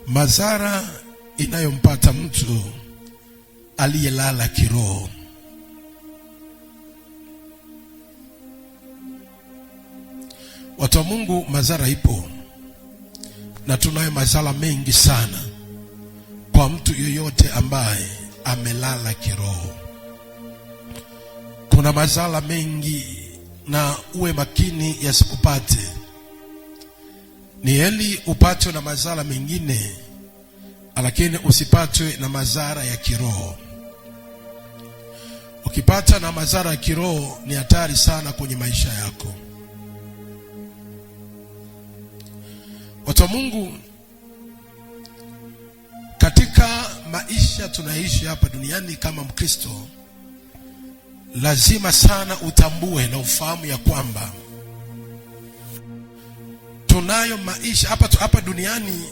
Madhara inayompata mtu aliyelala kiroho. Watu wa Mungu, madhara ipo, na tunayo madhara mengi sana kwa mtu yoyote ambaye amelala kiroho. Kuna madhara mengi, na uwe makini yasikupate. Ni heri upatwe na madhara mengine, lakini usipatwe na madhara ya kiroho. Ukipata na madhara ya kiroho ni hatari sana kwenye maisha yako. Watu wa Mungu, katika maisha tunaishi hapa duniani kama Mkristo, lazima sana utambue na ufahamu ya kwamba tunayo maisha hapa duniani.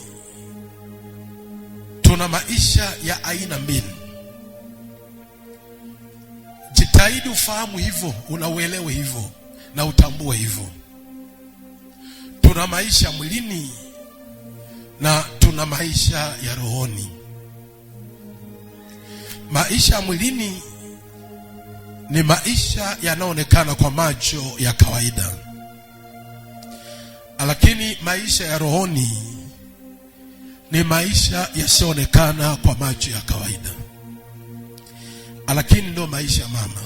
Tuna maisha ya aina mbili. Jitahidi ufahamu hivyo, unauelewe hivyo na utambue hivyo. Tuna maisha mwilini na tuna maisha ya rohoni. Maisha ya mwilini ni maisha yanayoonekana kwa macho ya kawaida, lakini maisha ya rohoni ni maisha yasiyoonekana kwa macho ya kawaida, lakini ndio maisha mama,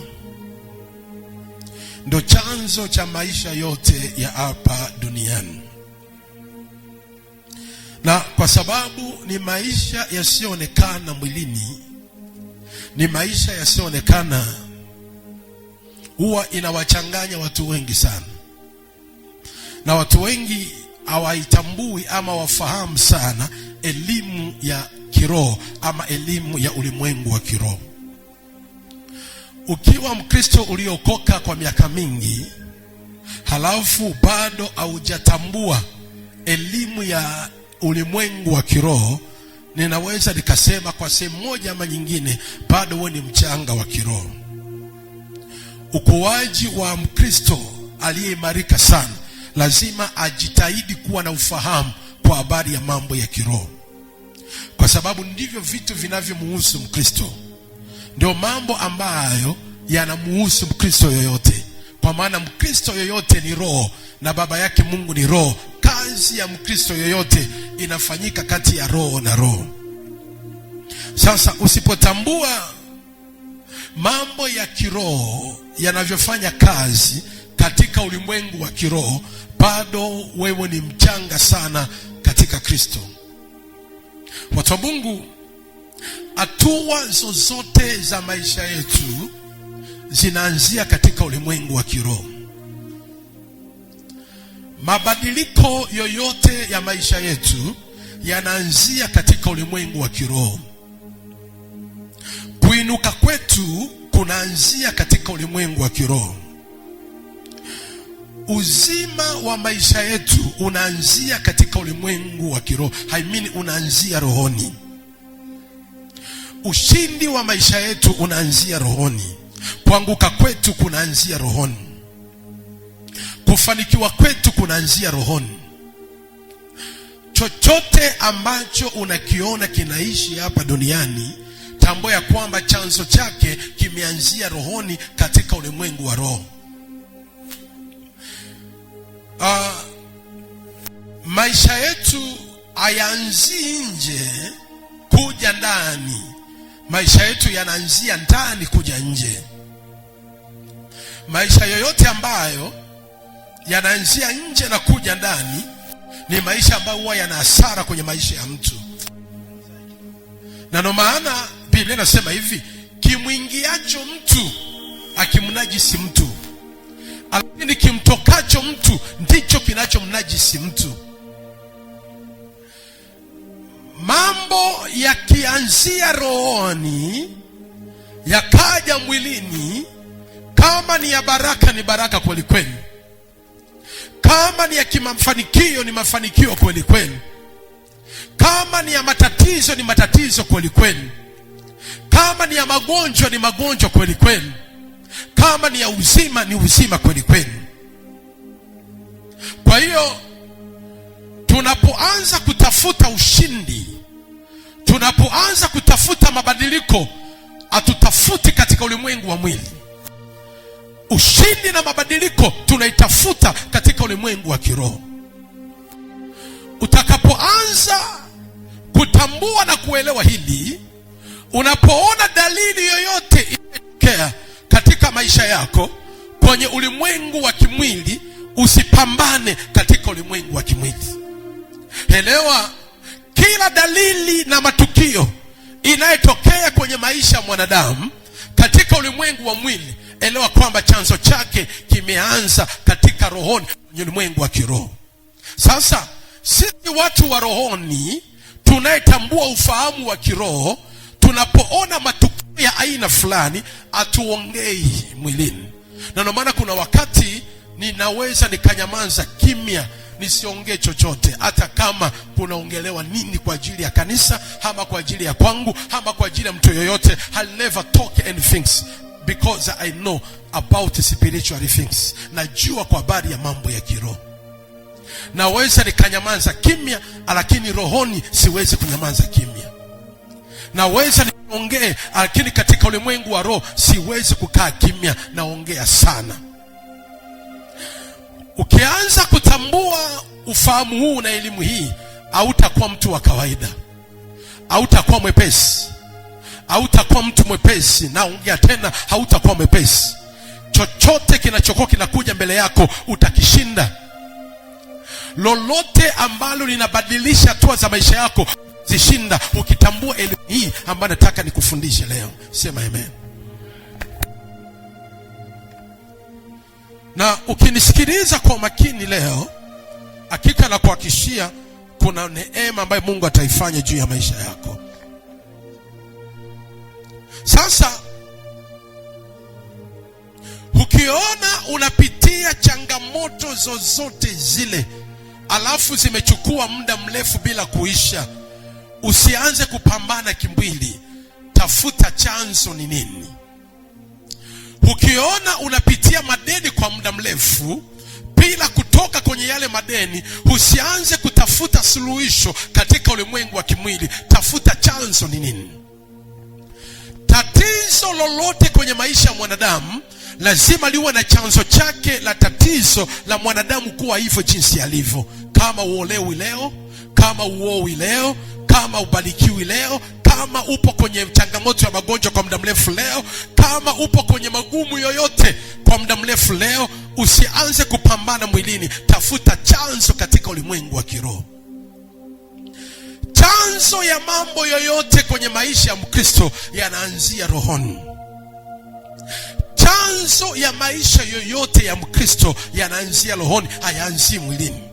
ndio chanzo cha maisha yote ya hapa duniani. Na kwa sababu ni maisha yasiyoonekana mwilini, ni maisha yasiyoonekana, huwa inawachanganya watu wengi sana, na watu wengi hawaitambui ama wafahamu sana elimu ya kiroho ama elimu ya ulimwengu wa kiroho. Ukiwa Mkristo uliokoka kwa miaka mingi, halafu bado haujatambua elimu ya ulimwengu wa kiroho, ninaweza nikasema kwa sehemu moja ama nyingine bado wewe ni mchanga wa kiroho. Ukuaji wa Mkristo aliyeimarika sana lazima ajitahidi kuwa na ufahamu kwa habari ya mambo ya kiroho, kwa sababu ndivyo vitu vinavyomuhusu Mkristo. Ndio mambo ambayo yanamuhusu Mkristo yoyote, kwa maana Mkristo yoyote ni roho na baba yake Mungu ni roho. Kazi ya Mkristo yoyote inafanyika kati ya roho na roho. Sasa usipotambua mambo ya kiroho yanavyofanya kazi katika ulimwengu wa kiroho, bado wewe ni mchanga sana katika Kristo. Watu wa Mungu, hatua zozote za maisha yetu zinaanzia katika ulimwengu wa kiroho. Mabadiliko yoyote ya maisha yetu yanaanzia katika ulimwengu wa kiroho. Kuinuka kwetu kunaanzia katika ulimwengu wa kiroho. Uzima wa maisha yetu unaanzia katika ulimwengu wa kiroho. Unaanzia rohoni. Ushindi wa maisha yetu unaanzia rohoni. Kuanguka kwetu kunaanzia rohoni. Kufanikiwa kwetu kunaanzia rohoni. Chochote ambacho unakiona kinaishi hapa duniani, tambua ya kwamba chanzo chake kimeanzia rohoni, katika ulimwengu wa roho. Maisha yetu hayaanzii nje kuja ndani. Maisha yetu yanaanzia ndani kuja nje. Maisha yoyote ambayo yanaanzia nje na kuja ndani ni maisha ambayo huwa yana hasara kwenye maisha ya mtu. Na ndio maana Biblia inasema hivi, kimwingiacho mtu akimnajisi mtu, lakini kimtokacho mtu ndicho kinachomnajisi mtu. Mambo yakianzia rohoni yakaja mwilini, kama ni ya baraka ni baraka kweli kweli, kama ni ya kimafanikio ni mafanikio kweli kweli, kama ni ya matatizo ni matatizo kweli kweli, kama ni ya magonjwa ni magonjwa kweli kweli, kama ni ya uzima ni uzima kweli kweli. Kwa hiyo tunapoanza kutafuta ushindi Tunapoanza kutafuta mabadiliko, hatutafuti katika ulimwengu wa mwili. Ushindi na mabadiliko tunaitafuta katika ulimwengu wa kiroho. Utakapoanza kutambua na kuelewa hili, unapoona dalili yoyote inatokea katika maisha yako kwenye ulimwengu wa kimwili, usipambane katika ulimwengu wa kimwili. Elewa, kila dalili na matukio inayotokea kwenye maisha ya mwanadamu katika ulimwengu wa mwili, elewa kwamba chanzo chake kimeanza katika rohoni, kwenye ulimwengu wa kiroho. Sasa sisi watu wa rohoni tunayetambua ufahamu wa kiroho, tunapoona matukio ya aina fulani atuongei mwilini. Na ndio maana kuna wakati ninaweza nikanyamaza kimya, nisiongee chochote, hata kama kunaongelewa nini kwa ajili ya kanisa, ama kwa ajili ya kwangu, ama kwa ajili ya mtu yoyote. I'll never talk anything because I know about spiritual things. Najua kwa habari ya mambo ya kiroho. Naweza nikanyamaza kimya, lakini rohoni siwezi kunyamaza kimya. Naweza niongee, lakini katika ulimwengu wa roho siwezi kukaa kimya, naongea sana. Ukianza kutambua ufahamu huu na elimu hii, hautakuwa mtu wa kawaida, hautakuwa mwepesi, hautakuwa mtu mwepesi. Naongea tena, hautakuwa mwepesi. Chochote kinachokuwa kinakuja mbele yako utakishinda. Lolote ambalo linabadilisha hatua za maisha yako zishinda, ukitambua elimu hii ambayo nataka nikufundishe leo. Sema amen. Na ukinisikiliza kwa makini leo, hakika na kuhakikishia kuna neema ambayo Mungu ataifanya juu ya maisha yako. Sasa ukiona unapitia changamoto zozote zile, alafu zimechukua muda mrefu bila kuisha, usianze kupambana kimwili. Tafuta chanzo ni nini. Ukiona unapitia madeni kwa muda mrefu bila kutoka kwenye yale madeni, usianze kutafuta suluhisho katika ulimwengu wa kimwili. Tafuta chanzo ni nini. Tatizo lolote kwenye maisha ya mwanadamu lazima liwe na chanzo chake la tatizo la mwanadamu kuwa hivyo jinsi alivyo. Kama uolewi leo, kama uowi leo, kama ubarikiwi leo, kama upo kwenye changamoto ya magonjwa kwa muda mrefu leo, kama upo kwenye magumu yoyote kwa muda mrefu leo, usianze kupambana mwilini. Tafuta chanzo katika ulimwengu wa kiroho. Chanzo ya mambo yoyote kwenye maisha ya Mkristo yanaanzia rohoni. Chanzo ya maisha yoyote ya Mkristo yanaanzia rohoni, hayaanzi mwilini.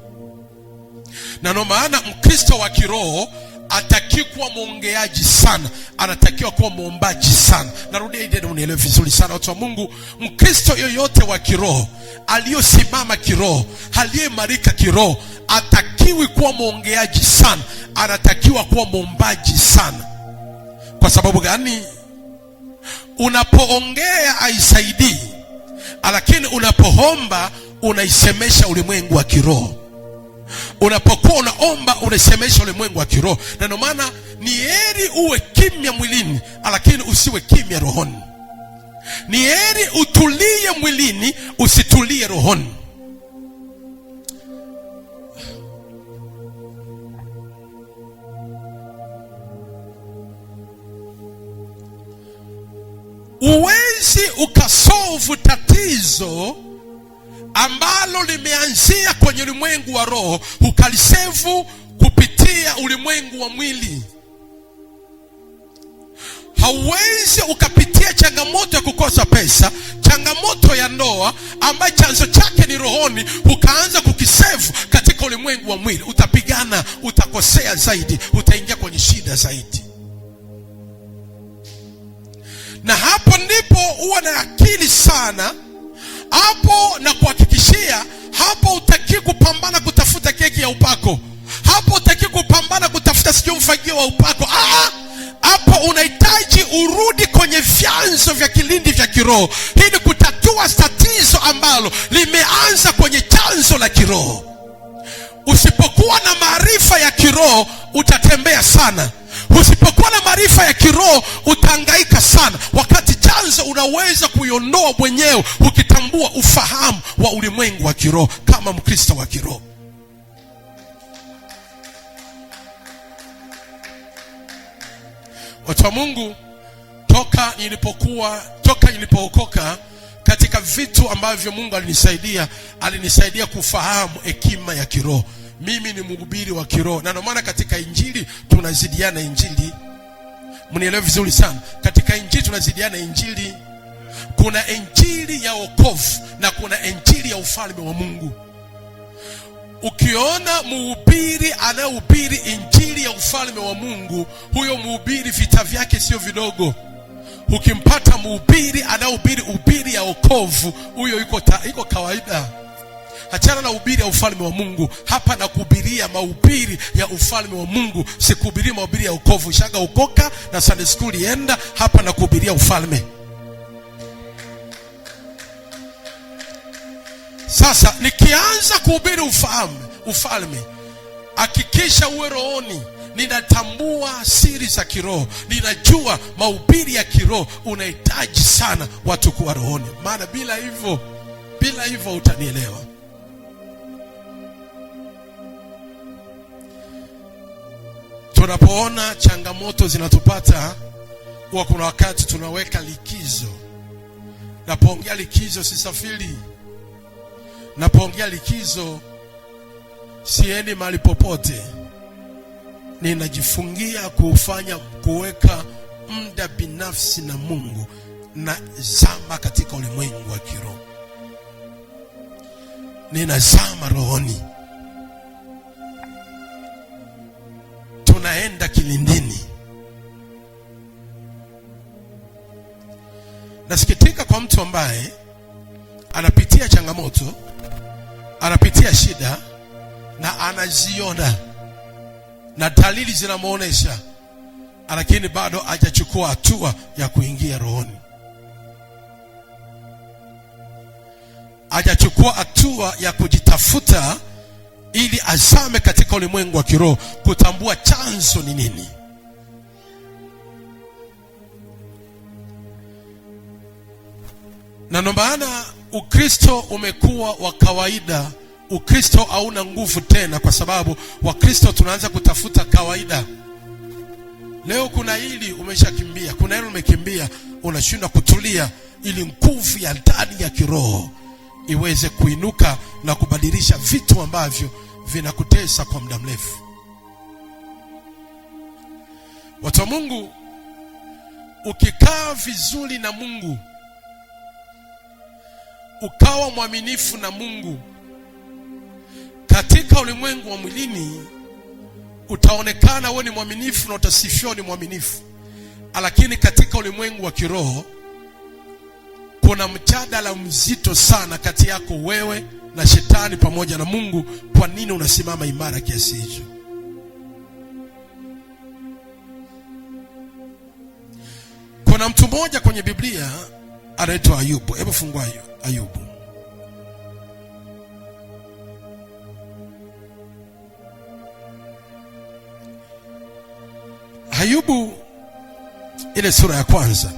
Na ndio maana Mkristo wa kiroho atakiwa kuwa mwongeaji sana, anatakiwa kuwa muombaji sana. Narudia hili ndio unielewe vizuri sana watu wa Mungu. Mkristo yoyote wa kiroho, aliyosimama kiroho, aliyeimarika kiroho, atakiwi kuwa mwongeaji sana, anatakiwa kuwa muombaji sana. Kwa sababu gani? Unapoongea haisaidii, lakini unapoomba unaisemesha ulimwengu wa kiroho. Unapokuwa unaomba unasemesha ulimwengu wa kiroho. Na ndio maana ni heri uwe kimya mwilini, lakini usiwe kimya rohoni. Ni heri utulie mwilini, usitulie rohoni. Uwezi ukasolve tatizo ambalo limeanzia kwenye ulimwengu wa roho ukalisevu kupitia ulimwengu wa mwili. Hauwezi ukapitia changamoto ya kukosa pesa, changamoto ya ndoa ambayo chanzo chake ni rohoni, ukaanza kukisevu katika ulimwengu wa mwili. Utapigana, utakosea zaidi, utaingia kwenye shida zaidi. Na hapo ndipo uwe na akili sana. Hapo na kuhakikishia, hapo utaki kupambana kutafuta keki ya upako. Hapo utaki kupambana kutafuta sio mfagio wa upako. Hapo unahitaji urudi kwenye vyanzo vya kilindi vya kiroho ili kutatua tatizo ambalo limeanza kwenye chanzo la kiroho. Usipokuwa na maarifa ya kiroho utatembea sana. Usipokuwa maarifa ya kiroho utahangaika sana, wakati chanzo unaweza kuiondoa mwenyewe ukitambua ufahamu wa ulimwengu wa kiroho kama Mkristo wa kiroho. Watu wa Mungu, toka nilipookoka, katika vitu ambavyo Mungu alinisaidia kufahamu hekima ya kiroho. Mimi ni mhubiri wa kiroho, na ndio maana katika injili tunazidiana injili. Mnielewe vizuri sana. Katika injili tunazidiana injili. Kuna injili ya wokovu na kuna injili ya ufalme wa Mungu. Ukiona mhubiri anayehubiri injili ya ufalme wa Mungu, huyo mhubiri vita vyake sio vidogo. Ukimpata mhubiri anayehubiri ubiri ya wokovu, huyo iko kawaida. Achana na ubiri ya ufalme wa Mungu. Hapa na kuhubiria mahubiri ya ufalme wa Mungu, sikuhubiria mahubiri ya wokovu. Shaga ukoka na Sunday school ienda, hapa na kuhubiria ufalme. Sasa nikianza kuhubiri ufalme, hakikisha uwe rohoni. Ninatambua siri za kiroho, ninajua mahubiri ya kiroho. Unahitaji sana watu kuwa rohoni, maana bila hivyo utanielewa. Tunapoona changamoto zinatupata, huwa kuna wakati tunaweka likizo. Napoongea likizo sisafiri. Napoongea likizo siendi mahali popote. Ninajifungia kuweka muda binafsi na Mungu, na zama katika ulimwengu wa kiroho. Ninazama rohoni. Tunaenda kilindini. Nasikitika kwa mtu ambaye anapitia changamoto, anapitia shida na anaziona na dalili zinamuonesha, lakini bado hajachukua hatua ya kuingia rohoni. Hajachukua hatua ya kujitafuta ili azame katika ulimwengu wa kiroho, kutambua chanzo ni nini. Na ndio maana Ukristo umekuwa wa kawaida. Ukristo hauna nguvu tena, kwa sababu Wakristo tunaanza kutafuta kawaida. Leo kuna hili umeshakimbia, kuna hilo umekimbia, unashindwa kutulia ili nguvu ya ndani ya kiroho iweze kuinuka na kubadilisha vitu ambavyo vinakutesa kwa muda mrefu. Watu wa Mungu, ukikaa vizuri na Mungu, ukawa mwaminifu na Mungu, katika ulimwengu wa mwilini utaonekana wewe ni mwaminifu na utasifiwa ni mwaminifu. Lakini katika ulimwengu wa kiroho kuna mjadala mzito sana kati yako wewe na shetani pamoja na Mungu. Kwa nini unasimama imara kiasi hicho? Kuna mtu mmoja kwenye Biblia anaitwa Ayubu. Hebu fungua Ayubu. Ayubu ile sura ya kwanza.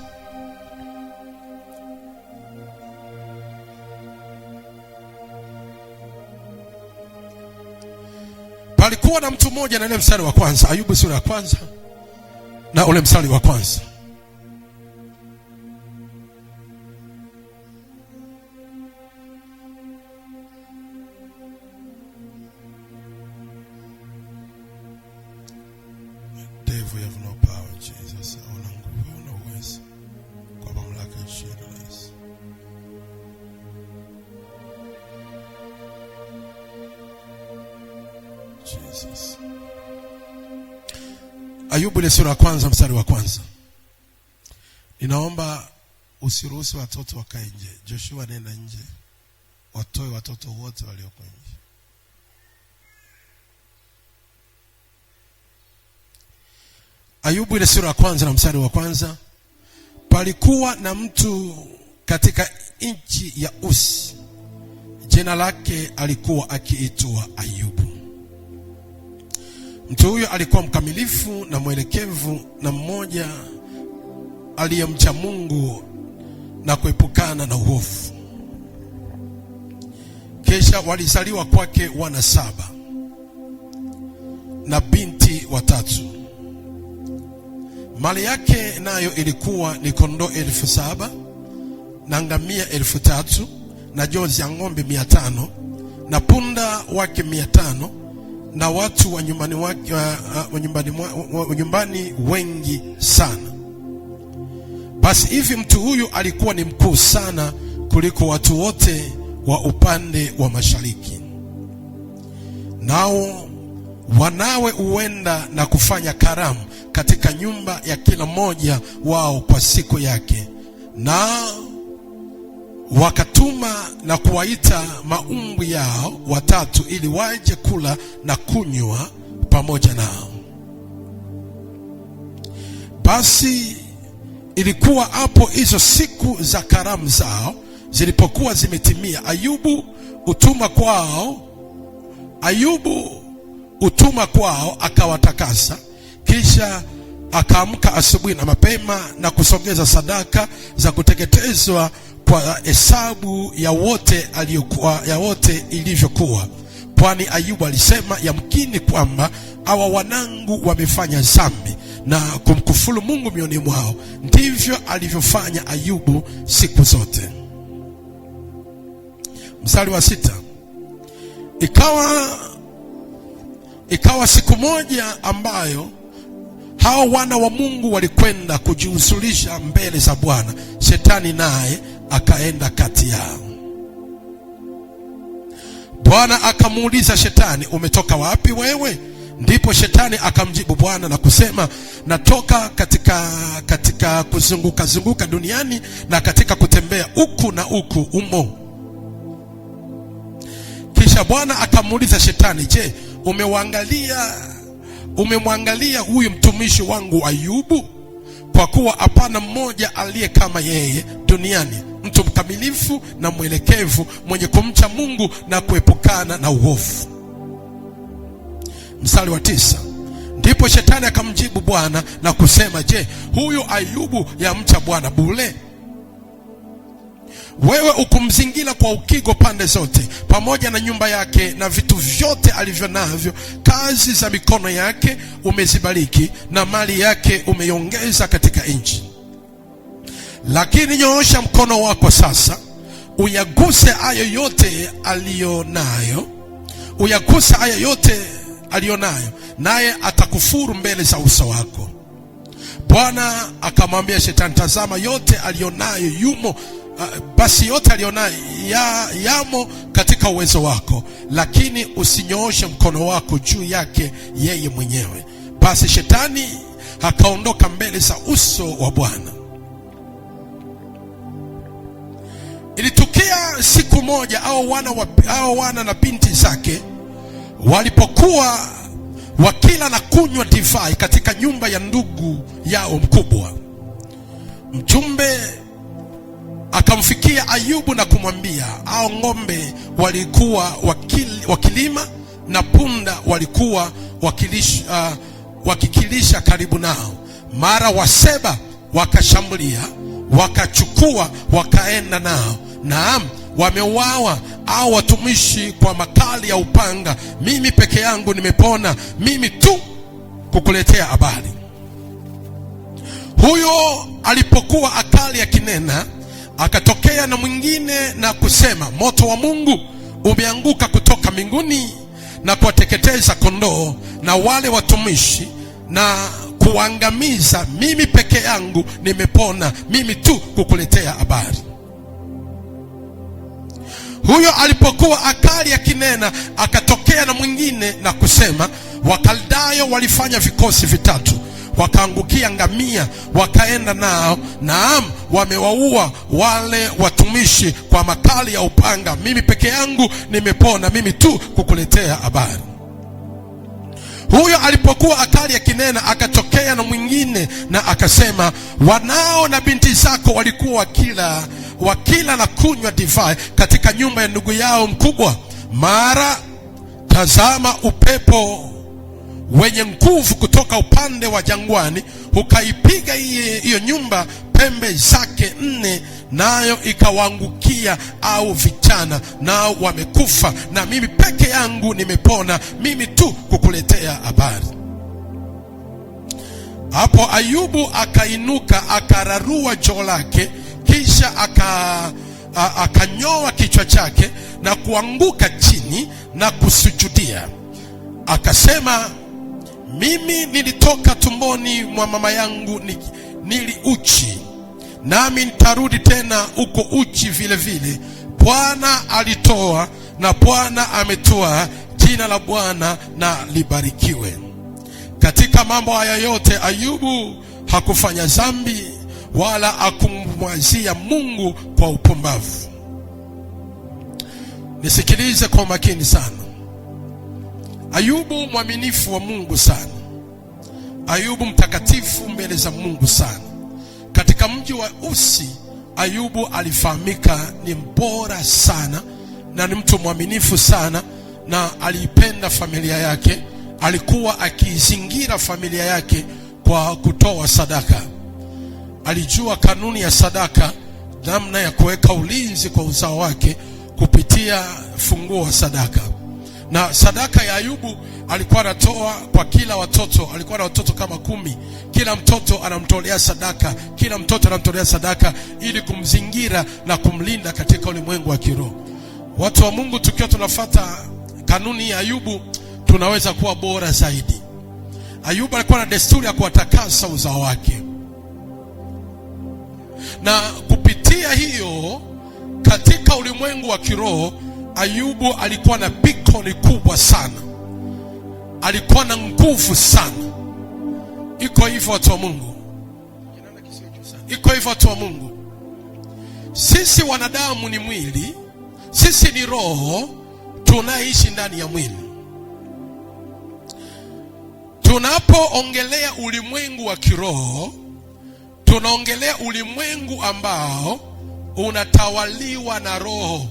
Palikuwa na mtu mmoja na ile mstari wa kwanza. Ayubu sura ya kwanza na ule mstari wa kwanza. Devil, you have no power, Jesus. Una nguvu, una uwezo kwa mamlaka ya jina la Yesu. Jesus. Ayubu ile sura ya kwanza mstari wa kwanza. Ninaomba usiruhusu watoto wakae nje. Joshua, nenda nje. Watoe watoto wote walioko nje. Ayubu ile sura ya kwanza na mstari wa kwanza. Palikuwa na mtu katika nchi ya Usi, jina lake alikuwa akiitwa Ayubu. Mtu huyo alikuwa mkamilifu na mwelekevu na mmoja aliyemcha Mungu na kuepukana na uovu. Kisha walizaliwa kwake wana 7 na binti 3. Mali yake nayo ilikuwa ni kondoo 7,000 na ngamia 3,000 na jozi ya ng'ombe 500 na punda wake 500 na watu wa nyumbani wengi sana. Basi hivi mtu huyu alikuwa ni mkuu sana kuliko watu wote wa upande wa mashariki. Nao wanawe huenda na kufanya karamu katika nyumba ya kila mmoja wao kwa siku yake, na wakatuma na kuwaita maumbwi yao 3 ili waje kula na kunywa pamoja nao. Basi ilikuwa hapo hizo siku za karamu zao zilipokuwa zimetimia, Ayubu utuma kwao akawatakasa. Kisha akaamka asubuhi na mapema na kusogeza sadaka za kuteketezwa kwa hesabu ya wote ilivyokuwa, kwani Ayubu alisema, yamkini kwamba hawa wanangu wamefanya dhambi na kumkufuru Mungu mioni mwao. Ndivyo alivyofanya Ayubu siku zote. Mstari wa 6. Ikawa siku moja ambayo hao wana wa Mungu walikwenda kujihusulisha mbele za Bwana, Shetani naye akaenda kati yao. Bwana akamuuliza Shetani, umetoka wapi wewe? Ndipo Shetani akamjibu Bwana na kusema, natoka katika kuzunguka duniani na katika kutembea huku na huku umo. Kisha Bwana akamuuliza Shetani, je, umemwangalia huyu mtumishi wangu Ayubu? Kwa kuwa hapana mmoja aliye kama yeye duniani, mtu mkamilifu na mwelekevu, mwenye kumcha Mungu na kuepukana na uovu. Mstari wa 9. Ndipo Shetani akamjibu Bwana na kusema, je, huyu Ayubu yamcha Bwana bure? Wewe ukumzingira kwa ukigo pande zote, pamoja na nyumba yake na vitu vyote alivyo navyo. Kazi za mikono yake umezibariki, na mali yake umeiongeza katika nchi. Lakini nyoosha mkono wako sasa, uyaguse hayo yote alionayo, naye atakufuru mbele za uso wako. Bwana akamwambia Shetani, tazama, yote alionayo basi yote alionayo yamo katika uwezo wako, lakini usinyooshe mkono wako juu yake yeye mwenyewe. Basi Shetani akaondoka mbele za uso wa Bwana. Ilitukia siku moja hao wana na binti zake walipokuwa wakila na kunywa divai katika nyumba ya ndugu yao mkubwa, mjumbe akamfikia Ayubu na kumwambia, hao ng'ombe walikuwa wakilima na punda walikuwa wakikilisha karibu nao. Mara Waseba wakashambulia, wakachukua, wakaenda nao. Naam, wameuawa au watumishi kwa makali ya upanga. Mimi peke yangu nimepona, mimi tu kukuletea habari. Huyo alipokuwa akali akinena, akatokea na mwingine na kusema, moto wa Mungu umeanguka kutoka mbinguni na kuwateketeza kondoo na wale watumishi na kuangamiza. Mimi peke yangu nimepona, mimi tu kukuletea habari. Huyo alipokuwa akali akinena, akatokea na mwingine na kusema, Wakaldayo walifanya vikosi 3, wakaangukia ngamia, wakaenda nao. Naam, wamewaua wale watumishi kwa makali ya upanga. Mimi peke yangu nimepona, mimi tu kukuletea habari. Huyo alipokuwa akali akinena, akatokea na mwingine na akasema, wanao na binti zako walikuwa wakila na kunywa divai katika nyumba ya ndugu yao mkubwa. Mara tazama, upepo wenye nguvu kutoka upande wa jangwani, ukaipiga hiyo nyumba pembe zake 4, nayo ikawaangukia au vijana, nao wamekufa, na mimi peke yangu nimepona, mimi tu kukuletea habari. Hapo Ayubu akainuka, akararua joo lake, kisha akanyoa kichwa chake na kuanguka chini na kusujudia. Akasema, mimi nilitoka tumboni mwa mama yangu nili uchi, nami nitarudi tena uko uchi vile vile. Bwana alitoa na Bwana ametoa, jina la Bwana na libarikiwe. Katika mambo haya yote Ayubu hakufanya dhambi wala akumwazia Mungu kwa upumbavu. Nisikilize kwa makini sana. Ayubu mwaminifu wa Mungu sana. Ayubu mtakatifu mbele za Mungu sana. Katika mji wa Usi, Ayubu alifahamika ni mbora sana na ni mtu mwaminifu sana, na aliipenda familia yake. Alikuwa akizingira familia yake kwa kutoa sadaka. Alijua kanuni ya sadaka, namna ya kuweka ulinzi kwa uzao wake kupitia funguo wa sadaka. Na sadaka ya Ayubu alikuwa anatoa kwa kila watoto. Alikuwa na watoto kama 10. Kila mtoto anamtolea sadaka, kila mtoto anamtolea sadaka ili kumzingira na kumlinda katika ulimwengu wa kiroho. Watu wa Mungu, tukiwa tunafuata kanuni ya Ayubu, tunaweza kuwa bora zaidi. Ayubu alikuwa na desturi ya kuwatakasa uzao wake, na kupitia hiyo katika ulimwengu wa kiroho Ayubu alikuwa na beacon kubwa sana. Alikuwa na nguvu sana. Iko hivyo watu wa Mungu. Iko hivyo watu wa Mungu. Sisi wanadamu ni mwili, sisi ni roho tunaishi ndani ya mwili. Tunapoongelea ulimwengu wa kiroho, tunaongelea ulimwengu ambao unatawaliwa na roho.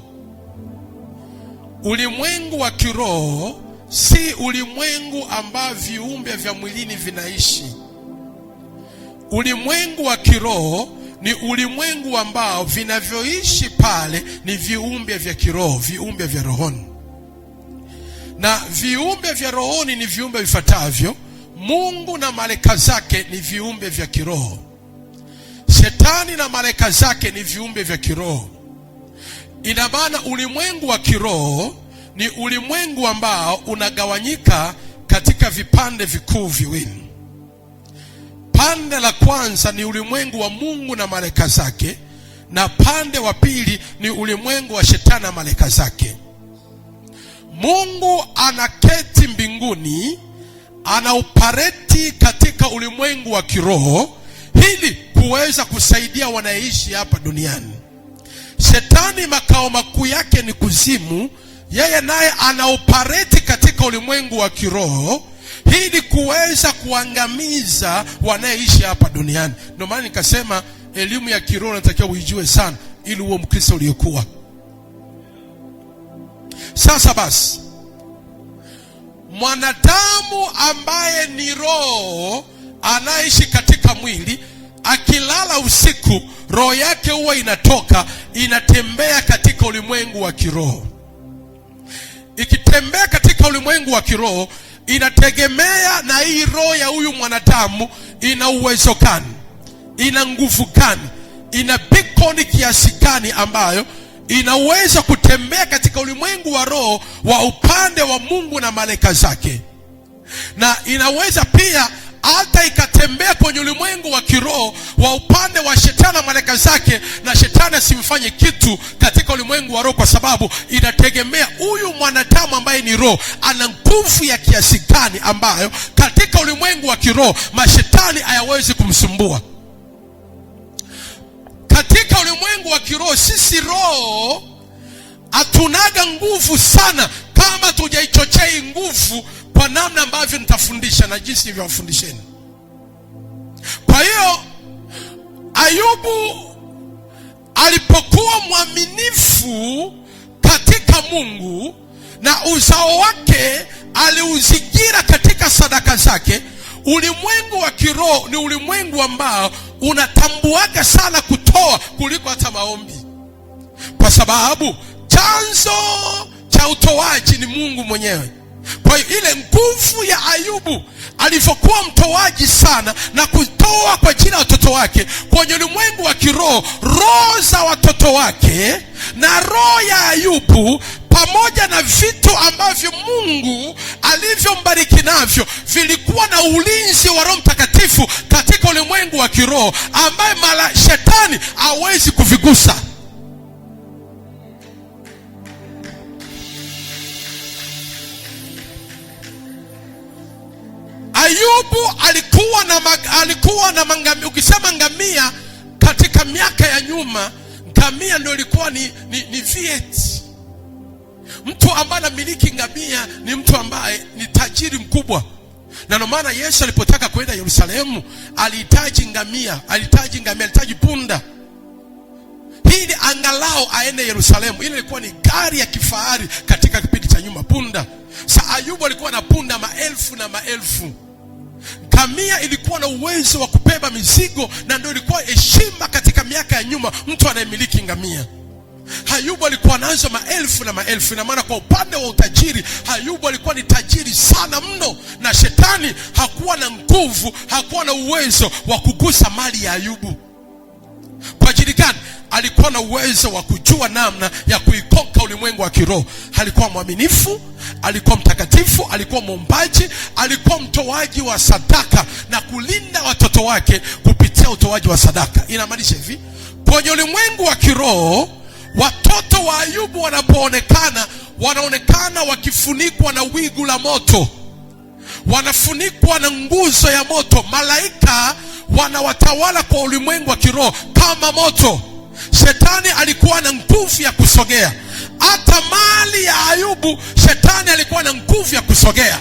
Ulimwengu wa kiroho si ulimwengu ambao viumbe vya mwilini vinaishi. Ulimwengu wa kiroho ni ulimwengu ambao vinavyoishi pale ni viumbe vya kiroho, viumbe vya rohoni. Na viumbe vya rohoni ni viumbe vifuatavyo: Mungu na malaika zake ni viumbe vya kiroho. Shetani na malaika zake ni viumbe vya kiroho. Ina maana ulimwengu wa kiroho ni ulimwengu ambao unagawanyika katika vipande vikuu viwili. Pande la kwanza ni ulimwengu wa Mungu na malaika zake, na pande wa pili ni ulimwengu wa shetani na malaika zake. Mungu anaketi mbinguni, anaoperate katika ulimwengu wa kiroho ili kuweza kusaidia wanaishi hapa duniani. Shetani makao makuu yake ni kuzimu, yeye naye anaoperate katika ulimwengu wa kiroho ili kuweza kuangamiza wanaishi hapa duniani. Ndio maana nikasema elimu ya kiroho unatakiwa uijue sana ili uwe Mkristo uliyekuwa. Sasa basi, mwanadamu ambaye ni roho anaishi katika mwili, akilala usiku roho yake huwa inatoka inatembea katika ulimwengu wa kiroho. Ikitembea katika ulimwengu wa kiroho, inategemea na hii roho ya huyu mwanadamu ina uwezo gani, ina nguvu gani, ina beacon kiasi gani ambayo inaweza kutembea katika ulimwengu wa roho wa upande wa Mungu na malaika zake. Na inaweza pia hata ikatembea kwenye ulimwengu wa kiroho wa upande wa shetani na malaika zake, na shetani asimfanye kitu katika ulimwengu wa roho, kwa sababu inategemea huyu mwanadamu ambaye ni roho ana nguvu ya kiasi gani ambayo katika ulimwengu wa kiroho mashetani hayawezi kumsumbua. Katika ulimwengu wa kiroho sisi roho hatunaga nguvu sana kama tujaichochea nguvu kwa namna ambavyo nitafundisha na jinsi nilivyowafundisheni. Kwa hiyo Ayubu alipokuwa mwaminifu katika Mungu na uzao wake aliuzingira katika katika sadaka zake. Ulimwengu wa kiroho ni ulimwengu ambao unatambuaga sana kutoa kuliko hata maombi, kwa sababu chanzo cha utoaji ni Mungu mwenyewe. Kwa hiyo ile nguvu ya Ayubu alivyokuwa mtoaji sana na kutoa kwa ajili ya watoto wake, kwenye ulimwengu wa kiroho, roho za watoto wake na roho ya Ayubu pamoja na vitu ambavyo Mungu alivyombariki navyo vilikuwa na ulinzi wa Roho Mtakatifu katika ulimwengu wa kiroho, ambaye shetani hawezi kuvigusa. Ayubu alikuwa na mangamia. Ukisema ngamia katika miaka ya nyuma, ngamia ndio ilikuwa ni vieti. Mtu ambaye anamiliki ngamia ni mtu ambaye ni tajiri mkubwa. Na ndio maana Yesu alipotaka kwenda Yerusalemu alihitaji ngamia, alihitaji punda, ili angalau aende Yerusalemu. Ile ilikuwa ni gari ya kifahari katika kipindi cha nyuma, punda. Sasa Ayubu alikuwa na punda maelfu na maelfu. Ngamia ilikuwa na uwezo wa kubeba mizigo, na ndio ilikuwa heshima katika miaka ya nyuma, mtu anayemiliki ngamia. Ayubu alikuwa nazo maelfu na maelfu. Ina maana kwa upande wa utajiri, Ayubu alikuwa ni tajiri sana mno, na shetani hakuwa na nguvu, hakuwa na uwezo wa kugusa mali ya Ayubu. Kwa ajili gani? Alikuwa na uwezo wa kujua namna ya kuikoka ulimwengu wa kiroho. Alikuwa mwaminifu, alikuwa mtakatifu, alikuwa mwombaji, alikuwa mtoaji wa sadaka na kulinda watoto wake kupitia utoaji wa sadaka. Inamaanisha hivi, kwenye ulimwengu wa kiroho, watoto wa Ayubu wanaonekana wakifunikwa na wigu la moto, wanafunikwa na nguzo ya moto. Malaika wanawatawala kwa ulimwengu wa kiroho kama moto. Shetani alikuwa na nguvu ya kusogea. Hata mali ya Ayubu, shetani alikuwa na nguvu ya kusogea.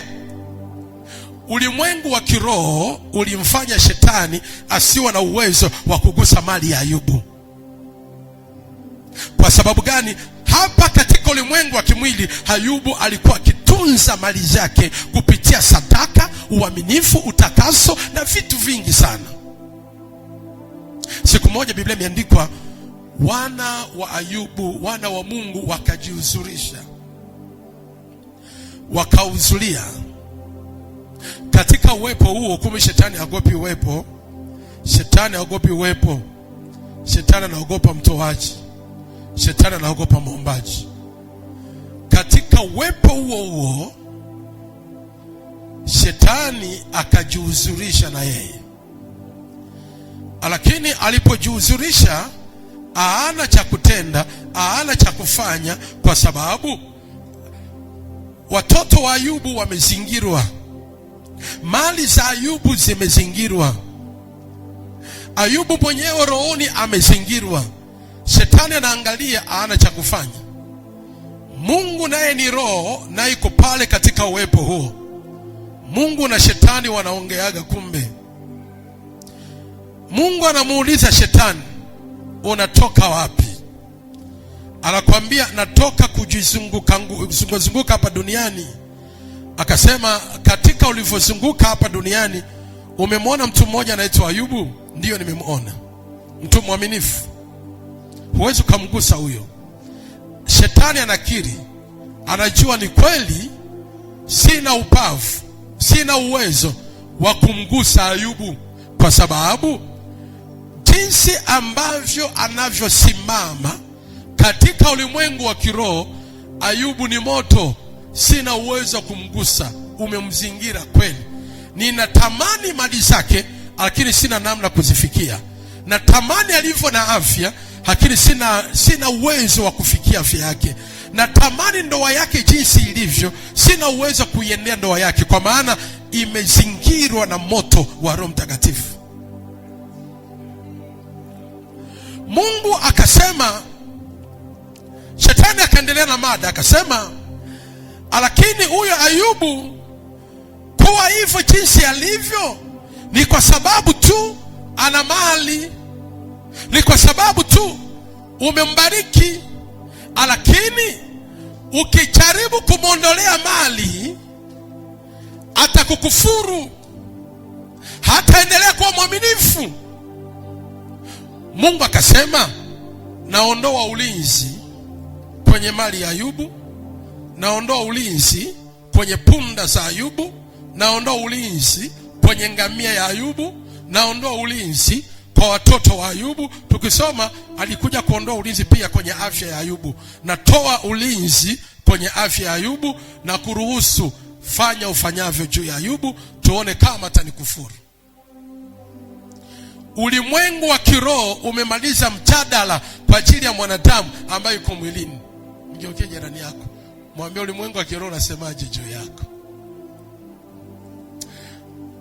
Ulimwengu wa kiroho ulimfanya shetani asiwe na uwezo wa kugusa mali ya Ayubu. Kwa sababu gani? Hapa katika ulimwengu wa kimwili, Ayubu alikuwa akitunza mali zake kupitia sadaka, uaminifu, utakaso na vitu vingi sana. Siku moja Biblia imeandikwa, wana wa Ayubu, wana wa Mungu wakajihuzurisha, wakauzulia katika uwepo huo. Kumbe shetani haogopi uwepo. Shetani haogopi uwepo. Shetani anaogopa mtoaji. Shetani anaogopa muombaji. Katika uwepo huo shetani akajihuzurisha na yeye. Lakini alipojihuzurisha, haana cha kutenda, haana cha kufanya, kwa sababu watoto wa Ayubu wamezingirwa. Mali za Ayubu zimezingirwa. Ayubu mwenyewe rohoni amezingirwa. Shetani anaangalia, haana cha kufanya. Mungu naye ni roho, na yuko pale katika uwepo huo. Mungu na shetani wanaongeaga. Kumbe Mungu anamuuliza shetani, unatoka wapi? Anakuambia, natoka kujizunguka hapa duniani. Akasema, katika ulivyozunguka hapa duniani umemwona mtu mmoja anaitwa Ayubu? Ndiyo, nimemwona. Mtu mwaminifu, huwezi kumgusa huyo. Shetani anakiri, anajua ni kweli sina upavu, sina uwezo wa kumgusa Ayubu, kwa sababu jinsi ambavyo anavyosimama katika ulimwengu wa kiroho, Ayubu ni moto. Sina uwezo wa kumgusa, umemzingira kweli. Ninatamani mali zake, lakini sina namna kuzifikia. Natamani alivyo na afya, lakini sina uwezo wa kufikia afya yake. Natamani ndoa yake jinsi ilivyo, sina uwezo wa kuiendea ndoa yake, kwa maana imezingirwa na moto wa Roho Mtakatifu. Mungu akasema, shetani akaendelea na mada, akasema, lakini huyo Ayubu kuwa hivyo jinsi alivyo ni kwa sababu tu ana mali, ni kwa sababu tu umembariki. Lakini ukijaribu kumwondolea mali, atakukufuru, hataendelea kuwa mwaminifu. Mungu akasema, naondoa ulinzi kwenye mali ya Ayubu, naondoa ulinzi kwenye punda za Ayubu, naondoa ulinzi kwenye ngamia ya Ayubu, naondoa ulinzi kwa watoto wa Ayubu. Tukisoma alikuja kuondoa ulinzi pia kwenye afya ya Ayubu. Natoa ulinzi kwenye afya ya Ayubu na kuruhusu fanya ufanyavyo juu ya Ayubu, tuone kama atanikufuru. Ulimwengu wa kiroho umemaliza mjadala kwa ajili ya mwanadamu ambaye yuko mwilini. Mgeukie jirani yako, mwambie ulimwengu wa kiroho unasemaje juu yako.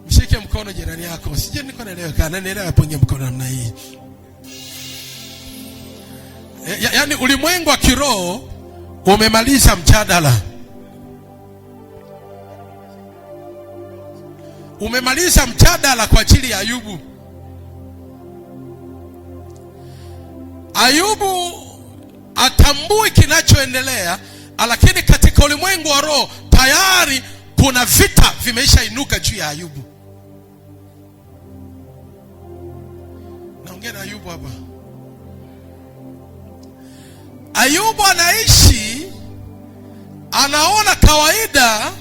Mshike mkono jirani yako, usije niko naelewa kana naelewa, ponye mkono namna hii. Yaani ulimwengu wa kiroho umemaliza mjadala. Umemaliza mjadala kwa ajili ya Ayubu. Ayubu atambui kinachoendelea, lakini katika ulimwengu wa roho tayari kuna vita vimeshainuka juu ya Ayubu. Naongea na Ayubu hapa. Ayubu anaishi, anaona kawaida,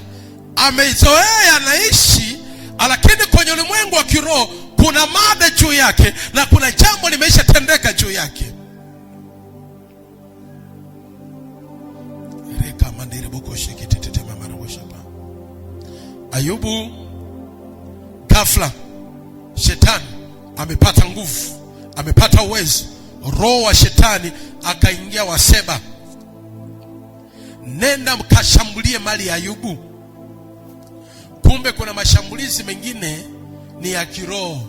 amezoea, anaishi, lakini kwenye ulimwengu wa kiroho kuna mada juu yake na kuna jambo limeshatendeka juu yake. Ayubu ghafla shetani amepata nguvu, amepata uwezo. Roho wa shetani akaingia Waseba, nenda mkashambulie mali ya Ayubu. Kumbe kuna mashambulizi mengine ni ya kiroho.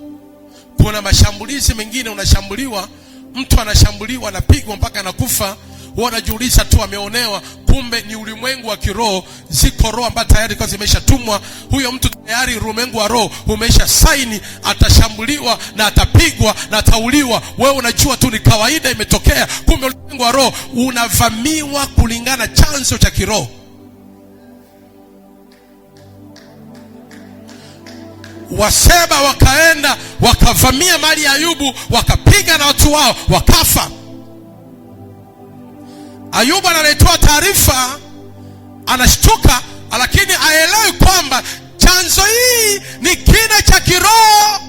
Kuna mashambulizi mengine unashambuliwa, mtu anashambuliwa, anapigwa mpaka anakufa, wanajiuliza tu ameonewa. Kumbe ni ulimwengu wa kiroho. Ziko roho ambazo tayari kwa zimeshatumwa. Huyo mtu tayari ulimwengu wa roho umesha saini, atashambuliwa na atapigwa na atauliwa. Wewe unajua tu ni kawaida imetokea. Kumbe ulimwengu wa roho unavamiwa kulingana chanzo cha kiroho. Waseba wakaenda wakavamia mali ya Ayubu, wakapiga na watu wao, wakafa. Ayubu analetewa taarifa, anashtuka, lakini aelewi kwamba chanzo hii ni kina cha kiroho.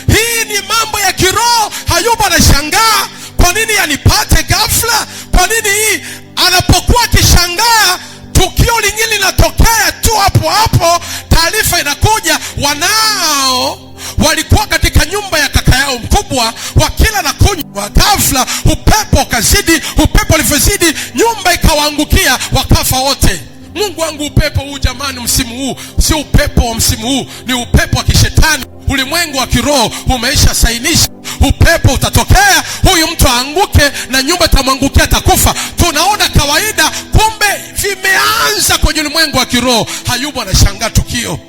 Hii ni mambo ya kiroho. Ayubu anashangaa, kwa nini yanipate ghafla? Kwa nini hii? Anapokuwa akishangaa, tukio lingine linatokea tu hapo hapo. Taarifa inakuja, wanao walikuwa katika nyumba ya kaka yao mkubwa, wakila na kunywa. Ghafla upepo ukazidi. Upepo ulivyozidi, nyumba ikawaangukia, wakafa wote. Mungu wangu, upepo huu jamani, msimu huu si upepo wa msimu huu, ni upepo wa kishetani. Ulimwengu wa kiroho umeisha sainisha, upepo utatokea, huyu mtu aanguke na nyumba itamwangukia, atakufa. Tunaona kawaida, kumbe vimeanza kwenye ulimwengu wa kiroho. Ayubu anashangaa tukio.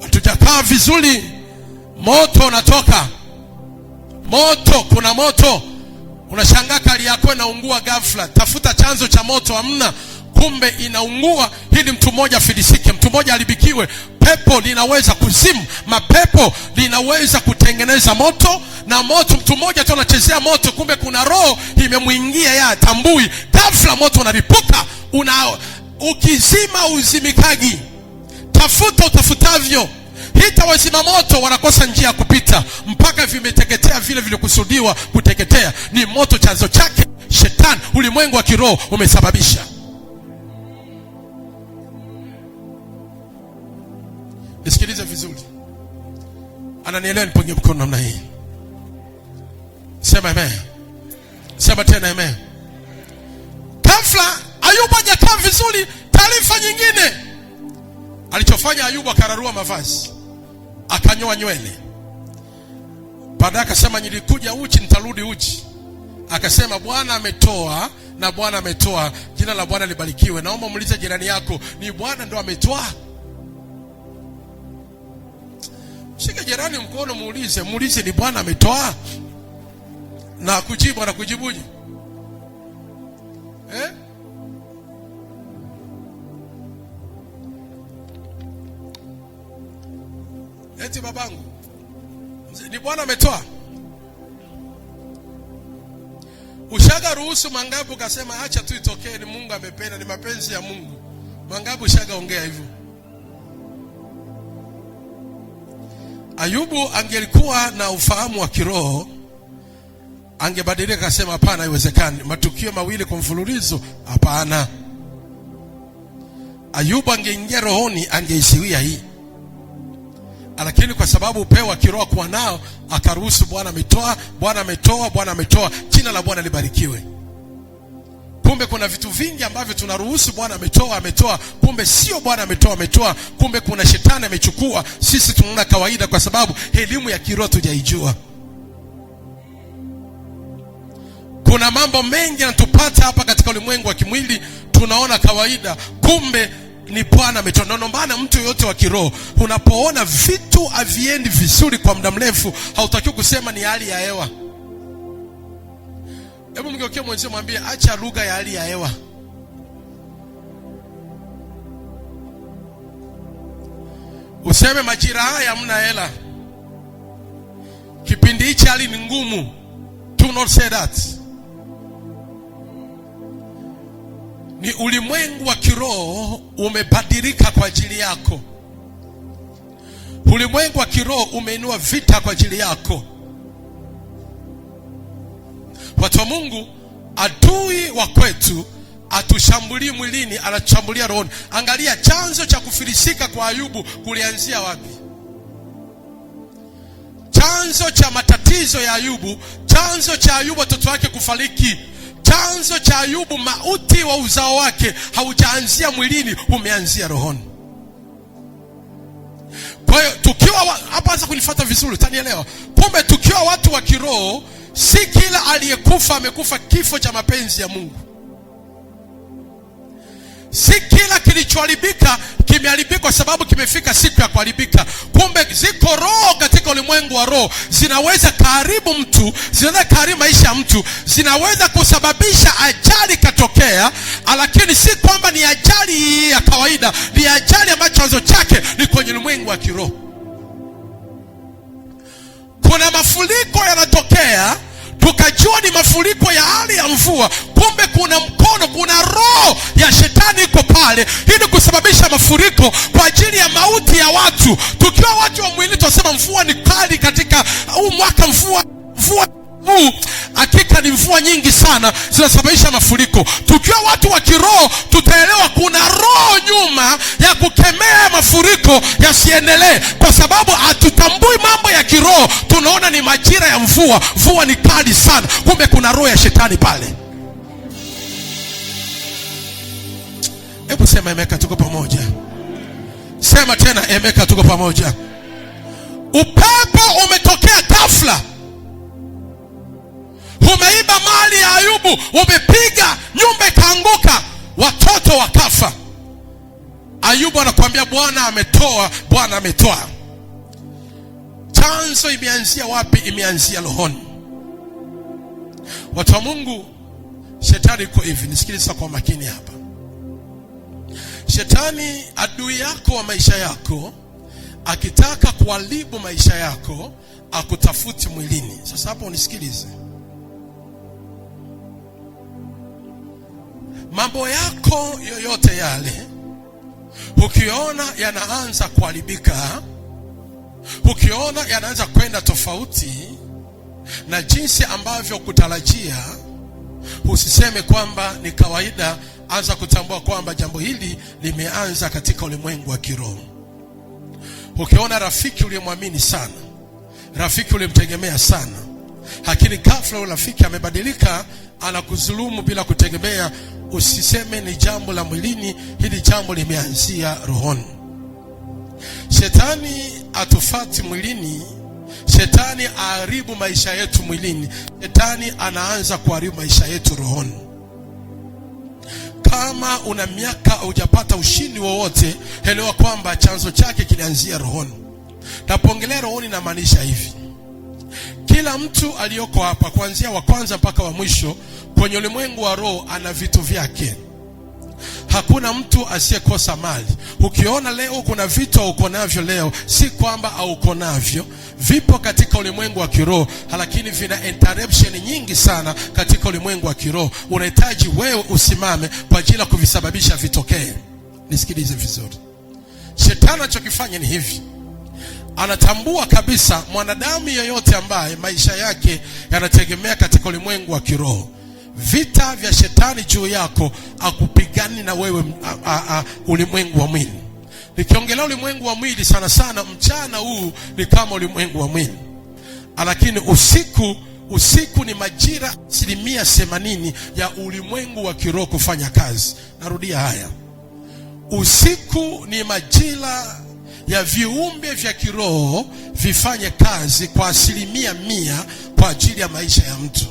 Hatujakaa vizuri, moto unatoka. Moto, kuna moto. Unashangaa kali yako inaungua ghafla. Tafuta chanzo cha moto, hamna. Kumbe inaungua ili mtu mmoja filisike, mtu mmoja alibikiwe. Pepo linaweza kuzimu, mapepo linaweza kutengeneza moto, na moto mtu mmoja tu anachezea moto, kumbe kuna roho imemuingia, ya tambui. Ghafla moto unalipuka, ukizima uzimikaji. Tafuta utafutavyo. Hita wazima moto wanakosa njia ya kupita mpaka vimeteketea vile vilikusudiwa kuteketea. Ni moto, chanzo chake shetani. Ulimwengu wa kiroho umesababisha. Nisikilize vizuri. Ananielewa? Niponge mkono namna hii. Sema amen. Sema tena amen. Ghafla Ayubu hajakaa vizuri. Taarifa nyingine. Alichofanya Ayubu, akararua mavazi, akanyoa nywele. Baadaye akasema, nilikuja uchi, nitarudi uchi. Akasema, Bwana ametoa na Bwana ametoa, jina la Bwana libarikiwe. Naomba muulize jirani yako, ni Bwana ndo ametoa? Shika jirani mkono, muulize ni Bwana ametoa? Na kujibu, anakujibuje? eti babangu ni Bwana ametoa. Ushaga ruhusu mangapi ukasema acha tu itokee, ni Mungu amependa, ni mapenzi ya Mungu? Mangapi ushaga ongea hivyo? Ayubu angelikuwa na ufahamu wa kiroho, angebadilika akasema hapana, haiwezekani. Matukio mawili kwa mfululizo, hapana. Ayubu angeingia rohoni, angeisiwia hii. Lakini kwa sababu upeo wa kiroho kwa nao, akaruhusu. Bwana ametoa, Bwana ametoa, Bwana ametoa. Jina la Bwana libarikiwe. Kumbe kuna vitu vingi ambavyo tunaruhusu Bwana ametoa, ametoa. Kumbe sio Bwana ametoa, ametoa. Kumbe kuna shetani amechukua. Sisi tunaona kawaida kwa sababu elimu ya kiroho tujaijua. Kuna mambo mengi yanatupata hapa katika ulimwengu wa kimwili, tunaona kawaida. Kumbe ni Bwana ametoa. Ndio maana mtu yote wa kiroho, unapoona vitu haviendi vizuri kwa muda mrefu, hautakiwi kusema ni hali ya hewa. Hebu mgeukie mwenzio mwambie acha lugha ya hali ya hewa. Useme majira haya hamna hela, kipindi hichi hali ni ngumu. Do not say that. Ni ulimwengu wa kiroho umebadilika kwa ajili yako. Ulimwengu wa kiroho umeinua vita kwa ajili yako. Watu wa Mungu, adui wa kwetu atushambulii mwilini, anashambulia rohoni. Angalia chanzo cha kufilisika kwa Ayubu kulianzia wapi? Chanzo cha matatizo ya Ayubu, chanzo cha Ayubu watoto wake kufariki, chanzo cha Ayubu mauti wa uzao wake haujaanzia mwilini, umeanzia rohoni. Kwa hiyo tukiwa hapa, anza kunifuata vizuri, utanielewa. Kumbe tukiwa watu wa kiroho, si kila aliyekufa amekufa kifo cha mapenzi ya Mungu. Si kila kilichoharibika kimeharibika kwa sababu kimefika siku ya kuharibika. Kumbe ziko roho katika ulimwengu wa roho, zinaweza kaharibu mtu, zinaweza kaharibu maisha ya mtu, zinaweza kusababisha ajali katokea. Lakini si kwamba ni ajali ya kawaida, ni ajali ambayo chanzo chake ni kwenye ulimwengu wa kiroho. Kuna mafuriko yanatokea, tukajua ni mafuriko ya hali ya mvua. Kumbe kuna mkono, kuna roho ya shetani iko pale ili kusababisha mafuriko kwa ajili ya mauti ya watu. Tukiwa watu wa mwili tunasema mvua ni kali katika huu mwaka, mvua huu hakika ni mvua nyingi sana zinasababisha mafuriko. Tukiwa watu wa kiroho tutaelewa kuna roho nyuma ya kukemea mafuriko yasiendelee, kwa sababu hatutambui mambo ya kiroho. Tunaona ni majira ya mvua, mvua ni kali sana. Kumbe kuna roho ya shetani pale. Hebu sema emeka, tuko pamoja. Sema tena emeka, tuko pamoja. Upepo umetokea ghafla, umeiba mali ya Ayubu, umepiga nyumba ikaanguka, watoto wakafa. Ayubu anakuambia Bwana ametoa, Bwana ametoa. Chanzo imeanzia wapi? Imeanzia rohoni. Watu wa Mungu, shetani iko hivi, nisikilize kwa makini hapa. Shetani, adui yako wa maisha yako, akitaka kuharibu maisha yako, akutafuti mwilini. Sasa hapo unisikilize. Mambo yako yoyote yale ukiona yanaanza kuharibika, ukiona yanaanza kwenda tofauti na jinsi ambavyo kutarajia, usiseme kwamba ni kawaida. Anza kutambua kwamba jambo hili limeanza katika ulimwengu wa kiroho. Ukiona rafiki uliyemwamini sana, rafiki uliyemtegemea sana, lakini ghafla yule rafiki amebadilika, anakudhulumu bila kutegemea, usiseme ni jambo la mwilini. Hili jambo limeanzia rohoni. Shetani atufati mwilini, shetani aharibu maisha yetu mwilini, shetani anaanza kuharibu maisha yetu rohoni. Kama una miaka hujapata ushindi wowote, elewa kwamba chanzo chake kilianzia rohoni. Napoongelea rohoni namaanisha hivi: kila mtu aliyoko hapa, kuanzia wa kwanza mpaka wa mwisho kwenye ulimwengu wa roho, ana vitu vyake. Hakuna mtu asiyekosa mali. Ukiona leo kuna vitu uko navyo leo, si kwamba hauko navyo. Vipo katika ulimwengu wa kiroho, lakini vina interruption nyingi sana katika ulimwengu wa kiroho. Unahitaji wewe usimame kwa ajili ya kuvisababisha vitokee. Nisikilize vizuri. Shetani anachokifanya ni hivi. Anatambua kabisa mwanadamu yeyote ambaye maisha yake yanategemea katika ulimwengu wa kiroho, vita vya shetani juu yako akupigani na wewe ulimwengu wa mwili. Nikiongelea ulimwengu wa mwili sana sana, mchana huu ni kama ulimwengu wa mwili, lakini usiku ni majira 80% ya ulimwengu wa kiroho kufanya kazi. Narudia haya, usiku ni majira ya viumbe vya kiroho vifanye kazi kwa 100% kwa ajili ya maisha ya mtu.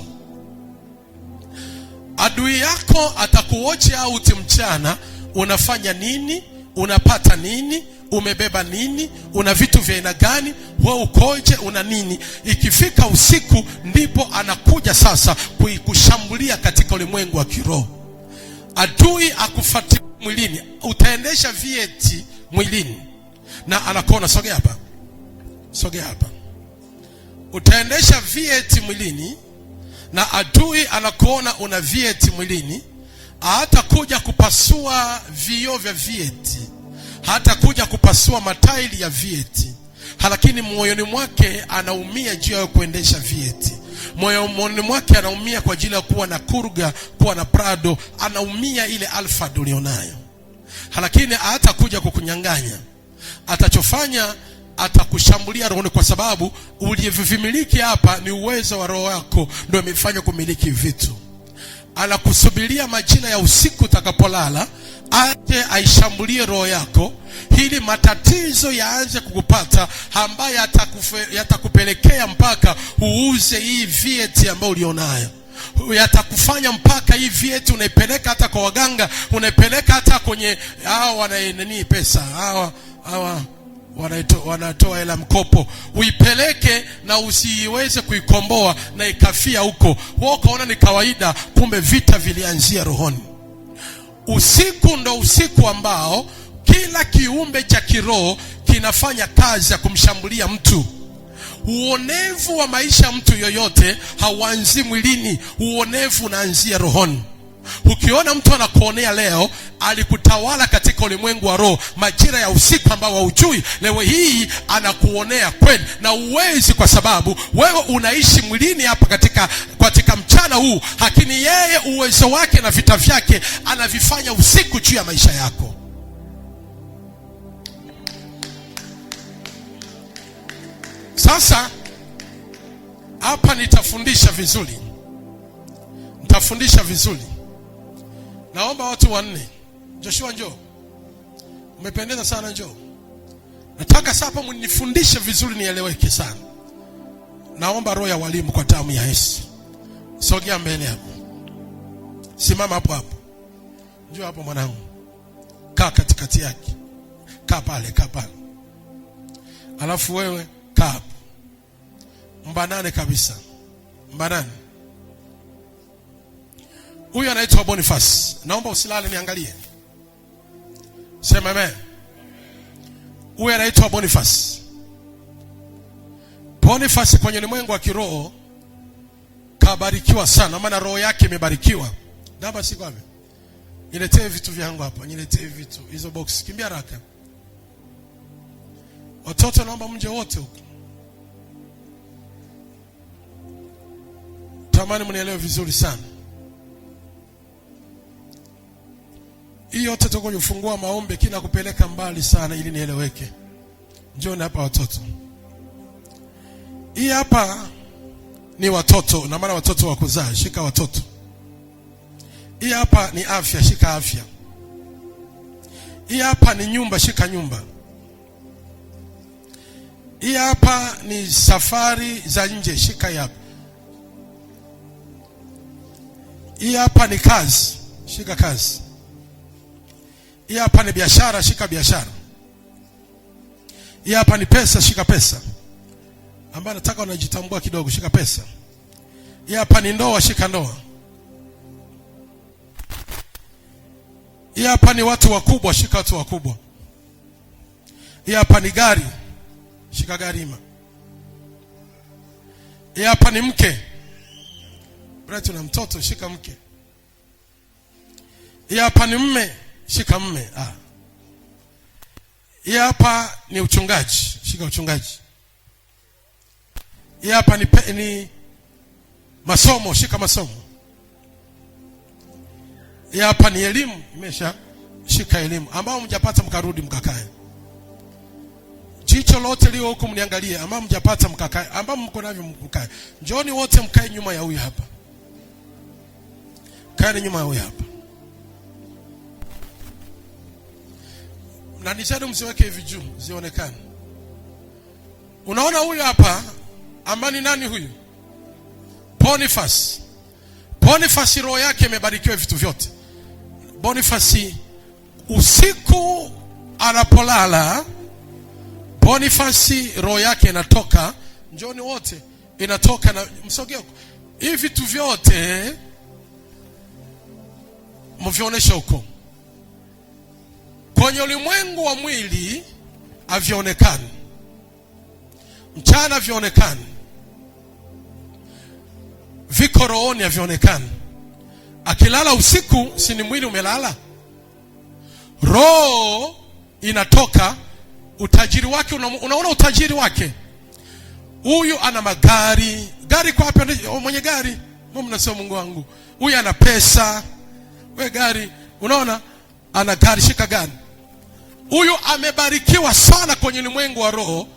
Adui yako atakuoche out mchana, unafanya nini, unapata nini, umebeba nini, una vitu vya aina gani, wewe ukoje, una nini. Ikifika usiku ndipo anakuja sasa kuikushambulia katika ulimwengu wa kiroho. Adui akufuatia mwilini, utaendesha vieti mwilini na anakuona sogea hapa, sogea hapa. Utaendesha vieti mwilini na adui anakuona una vieti mwilini. Hata kuja kupasua vioo vya vieti, hata kuja kupasua matairi ya vieti, lakini moyoni mwake anaumia juu ya kuendesha vieti. Moyoni mwake anaumia kwa ajili ya kuwa na Kuruga, kuwa na Prado, anaumia ile Alphard ulionayo. Lakini hata kuja kukunyang'anya, atachofanya atakushambulia rohoni, kwa sababu uliyevimiliki hapa ni uwezo wa roho yako ndio umefanya kumiliki vitu. Anakusubiria majira ya usiku utakapolala aje aishambulie roho yako, ili matatizo yaanze kukupata, ambaye yatakupelekea mpaka uuze hii vieti ambayo ulionayo. Yatakufanya mpaka hii vieti unaipeleka hata kwa waganga, unaipeleka hata kwenye hao wanaeneni pesa, hawa wanatoa hela mkopo, uipeleke na usiweze kuikomboa na ikafia huko. Wao kaona ni kawaida, kumbe vita vilianzia rohoni. Usiku ndo usiku ambao kila kiumbe cha kiroho kinafanya kazi ya kumshambulia mtu. Uonevu wa maisha ya mtu yoyote hauanzi mwilini, uonevu unaanzia rohoni. Ukiona mtu anakuonea leo, alikutawala katika ulimwengu wa roho majira ya usiku ambao haujui, leo hii anakuonea kweli na uwezi, kwa sababu wewe unaishi mwilini hapa katika mchana huu, lakini yeye uwezo wake na vita vyake anavifanya usiku juu ya maisha yako. Sasa hapa nitafundisha vizuri. Naomba watu wanne. Joshua njoo. Umependeza sana, njoo. Nataka sasa mnifundishe vizuri nieleweke sana. Naomba roho ya walimu kwa damu ya Yesu. Sogea mbele hapo. Simama hapo hapo. Njoo hapo mwanangu. Kaa katikati yake. Kaa pale. Alafu wewe kaa hapo. Mbanane kabisa. Mbanane. Huyu anaitwa Boniface. Naomba usilale, niangalie. Sema amen. Huyu anaitwa Boniface. Boniface kwenye ulimwengu wa kiroho kabarikiwa sana, maana roho yake imebarikiwa. Namba siko wapi? Niletee vitu vyangu hapa, niletee vitu. Hizo box, kimbia haraka. Watoto naomba mje wote huko. Tamani mnielewe vizuri sana. Hii yote tukojifungua maombi kina kupeleka mbali sana ili nieleweke. Njoo hapa watoto. Hii hapa ni watoto, na maana watoto wa kuzaa, shika watoto. Hii hapa ni afya, shika afya. Hii hapa ni nyumba, shika nyumba. Hii hapa ni safari za nje, shika hapa. Hii hapa ni kazi, shika kazi. Hii hapa ni biashara, shika biashara. Hii hapa ni pesa, shika pesa. Ambaye nataka unajitambua kidogo, shika pesa. Hii hapa ni ndoa, shika ndoa. Hii hapa ni watu wakubwa, shika watu wakubwa. Hii hapa ni gari, shika gari ima. Hii hapa ni mke, bwana tuna mtoto, shika mke. Hii hapa ni mme, shika mme. Hii hapa ni uchungaji, shika uchungaji. Hii hapa ni masomo, shika masomo. Hii hapa ni elimu, imesha shika elimu. Ambao mjapata mkarudi mkakae. Jicho lote lio huko mniangalie, ambao mjapata mkakae, ambao mko navyo mkae. Njooni wote mkae nyuma ya huyu hapa. Kaeni nyuma ya huyu hapa. Na nishado msiweke hivi juu, zionekane. Unaona huyu hapa, amani nani huyu? Boniface. Boniface roho yake imebarikiwa vitu vyote. Boniface usiku anapolala, Boniface roho yake inatoka, njoni wote, inatoka na msogeo. Hivi vitu vyote mvionesha huko. Kwenye ulimwengu wa mwili havionekani. Mchana havionekani. Viko rohoni havionekani. Akilala usiku, si ni mwili umelala? Roho inatoka, utajiri wake, unaona utajiri wake. Huyu ana magari, gari kwa hapa mwenye gari, mbona mnasema Mungu wangu? Huyu ana pesa, we gari, unaona? Ana gari, shika gari. Huyu amebarikiwa sana kwenye ulimwengu wa roho,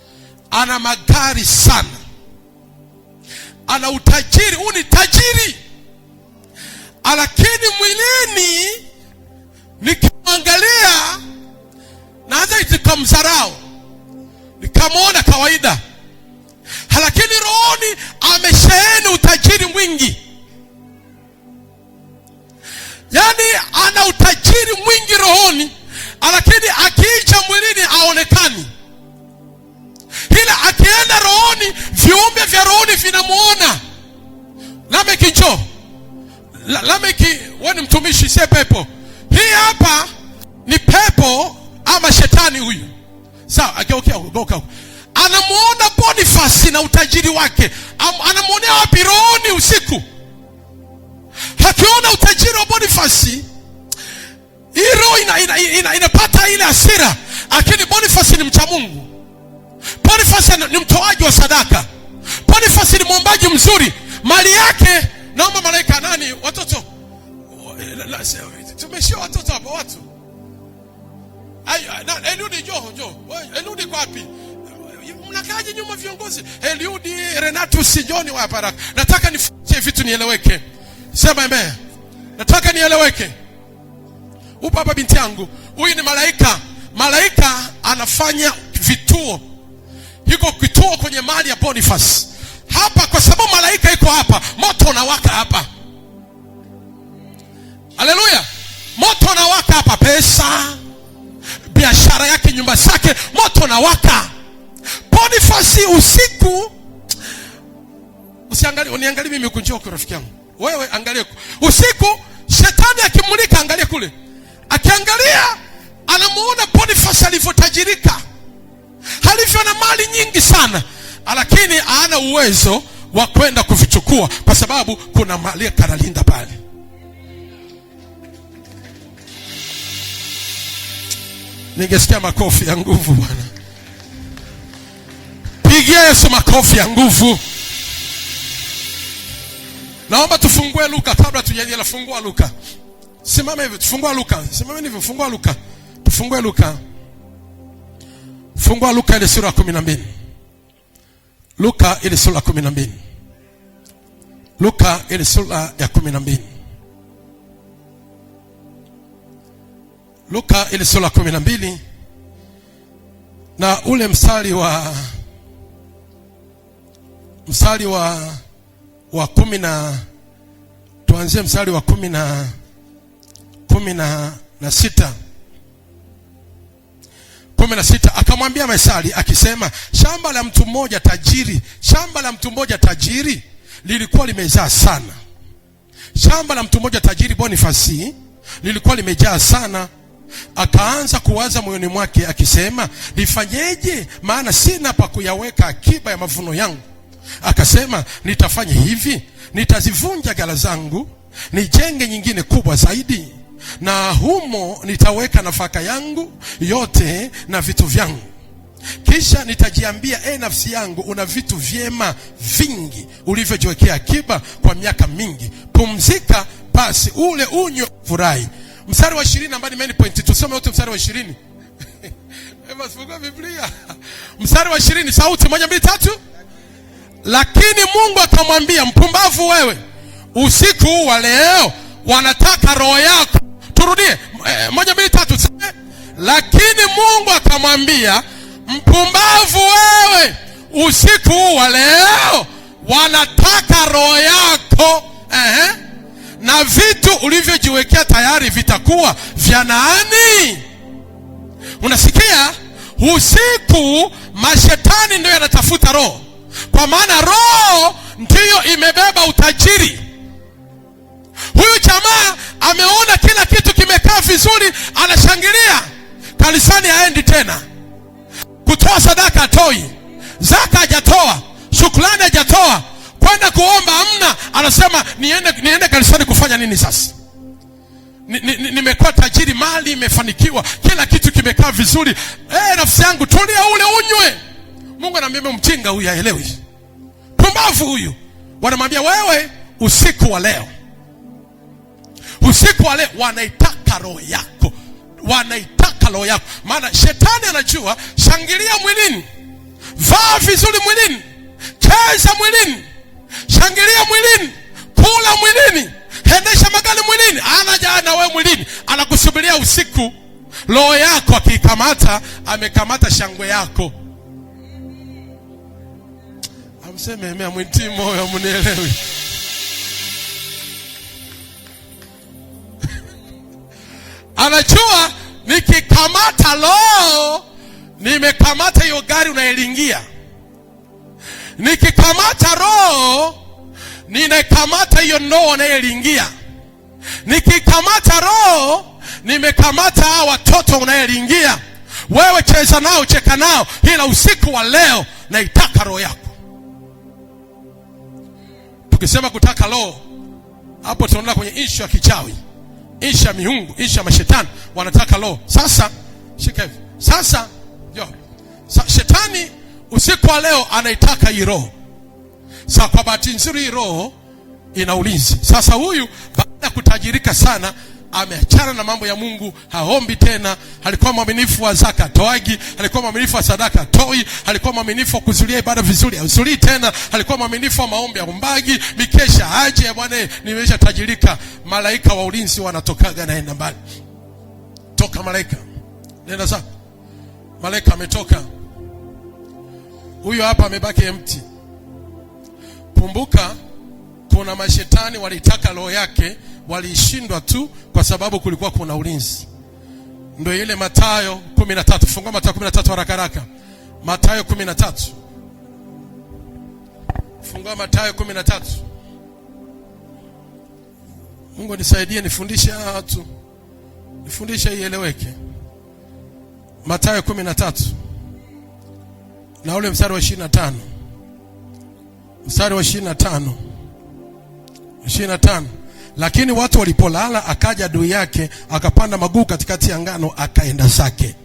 ana magari sana. Ana utajiri, huyu ni tajiri. Lakini mwilini nikimwangalia naanza nikamdharau, nikamwona kawaida. Lakini rohoni amesheheni utajiri mwingi. Yaani ana utajiri mwingi rohoni, lakini akiicha mwilini haonekani. Ila akienda rohoni, viumbe vya rohoni vinamuona. Lameki njoo. Lameki, wewe ni mtumishi, si pepo. Hii hapa ni pepo ama shetani huyu. Sawa, ageukia huko. Anamuona Boniface na utajiri wake. Anamuonea wapi? Rohoni usiku. Akiona utajiri wa Boniface, hii roho inapata ile hasira. Lakini Boniface ni mcha Mungu. Boniface ni mtoaji wa sadaka. Boniface ni mwombaji mzuri. Mali yake, naomba malaika nani? Watoto. Tumeshia watoto hapa watu. Eliudi njoo. Eliudi kwa wapi? Mnakaje nyuma viongozi? Eliudi, Renatus, John wa Baraka. Nataka nifiche vitu nieleweke. Sema amen. Nataka nieleweke. Upo hapa binti yangu. Huyu ni malaika. Malaika anafanya vituo. Yuko kituo kwenye mali ya Boniface. Hapa kwa sababu malaika iko hapa, moto unawaka hapa. Haleluya. Moto unawaka hapa, pesa, biashara yake, nyumba zake, moto unawaka. Boniface usiku, usiangalie, uniangalie mimi kunjoo kwa rafiki yangu. Wewe angalia usiku, shetani akimulika, angalia kule. Akiangalia anamuona Boniface alivyotajirika, alivyo na mali nyingi sana, lakini hana uwezo wa kwenda kuvichukua kwa sababu kuna mali kanalinda pale. Ningesikia makofi ya nguvu bwana. Pigia Yesu makofi ya nguvu. Naomba tufungue Luka kabla tujaendelea. Fungua Luka. Simama hivi, tufungua Luka. Simama hivi, fungua Luka. Tufungue Luka. Fungua Luka ile sura ya 12. Luka ile sura ya 12. Luka ile sura ya 12. Luka ile sura ya 12 na ule mstari wa 10 na tuanzie mstari wa 16. 16 akamwambia Methali akisema, shamba la mtu mmoja tajiri lilikuwa limezaa sana. Shamba la mtu mmoja tajiri Boniface lilikuwa limejaa sana. Akaanza kuwaza moyoni mwake akisema, nifanyeje? Maana sina pa kuyaweka akiba ya mavuno yangu. Akasema, nitafanya hivi, nitazivunja ghala zangu, nijenge nyingine kubwa zaidi, na humo nitaweka nafaka yangu yote na vitu vyangu. Kisha nitajiambia, nafsi yangu, una vitu vyema vingi ulivyojiwekea akiba kwa miaka mingi. Pumzika basi, ule unywe, furahi. Mstari wa 20 ambao ni main point, tusome wote mstari wa 20. Ema sifungua Biblia. Mstari wa 20, sauti 1 2 3. Lakini Mungu akamwambia, mpumbavu wewe, usiku huu wa leo wanataka roho yako. Turudie 1 2 3. Lakini Mungu akamwambia, mpumbavu wewe, usiku huu wa leo wanataka roho yako. Na vitu ulivyojiwekea tayari vitakuwa vya nani? Unasikia? Usiku mashetani ndio yanatafuta roho, kwa maana roho ndiyo imebeba utajiri. Huyu jamaa ameona kila kitu kimekaa vizuri, anashangilia. Kanisani haendi tena, kutoa sadaka hatoi, zaka hajatoa, shukrani hajatoa, kwenda kuomba amna. Anasema niende kanisani kufanya nini sasa? Nimekuwa tajiri, mali imefanikiwa, kila kitu kimekaa vizuri. Nafsi yangu, tulia ule unywe. Mungu anamwambia, mjinga huyu, haelewi. Pumbavu huyu. Wanamwambia, wewe, usiku wa leo wanaitaka roho yako. Wanaitaka roho yako. Maana shetani anajua, shangilia mwilini, vaa vizuri mwilini, cheza mwilini, shangilia mwilini, kula mwilini, endesha magari mwilini. Anaja na wewe mwilini, anakusubiria usiku. Roho yako akikamata, amekamata shangwe yako. Amseme mimi amwiti moyo, mnielewi. Anajua nikikamata roho, nimekamata hiyo gari unaelingia. Nikikamata roho, ninakamata hiyo ndoa unayelingia. Nikikamata roho, nimekamata hao watoto unayelingia. Wewe cheza nao, cheka nao, ila usiku wa leo naitaka roho yako. Tukisema kutaka roho, hapo tunaona kwenye ishu ya kichawi, ishu ya miungu, ishu ya mashetani. Wanataka roho. Sasa shika hivi. Sasa shetani usiku wa leo anaitaka hii roho. Sasa kwa bahati nzuri hii roho ina ulinzi. Sasa huyu baada ya kutajirika sana, ameachana na mambo ya Mungu, haombi tena. Alikuwa mwaminifu wa zaka, toagi. Alikuwa mwaminifu wa sadaka, toi. Alikuwa mwaminifu wa kuzulia ibada vizuri, uzuri tena. Alikuwa mwaminifu wa maombi, umbagi, mikesha, aje bwana, nimesha tajirika. Malaika wa ulinzi wanatokaga, naenda mbali. Toka malaika, nenda zako. Malaika ametoka. Huyo hapa amebaki empty. Kumbuka, kuna mashetani walitaka roho yake, walishindwa tu kwa sababu kulikuwa kuna ulinzi. Ndio ile Mathayo 13. Fungua Mathayo 13 haraka haraka. Mathayo 13. Fungua Mathayo 13. Mungu nisaidie nifundishe watu. Nifundishe ieleweke. Mathayo 13. Na ule mstari wa 25. Mstari wa 25. 25. Lakini watu walipolala, akaja adui yake, akapanda magugu katikati ya ngano, akaenda zake.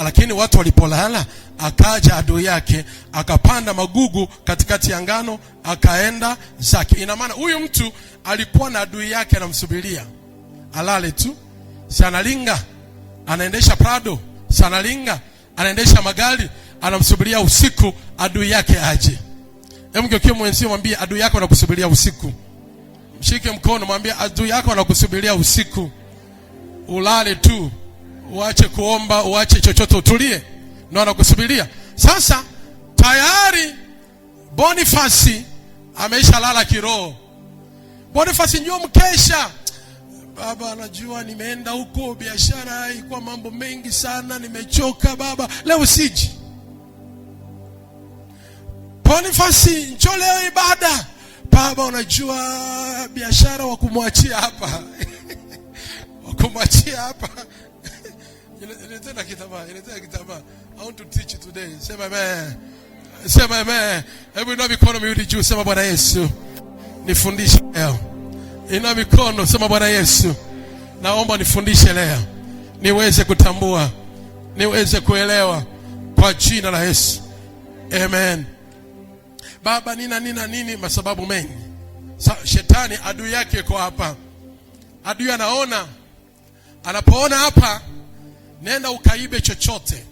Lakini watu walipolala, akaja adui yake, akapanda magugu katikati ya ngano, akaenda zake. Ina maana huyu mtu alikuwa na adui yake anamsubiria alale tu. Si analinga, anaendesha Prado, si analinga, anaendesha magari, anamsubiria usiku adui yake aje. Hebu ngeukie mwenzio, mwambie adui yako anakusubiria usiku. Mshike mkono, mwambie adui yako anakusubiria usiku. Ulale tu, uache kuomba, uache chochote, utulie, ndio anakusubiria. Sasa tayari Boniface ameisha lala kiroho. Boniface njoo mkesha. Baba, najua nimeenda huko, biashara haikuwa mambo mengi sana, nimechoka baba, leo siji. Boniface njoo leo ibada. Baba, unajua biashara wa kumwachia hapa. kumwachia hapa. Ileta kitambaa. I want to teach you today. Sema amen. Sema amen. Hebu inua mikono miwili juu, sema Bwana Yesu, nifundishe leo. Inua mikono, sema Bwana Yesu, naomba nifundishe leo, niweze kutambua, niweze kuelewa, kwa jina la Yesu. Amen. Baba, nini masababu mengi. Shetani adui yake yuko hapa. Adui anaona, anapoona hapa, nenda ukaibe chochote.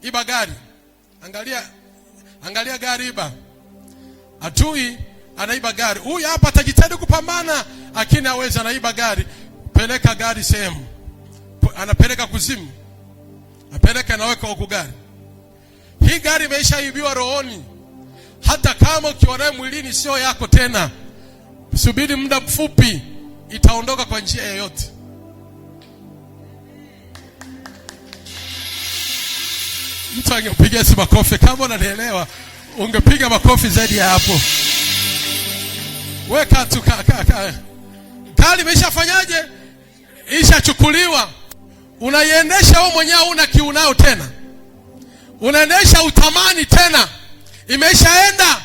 Iba gari. Angalia gari iba. Adui anaiba gari. Huyu hapa atajitahidi kupambana, lakini hawezi, anaiba gari. Peleka gari sehemu. Anapeleka kuzimu. Anapeleka naweka huko gari. Hii gari imeshaibiwa rohoni. Hata kama ukiwa nayo mwilini sio yako tena. Subiri muda mfupi, itaondoka kwa njia yoyote. Mtu angepiga makofi kama unanielewa, ungepiga makofi zaidi ya hapo. Weka tu gari imeshafanyaje? Ishachukuliwa. Unaiendesha wewe mwenyewe, una kiu nao tena. Unaendesha utamani tena. Imeshaenda.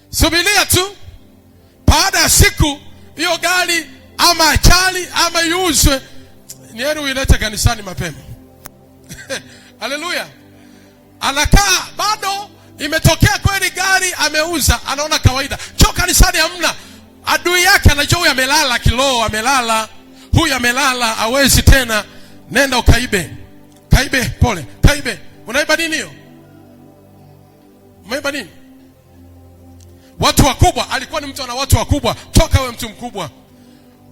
Subiria tu. Baada ya siku hiyo gari ama ajali ama iuzwe, ni heri uilete kanisani mapema. Haleluya. Anakaa bado imetokea kweli gari ameuza, anaona kawaida. Cho kanisani hamna. Adui yake anajua huyu amelala kiroho, amelala. Huyu amelala, hawezi tena. Nenda ukaibe. Kaibe, pole. Kaibe. Unaiba nini hiyo? Umeiba nini? Watu wakubwa, alikuwa ni mtu ana watu wakubwa. Toka wewe mtu mkubwa.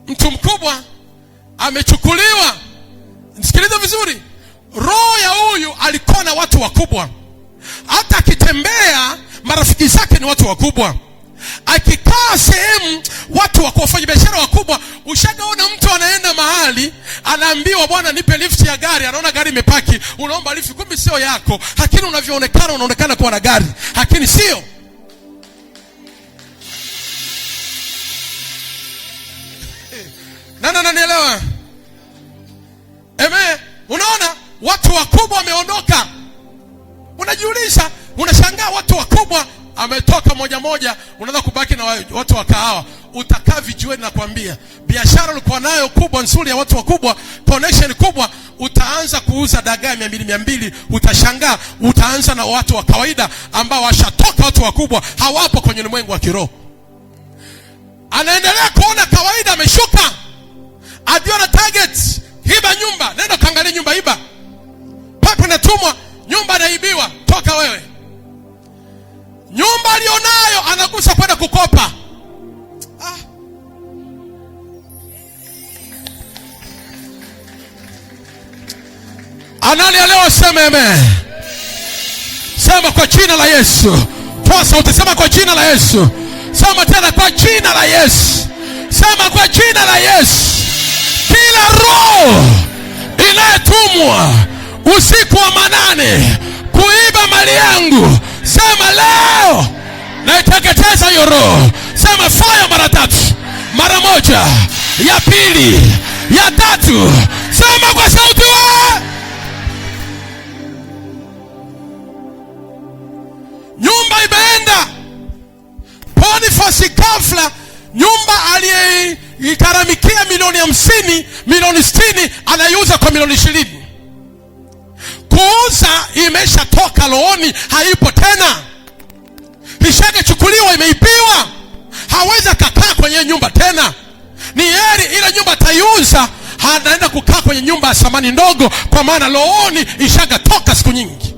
Mtu mkubwa amechukuliwa. Nisikilize vizuri. Roho ya huyu alikuwa na watu wakubwa. Hata akitembea marafiki zake ni watu wakubwa. Akikaa sehemu watu wafanya biashara wakubwa. Ushagaona mtu anaenda mahali, anaambiwa bwana nipe lift ya gari, anaona gari imepaki, unaomba lift, kumbe sio yako, lakini unavyoonekana unaonekana kuwa na gari, lakini sio. Nani nielewa? Amen. Unaona watu wakubwa wameondoka. Unajiuliza, unashangaa watu wakubwa ametoka moja, unaweza kubaki na watu wa kahawa. Utakaa vijiweni, nakwambia. Biashara ulikuwa nayo kubwa nzuri ya watu wakubwa, connection kubwa, utaanza kuuza dagaa 200, utashangaa utaanza na watu wa kawaida ambao washatoka. Watu wakubwa hawapo kwenye ulimwengu wa kiroho. Anaendelea kuona kawaida, ameshuka. Adiona target, iba nyumba, nenda kaangalia nyumba iba. Papo natumwa, nyumba naibiwa, toka wewe. Nyumba alionayo anagusa kwenda kukopa. Anani leo sema amen. Sema kwa jina la Yesu. Toa sauti, sema kwa jina la Yesu. Sema tena kwa jina la Yesu. Sema kwa jina la Yesu. Kila roho inayetumwa usiku wa manane kuiba mali yangu, sema leo naiteketeza hiyo roho. Sema fire mara 3. Mara 1, ya 2, ya 3. Sema kwa sauti wewe. Nyumba imeenda. Boniface ghafla, nyumba aliyekaramikia milioni 50, milioni 60, anaiuza kwa milioni 20. Kuuza imeshatoka rohoni, haipo tena. Ishachukuliwa, imeibiwa. Hawezi kukaa kwenye nyumba tena. Ni heri ile nyumba taiuza, anaenda kukaa kwenye nyumba ya samani ndogo, kwa maana rohoni ishagatoka siku nyingi.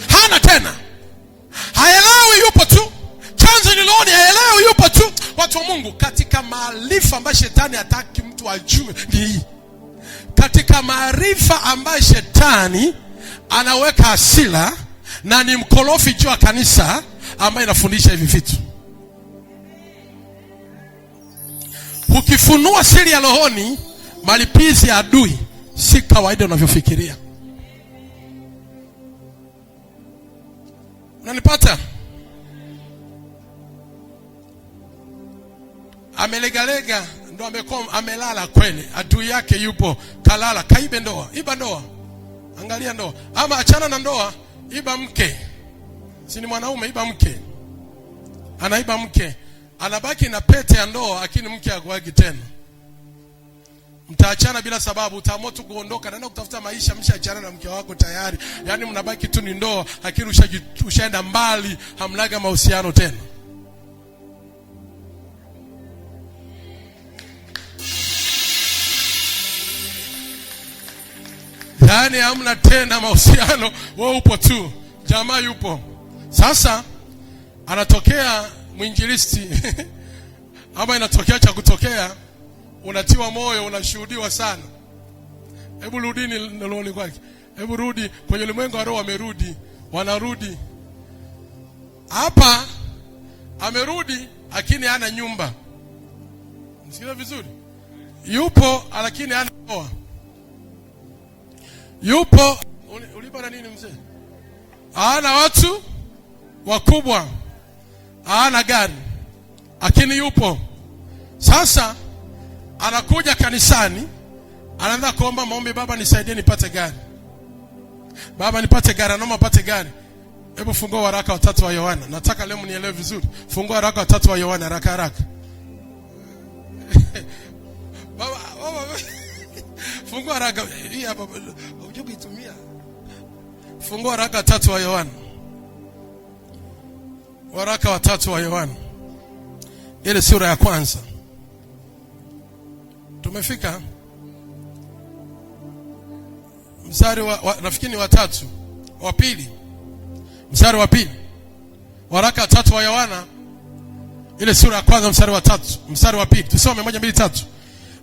Hana tena. Haelewi yupo tu. Chanzo ni rohoni, haelewi yupo tu. Watu wa Mungu, katika maarifa ambayo shetani hataki mtu ajue ni hii. Katika maarifa ambayo shetani anaweka hasira na ni mkorofi juu ya kanisa ambayo inafundisha hivi vitu. Ukifunua siri ya rohoni, malipizi ya adui si kawaida unavyofikiria. Unanipata? Amelegalega ndo amelala kweli, adui yake yupo, kalala, kaibe ndoa, iba ndoa. Angalia ndoa. Ama achana na ndoa, iba mke. Si ni mwanaume, iba mke. Anaiba mke, anabaki na pete ya ndoa, lakini mke hakuagi tena. Mtaachana bila sababu, utaamua tu kuondoka, naenda kutafuta maisha, mshaachana na mke wako tayari. Yaani mnabaki tu ni ndoa, lakini ushaenda mbali, hamnaga mahusiano tena. Yaani hamna tena mahusiano, wewe upo tu, jamaa yupo. Sasa anatokea mwinjilisti ama inatokea cha kutokea, unatiwa moyo, unashuhudiwa sana. Hebu rudini naloni kwake. Hebu rudi kwenye ulimwengu wa roho, wamerudi, wanarudi. Hapa amerudi lakini hana nyumba. Msikia vizuri? Yupo lakini hana ndoa. Yupo ulipa na nini mzee? Hana watu wakubwa. Hana gari. Lakini yupo. Sasa anakuja kanisani, anaanza kuomba maombi, baba nisaidie nipate gari. Baba nipate gari, naomba nipate gari. Hebu fungua waraka wa 3 wa Yohana. Nataka leo mnielewe vizuri. Fungua waraka wa 3 wa Yohana haraka. Baba. Fungua waraka hii hapa. Unajua kuitumia. Fungua waraka wa 3 wa Yohana. Waraka wa 3 wa Yohana. Ile sura ya kwanza. Tumefika mstari wa nafikiri wa 3, wa pili. Mstari wa pili. Waraka wa 3 wa Yohana, ile sura ya kwanza mstari wa 3, mstari wa pili. Tusome 1 2 3.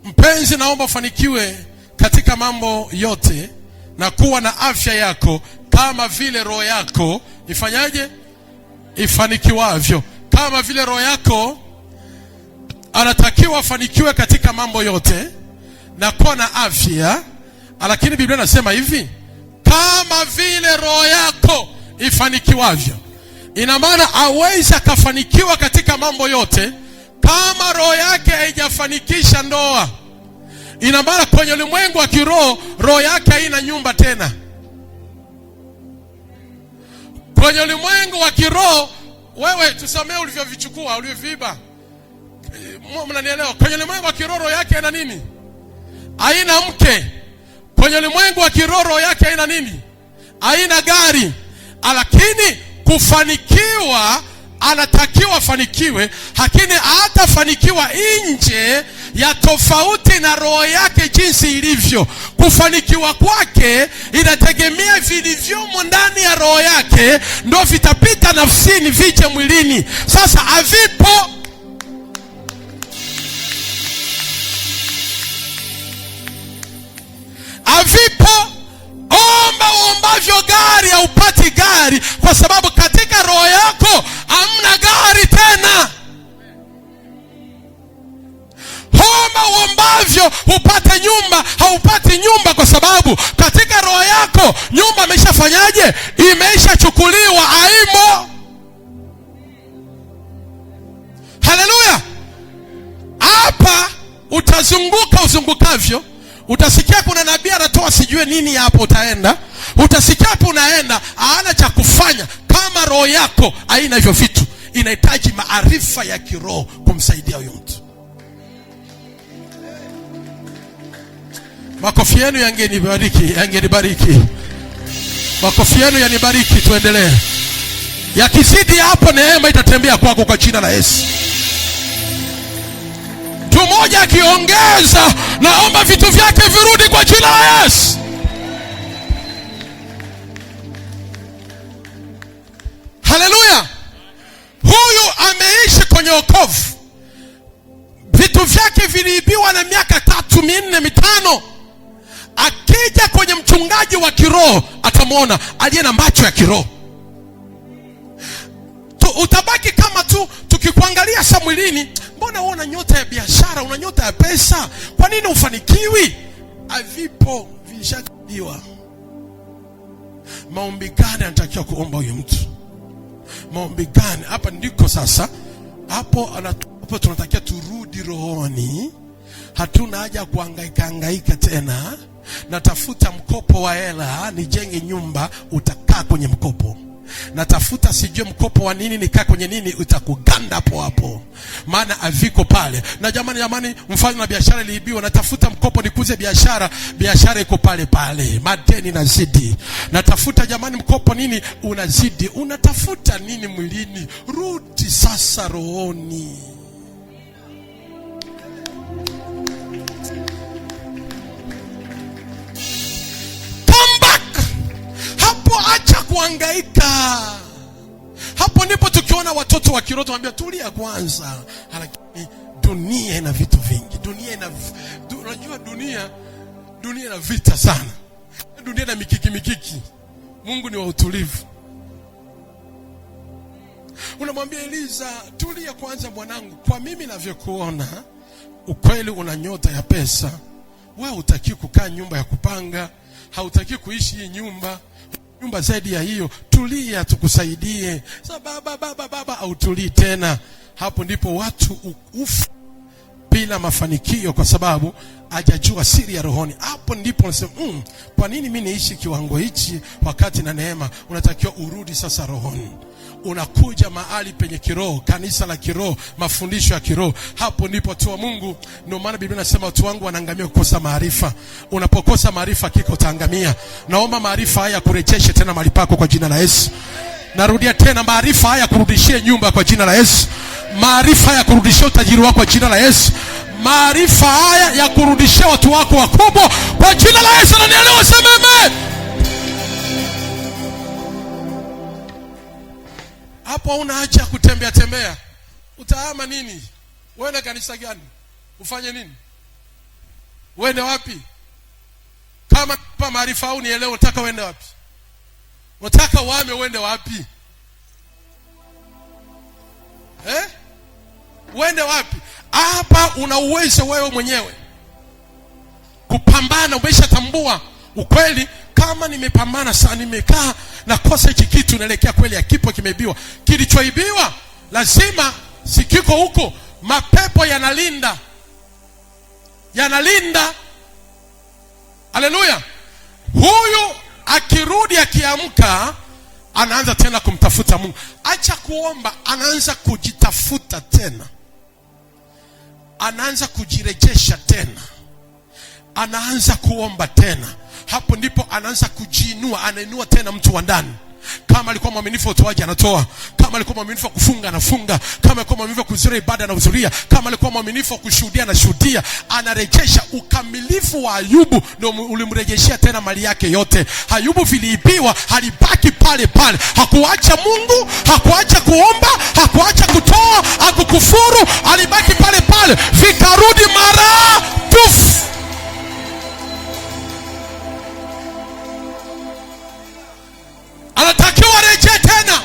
Mpenzi, naomba ufanikiwe katika mambo yote na kuwa na afya yako kama vile roho yako ifanyaje? Ifanikiwavyo. Kama vile roho yako anatakiwa afanikiwe katika mambo yote na kuwa na afya. Lakini Biblia inasema hivi, kama vile roho yako ifanikiwavyo. Ina maana hawezi akafanikiwa katika mambo yote kama roho yake haijafanikisha ndoa. Ina maana kwenye ulimwengu wa kiroho, roho yake haina nyumba tena. Kwenye ulimwengu wa kiroho, wewe tusamee ulivyovichukua, ulivyoviiba. Mnanielewa? Kwenye ulimwengu wa kiroho, roho yake haina nini? Haina mke. Kwenye ulimwengu wa kiroho, roho yake haina nini? Haina gari. Lakini kufanikiwa, anatakiwa afanikiwe, lakini hatafanikiwa nje ya tofauti na roho yake jinsi ilivyo. Kufanikiwa kwake inategemea vilivyomo ndani ya roho yake, ndio vitapita nafsini vije mwilini. Sasa havipo. Ombavyo gari haupati gari, kwa sababu katika roho yako hamna gari tena. Ombavyo upate nyumba, haupati nyumba, kwa sababu katika roho yako nyumba imeshafanyaje? Imeshachukuliwa, haimo. Haleluya. Hapa utazunguka uzungukavyo. Utasikia kuna nabii anatoa sijue nini hapo, utaenda. Utasikia hapo unaenda, haana cha kufanya. Kama roho yako haina hivyo vitu, inahitaji maarifa ya kiroho kumsaidia huyo mtu. Makofi yenu yangenibariki. Makofi yenu yanibariki, tuendelee. Yakizidi hapo, neema itatembea kwako kwa jina la Yesu. Mtu mmoja akiongeza, naomba vitu vyake virudi kwa jina la Yesu. Haleluya. Huyu ameishi kwenye wokovu. Vitu vyake viliibiwa na miaka 3, 4, 5. Akija kwenye mchungaji wa kiroho, atamwona aliye na macho ya kiroho. Utabaki kama tu tukikuangalia Samwilini, mbona una nyota ya biashara, una nyota ya pesa, kwa nini ufanikiwi? Havipo, vishadiwa. Maombi gani anatakiwa kuomba huyo mtu? Maombi gani? Hapa ndiko sasa, hapo tunatakiwa turudi rohoni, Hatuna haja kuhangaika tena. Natafuta mkopo wa hela nijenge nyumba, utakaa kwenye mkopo. Natafuta sijue mkopo wa nini, nikaa kwenye nini, utakuganda hapo hapo, maana haviko pale. Na jamani, mfano na biashara iliibiwa. Natafuta mkopo nikuze biashara, biashara iko pale pale, madeni nazidi. Natafuta jamani mkopo nini, unazidi. Unatafuta nini mwilini? Rudi sasa rohoni. Acha kuhangaika. Hapo ndipo tukiona watoto wa kiroho tuambia tulia kwanza. Lakini dunia ina vitu vingi. Unajua dunia ina vita sana. Dunia ina mikiki. Mungu ni wa utulivu. Unamwambia Eliza, tulia kwanza mwanangu. Kwa mimi ninavyokuona, ukweli una nyota ya pesa. Wewe hutaki kukaa nyumba ya kupanga, hautaki kuishi hii nyumba zaidi ya hiyo. Tulia tukusaidie. Sasa baba au tulii tena. Hapo ndipo watu ufa bila mafanikio, kwa sababu hajajua siri ya rohoni. Hapo ndipo unasema kwa nini mimi niishi kiwango hichi wakati na neema? Unatakiwa urudi sasa rohoni. Unakuja mahali penye kiroho, kanisa la kiroho, mafundisho ya kiroho. Hapo ndipo watu wa Mungu. Ndio maana Biblia inasema watu wangu wanaangamia kukosa maarifa. Unapokosa maarifa kiko utaangamia. Naomba maarifa haya kurejeshe tena mahali pako kwa jina la Yesu. Narudia tena, maarifa haya kurudishie nyumba kwa jina la Yesu. Maarifa haya kurudishia utajiri wako kwa jina la Yesu. Maarifa haya ya kurudishia watu wako wakubwa kwa jina la Yesu. Na nielewa, sema amen. Hapo una haja kutembea. Utahama nini? Uende kanisa gani? Ufanye nini? Uende wapi? Kama kwa maarifa au nielewe, unataka uende wapi? Unataka uhame uende wapi? Uende wapi? Hapa una uwezo wewe mwenyewe kupambana. Umeshatambua ukweli, kama nimepambana sana, nimekaa na kosa hiki kitu, naelekea kweli ya kipo kimeibiwa. Kilichoibiwa lazima sikiko huko. Mapepo yanalinda. Haleluya. Huyu akirudi, akiamka, anaanza tena kumtafuta Mungu. Acha kuomba, anaanza kujitafuta tena. Anaanza kujirejesha tena. Anaanza kuomba tena. Hapo ndipo anaanza kujiinua, anainua tena mtu wa ndani. Kama alikuwa mwaminifu utoaji, anatoa. Kama alikuwa mwaminifu kufunga, anafunga. Kama alikuwa mwaminifu kuhudhuria ibada, anahudhuria. Kama alikuwa mwaminifu kushuhudia, anashuhudia. Anarejesha. Ukamilifu wa Ayubu ndio ulimrejeshia tena mali yake yote. Ayubu viliibiwa, halibaki pale pale. Hakuacha Mungu, hakuacha kuomba, hakuacha kutoa, hakukufuru, alibaki pale pale. Vikarudi mara tufu. Anatakiwa rejea tena.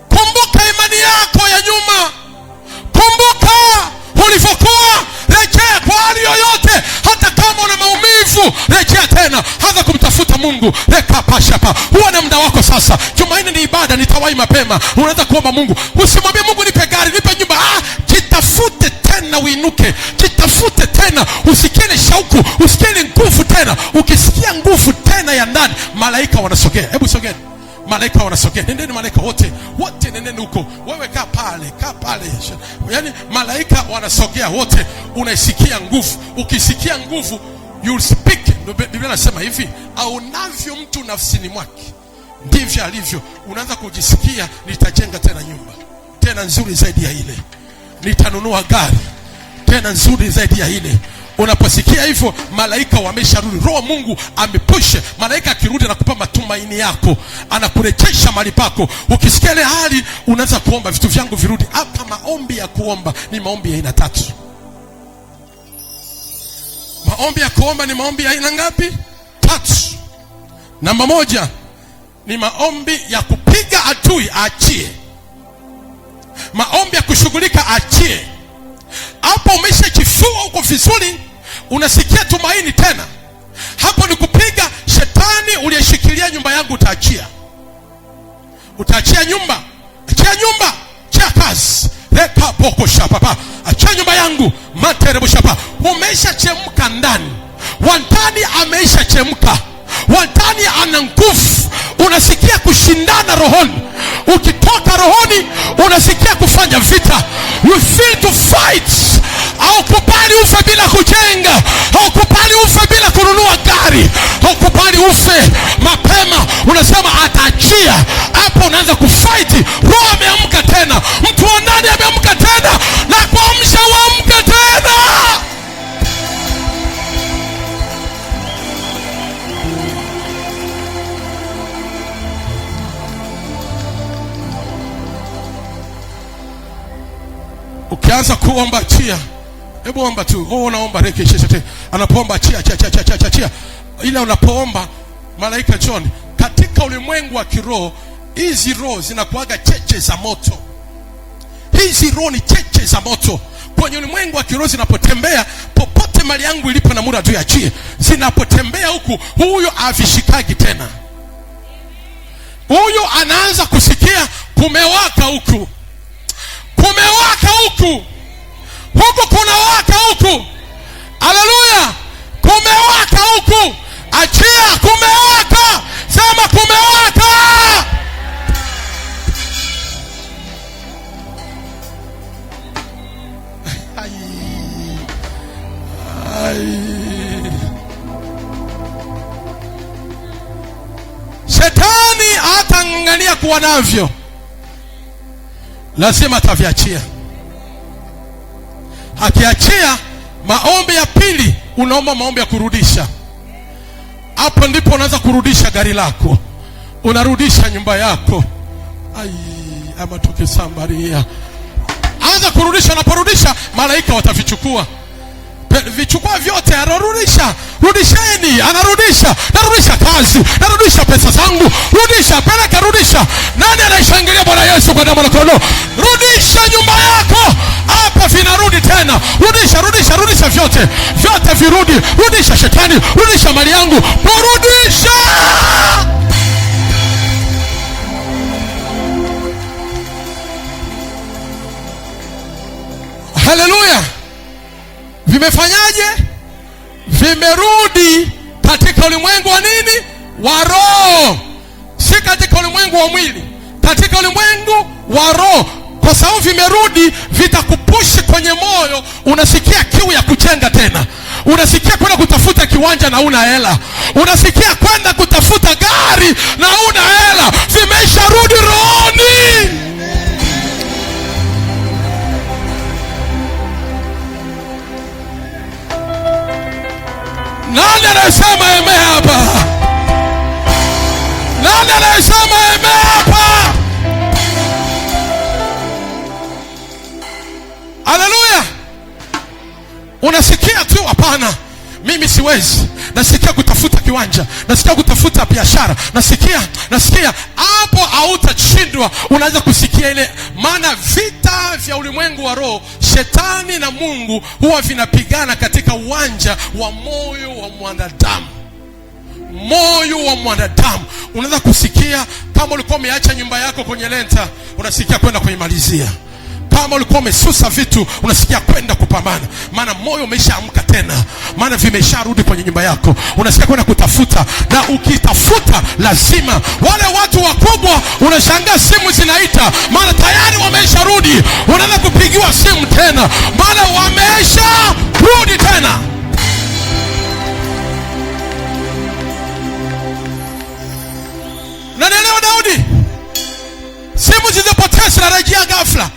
Kumbuka imani yako ya nyuma. Kumbuka ulivyokuwa. Rejea kwa hali yoyote. Hata kama una maumivu, rejea tena. Anza kumtafuta Mungu. Reka pashapa. Huwa na muda wako sasa. Jumanne ni ibada, nitawahi mapema. Unaanza kuomba Mungu. Usimwambie Mungu nipe gari, nipe nyumba. Jitafute tena uinuke. Jitafute tena. Usikie shauku, usikie nguvu tena. Ukisikia nguvu tena ya ndani, malaika wanasogea. Hebu sogea. Malaika wanasogea. Nendeni malaika wote nendeni huko. Wewe kaa pale. Yaani malaika wanasogea wote. Unaisikia nguvu. Ukisikia nguvu, you speak. Biblia inasema hivi, aunavyo mtu nafsini mwake ndivyo alivyo. Unaanza kujisikia, nitajenga tena nyumba tena nzuri zaidi ya ile. Nitanunua gari tena nzuri zaidi ya ile. Unaposikia hivyo, malaika wamesharudi. Roho Mungu amepushe. Malaika akirudi anakupa matumaini yako, anakurejesha mahali pako. Ukisikia ile hali, unaanza kuomba vitu vyangu virudi. Hapa maombi ya kuomba ni maombi ya aina 3. Maombi ya kuomba ni maombi ya aina ngapi? 3. Namba 1 ni maombi ya kupiga adui aachie. Maombi ya kushughulika aachie. Hapo umeshajifua uko vizuri, unasikia tumaini tena. Hapo ni kupiga shetani uliyeshikilia nyumba yangu, utaachia. Utaachia nyumba, achia nyumba, achia kazi. Reka poko shapa. Acha nyumba yangu. Materebo shapa. Umeisha chemka ndani. Wandani ameisha chemka. Wandani ana nguvu. Unasikia kushindana rohoni. Ukitoka rohoni unasikia kufanya vita. You feel to fight. Haukubali ufe bila kujenga. Haukubali ufe bila kununua gari. Haukubali ufe mapema. Unasema ataachia. Hapo unaanza kufight. Roho ameamka tena. Mtu wa ndani ameamka tena. Na kuamsha uamke tena. Ukianza kuomba achia. Hebu omba tu. Unaomba rekeshete. Anapoomba achia. Ila unapoomba malaika John, katika ulimwengu wa kiroho hizi roho zinakuaga cheche za moto. Hizi roho ni cheche za moto. Kwenye ulimwengu wa kiroho zinapotembea popote mali yangu ilipo na muda tu achie. Zinapotembea huku huyo avishikagi tena. Huyo anaanza kusikia kumewaka huku. Kumewaka huku. Huku kuna waka huku. Haleluya. Kumewaka huku. Achia, kumewaka. Sema kumewaka. Shetani hatang'ang'ania kuwa navyo. Lazima ataviachia. Akiachia, maombi ya pili unaomba maombi ya kurudisha. Hapo ndipo unaanza kurudisha gari lako. Unarudisha nyumba yako. Ama tukisambaria. Anza kurudisha. Unaporudisha malaika watavichukua. Vichukua vyote, anarudisha. Rudisheni, anarudisha. Narudisha kazi, narudisha pesa zangu. Rudisha, peleka, rudisha. Nani anaishangilia Bwana Yesu kwa damu na kondoo? Rudisha nyumba yako. Hapa vinarudi tena. Rudisha vyote. Vyote virudi. Rudisha shetani, rudisha mali yangu. Rudisha. Haleluya. Vimefanyaje? Vimerudi katika ulimwengu wa nini? Wa roho. Si katika ulimwengu wa mwili. Katika ulimwengu wa roho. Kwa sababu vimerudi, vitakupushi kwenye moyo. Unasikia kiu ya kujenga tena. Unasikia kwenda kutafuta kiwanja na una hela. Unasikia kwenda kutafuta gari na una hela. Vimesharudi rohoni. Nani anasema amen hapa? Nani anasema amen hapa? Haleluya. Unasikia tu hapana, mimi siwezi. Nasikia kutafuta kiwanja, nasikia kutafuta biashara, nasikia hapo hautashindwa. Unaanza kusikia ile, maana vita vya ulimwengu wa roho, shetani na Mungu huwa vinapigana katika uwanja wa moyo wa mwanadamu. Moyo wa mwanadamu. Unaweza kusikia kama ulikuwa umeacha nyumba yako kwenye lenta, unasikia kwenda kuimalizia. Kama ulikuwa umesusa vitu, unasikia kwenda kupambana. Maana moyo umeshaamka tena. Maana vimesharudi kwenye nyumba yako. Unasikia kwenda kutafuta. Na ukitafuta lazima. Wale watu wakubwa unashangaa simu zinaita. Maana tayari wamesharudi. Unaanza kupigiwa simu tena. Maana wamesharudi tena. Unanielewa Daudi? Simu zilizopotea zinarejea ghafla.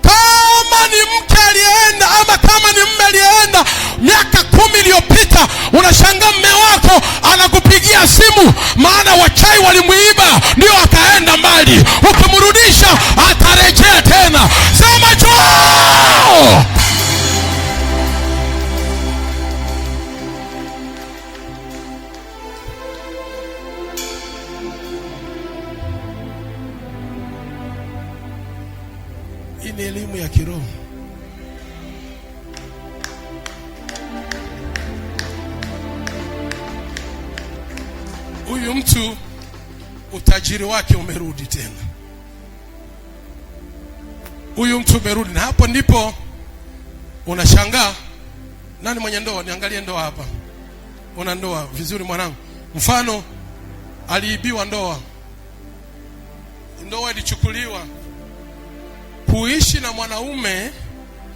Kama ni mke alienda ama kama ni mume alienda miaka 10 iliyopita, unashangaa mume wako anakupigia simu, maana wachai walimuiba ndio akaenda mbali. Ukimrudisha atarejea tena. Sema njoo. Hii ni elimu ya kiroho. Huyu mtu utajiri wake umerudi tena. huyu mtu umerudi. Na hapo ndipo unashangaa, nani mwenye ndoa? Niangalie ndoa hapa. Una ndoa vizuri mwanangu. Mfano aliibiwa ndoa. Ndoa ilichukuliwa. Kuishi na mwanaume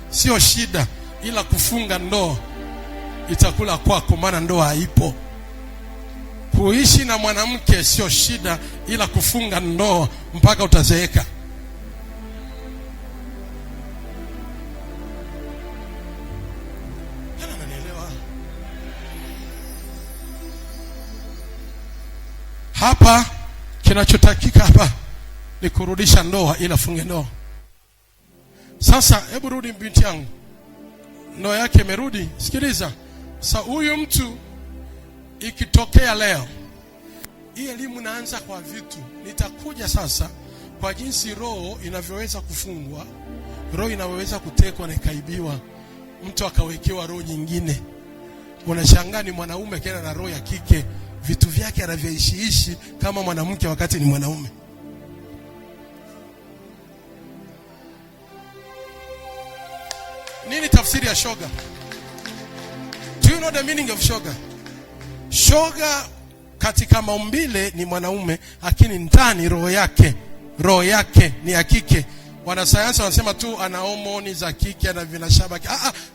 sio shida, ila kufunga ndoa itakula kwako, maana ndoa haipo. Kuishi na mwanamke sio shida, ila kufunga ndoa mpaka utazeeka. Hapa kinachotakika hapa ni kurudisha ndoa, ila funge ndoa. Sasa hebu rudi binti yangu. Ndoa yake imerudi. Sikiliza. Sasa huyu mtu ikitokea leo, hii elimu naanza kwa vitu. Nitakuja sasa kwa jinsi roho inavyoweza kufungwa, roho inaweza kutekwa na ikaibiwa, mtu akawekewa roho nyingine. Unashangaa ni mwanaume kena na roho ya kike, vitu vyake anavyoishi kama mwanamke wakati ni mwanaume. Nini tafsiri ya shoga? Do you know the meaning of shoga? Shoga katika maumbile ni mwanaume, lakini ndani roho yake ni ya kike. Wanasayansi wanasema tu ana homoni za kike, ana vinashaba.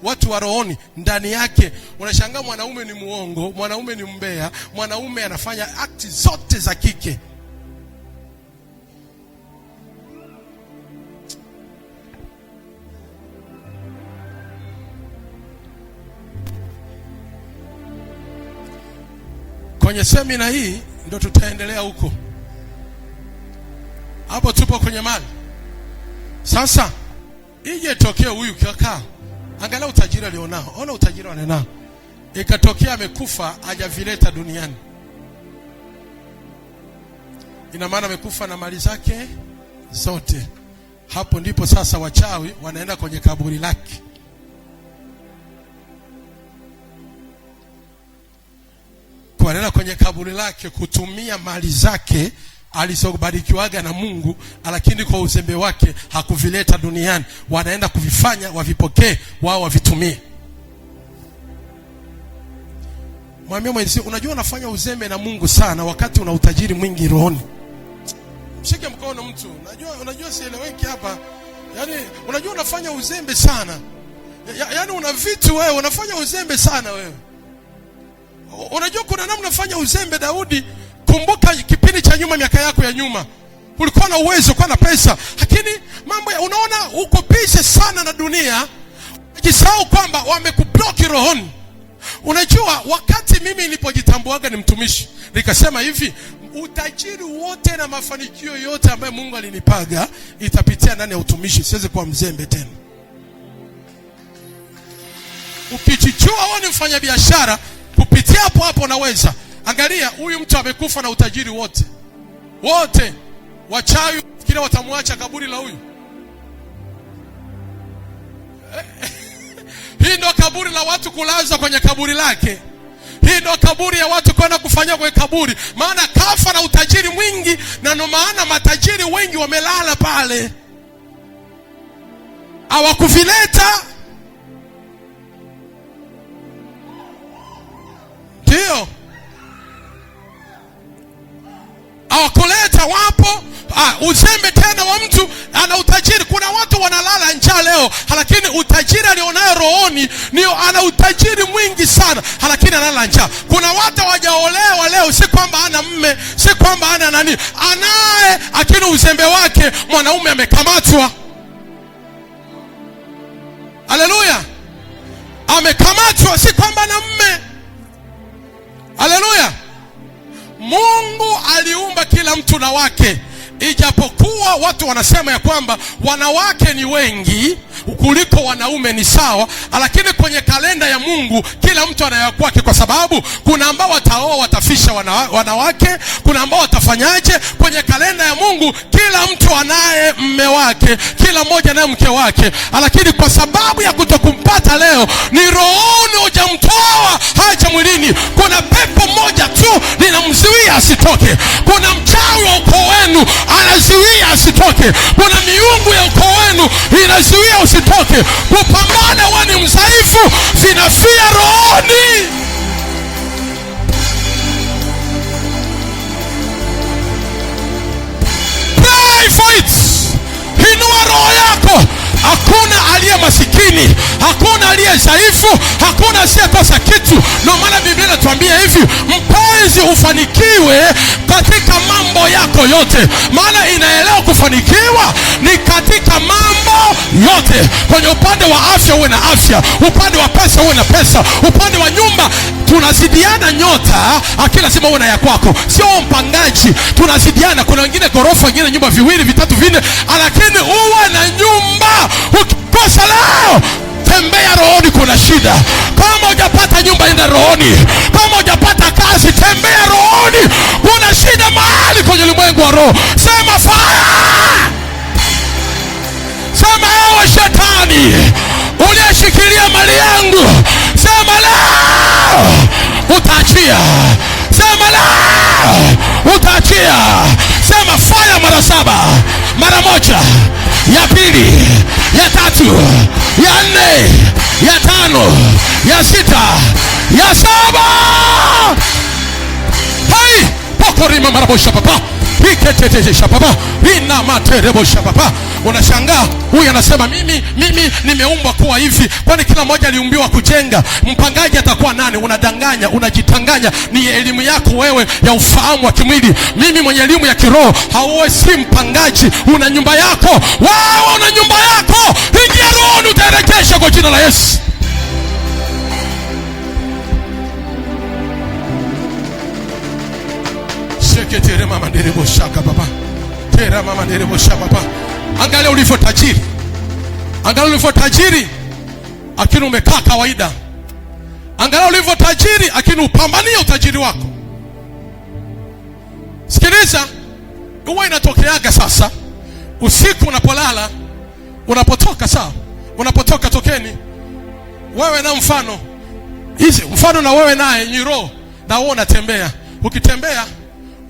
Watu wa rohoni ndani yake. Unashangaa mwanaume ni muongo, mwanaume ni mbea, mwanaume anafanya akti zote za kike. Kwenye semina hii ndio tutaendelea huko. Hapo tupo kwenye mali. Sasa ije tokea huyu kaka, angalau utajiri alionao. Ona utajiri anao. Ikatokea amekufa hajavileta duniani. Ina maana amekufa na mali zake zote. Hapo ndipo sasa wachawi wanaenda kwenye kaburi lake. Wanaenda kwenye kaburi lake kutumia mali zake alizobarikiwaga na Mungu, lakini kwa uzembe wake hakuvileta duniani. Wanaenda kuvifanya wavipokee, wao wavitumie. Mwambie mwenzi, unajua unafanya uzembe na Mungu sana wakati una utajiri mwingi rohoni. Mshike mkono mtu. Unajua sieleweki hapa. Yaani unajua unafanya uzembe sana. Yaani una vitu wewe unafanya uzembe sana wewe. Unajua kuna namna unafanya uzembe. Daudi, kumbuka kipindi cha nyuma, miaka yako ya nyuma, ulikuwa na uwezo, ulikuwa na pesa, lakini mambo ya unaona uko busy sana na dunia, unajisahau kwamba wamekublock rohoni. Unajua wakati mimi nilipojitambuaga ni mtumishi, nikasema hivi, utajiri wote na mafanikio yote ambayo Mungu alinipaga itapitia ndani ya utumishi, siwezi kuwa mzembe tena. Ukijichua wewe ni mfanya biashara, kupitia hapo naweza. Angalia huyu mtu amekufa na utajiri wote. Wachawi kile watamwacha kaburi la huyu. Hii ndio kaburi la watu kulazwa kwenye kaburi lake. Hii ndio kaburi ya watu kwenda kufanya kwenye kaburi. Maana kafa na utajiri mwingi, na ndio maana matajiri wengi wamelala pale. Hawakuvileta. Ndio. Hawakuleta, wapo. Uzembe tena wa mtu ana utajiri. Kuna watu wanalala njaa leo, lakini utajiri alionayo rohoni ndio ana utajiri mwingi sana, lakini analala njaa. Kuna watu hawajaolewa leo, si kwamba ana mme, si kwamba ana nani, anaye, lakini uzembe wake mwanaume amekamatwa. Haleluya. Amekamatwa, si kwamba ana mme. Haleluya. Mungu aliumba kila mtu na wake. Ijapokuwa watu wanasema ya kwamba wanawake ni wengi kuliko wanaume ni sawa, lakini kwenye kalenda ya Mungu kila mtu ana kwake, kwa sababu kuna ambao wataoa watafisha wanawake, kuna ambao watafanyaje. Kwenye kalenda ya Mungu kila mtu anaye mme wake, kila mmoja naye mke wake, lakini kwa sababu ya kutokumpata leo, ni rohoni hujamtoa haja mwilini. Kuna pepo moja tu linamzuia asitoke. Kuna mchawi mchawi wa ukoo wenu anazuia asitoke. Kuna miungu ya ukoo wenu inazuia usitoke. Kupambana wewe ni mzaifu, vinafia rohoni. Pray for it. Inua roho yako. Hakuna aliye masikini, hakuna aliye dhaifu, hakuna asiyekosa kitu. Ndio maana Biblia inatuambia hivi, mpenzi ufanikiwe katika mambo yako yote. Maana inaelewa kufanikiwa ni katika mambo yote. Kwenye upande wa afya uwe na afya, upande wa pesa uwe na pesa, upande wa nyumba tunazidiana nyota, akila sema uwe na ya kwako. Sio mpangaji, tunazidiana. Kuna wengine gorofa, wengine nyumba viwili, vitatu, vinne, lakini uwe na nyumba. Ukikosa leo, tembea rohoni, kuna shida. Kama hujapata nyumba, enda rohoni. Kama hujapata kazi, tembea rohoni, kuna shida mahali kwenye ulimwengu wa roho. Sema fire. Sema ewe shetani uliyeshikilia mali yangu, sema leo utaachia. Sema leo utaachia. Sema fire mara 7. Mara 1, ya 2, ya 3, ya 4, ya 5, ya 6, ya 7. Hai, pokorima marabosha papa. Iketetesha papa. Ina materebosha papa. Unashangaa, huyu anasema mimi nimeumbwa kuwa hivi. Kwani kila mmoja aliumbiwa kujenga? Mpangaji atakuwa nani? Unadanganya, unajitanganya. Ni elimu yako wewe ya ufahamu wa kimwili. Mimi mwenye elimu ya kiroho, hauwe si mpangaji. Una nyumba yako. Wewe una nyumba yako. Ingia rohoni, utaelekesha kwa jina la Yesu. Seketere mama nderebo shaka baba. Tera mama nderebo shaka baba. Angalia ulivyo tajiri. Angalia ulivyo tajiri, lakini umekaa kawaida. Angalia ulivyo tajiri, lakini upambania utajiri wako. Sikiliza, huwa inatokeaga sasa usiku unapolala, unapotoka sawa. Unapotoka tokeni. Wewe na mfano. Hizi mfano na wewe naye ni roho, na wewe unatembea. Ukitembea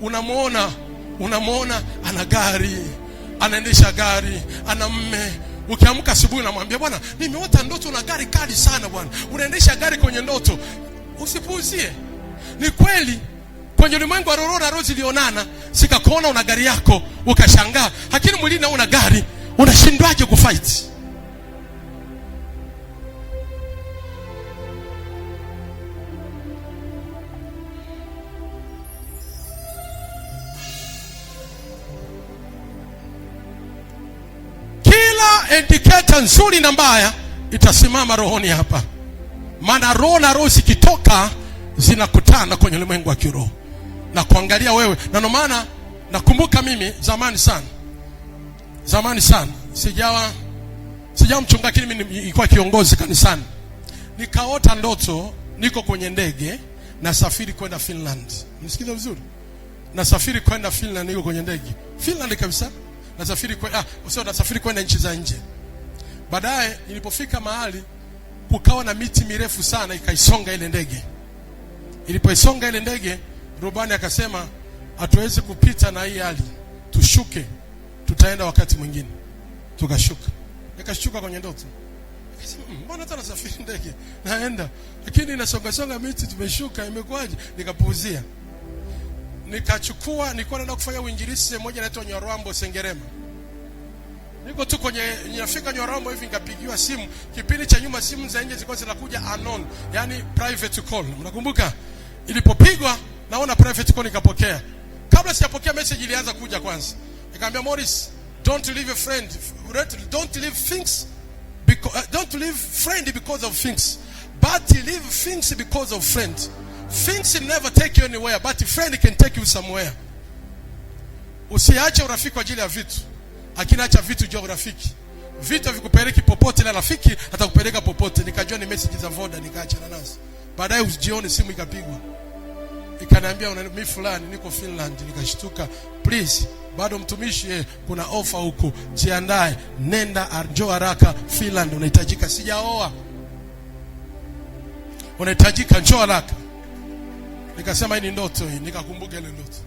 unamuona ana gari, anaendesha gari, ana mme. Ukiamka asubuhi unamwambia, bwana nimeota ndoto na gari kali sana bwana. Unaendesha gari kwenye ndoto. Usipuuzie. Ni kweli kwenye ulimwengu wa roho na roho zilionana, sikakuona una gari yako ukashangaa, lakini mwilini una gari, unashindwaje kufight? Indicator nzuri na mbaya itasimama rohoni hapa. Maana roho na roho zikitoka zinakutana kwenye ulimwengu wa kiroho na kuangalia wewe. Na ndio maana nakumbuka mimi zamani sana sijawa mchungaji, lakini mimi nilikuwa kiongozi kanisani. Nikaota ndoto niko kwenye ndege nasafiri kwenda Finland. Msikiza vizuri? Nasafiri kwenda Finland, niko kwenye ndege. Finland kabisa. Nasafiri kwenda nchi za nje. Baadaye nilipofika mahali kukawa na miti mirefu sana, ikaisonga ile ndege. Ilipoisonga ile ndege, rubani akasema hatuwezi kupita na hii hali, tushuke, tutaenda wakati mwingine. Tukashuka. Nikashuka kwenye ndoto. Nikasema mbona hata nasafiri ndege naenda, lakini inasonga miti, tumeshuka, imekwaje? Nikapuuzia. Nilikuwa naenda kufanya uinjilisti mmoja anaitwa Nyarambo Sengerema. Niko tu kwenye nafika Nyarambo hivi, nikapigiwa simu. Kipindi cha nyuma simu za nje zilikuwa zinakuja unknown, yani private call. Mnakumbuka? Ilipopigwa naona private call nikapokea. Kabla sijapokea message ilianza kuja kwanza. Nikamwambia Morris, don't leave a friend. Don't leave things don't leave friend because of things, but leave things because of friends. Things never take you anywhere, but a friend can take you somewhere. Usiache urafiki kwa ajili ya vitu, lakini acha vitu juu ya urafiki. Vitu vikupeleki popote na rafiki atakupeleka popote. Nikajua ni message za Voda, nikaachana nazo. Baadaye ujione simu ikapigwa. Ikaniambia mimi fulani niko Finland. Nikashtuka. Please, bado mtumishi, kuna offer huko. Jiandae, nenda njoo haraka Finland, unahitajika. Sijaoa. Unahitajika, njoo haraka. Nikasema hii ni ndoto hii, nikakumbuka ile ndoto.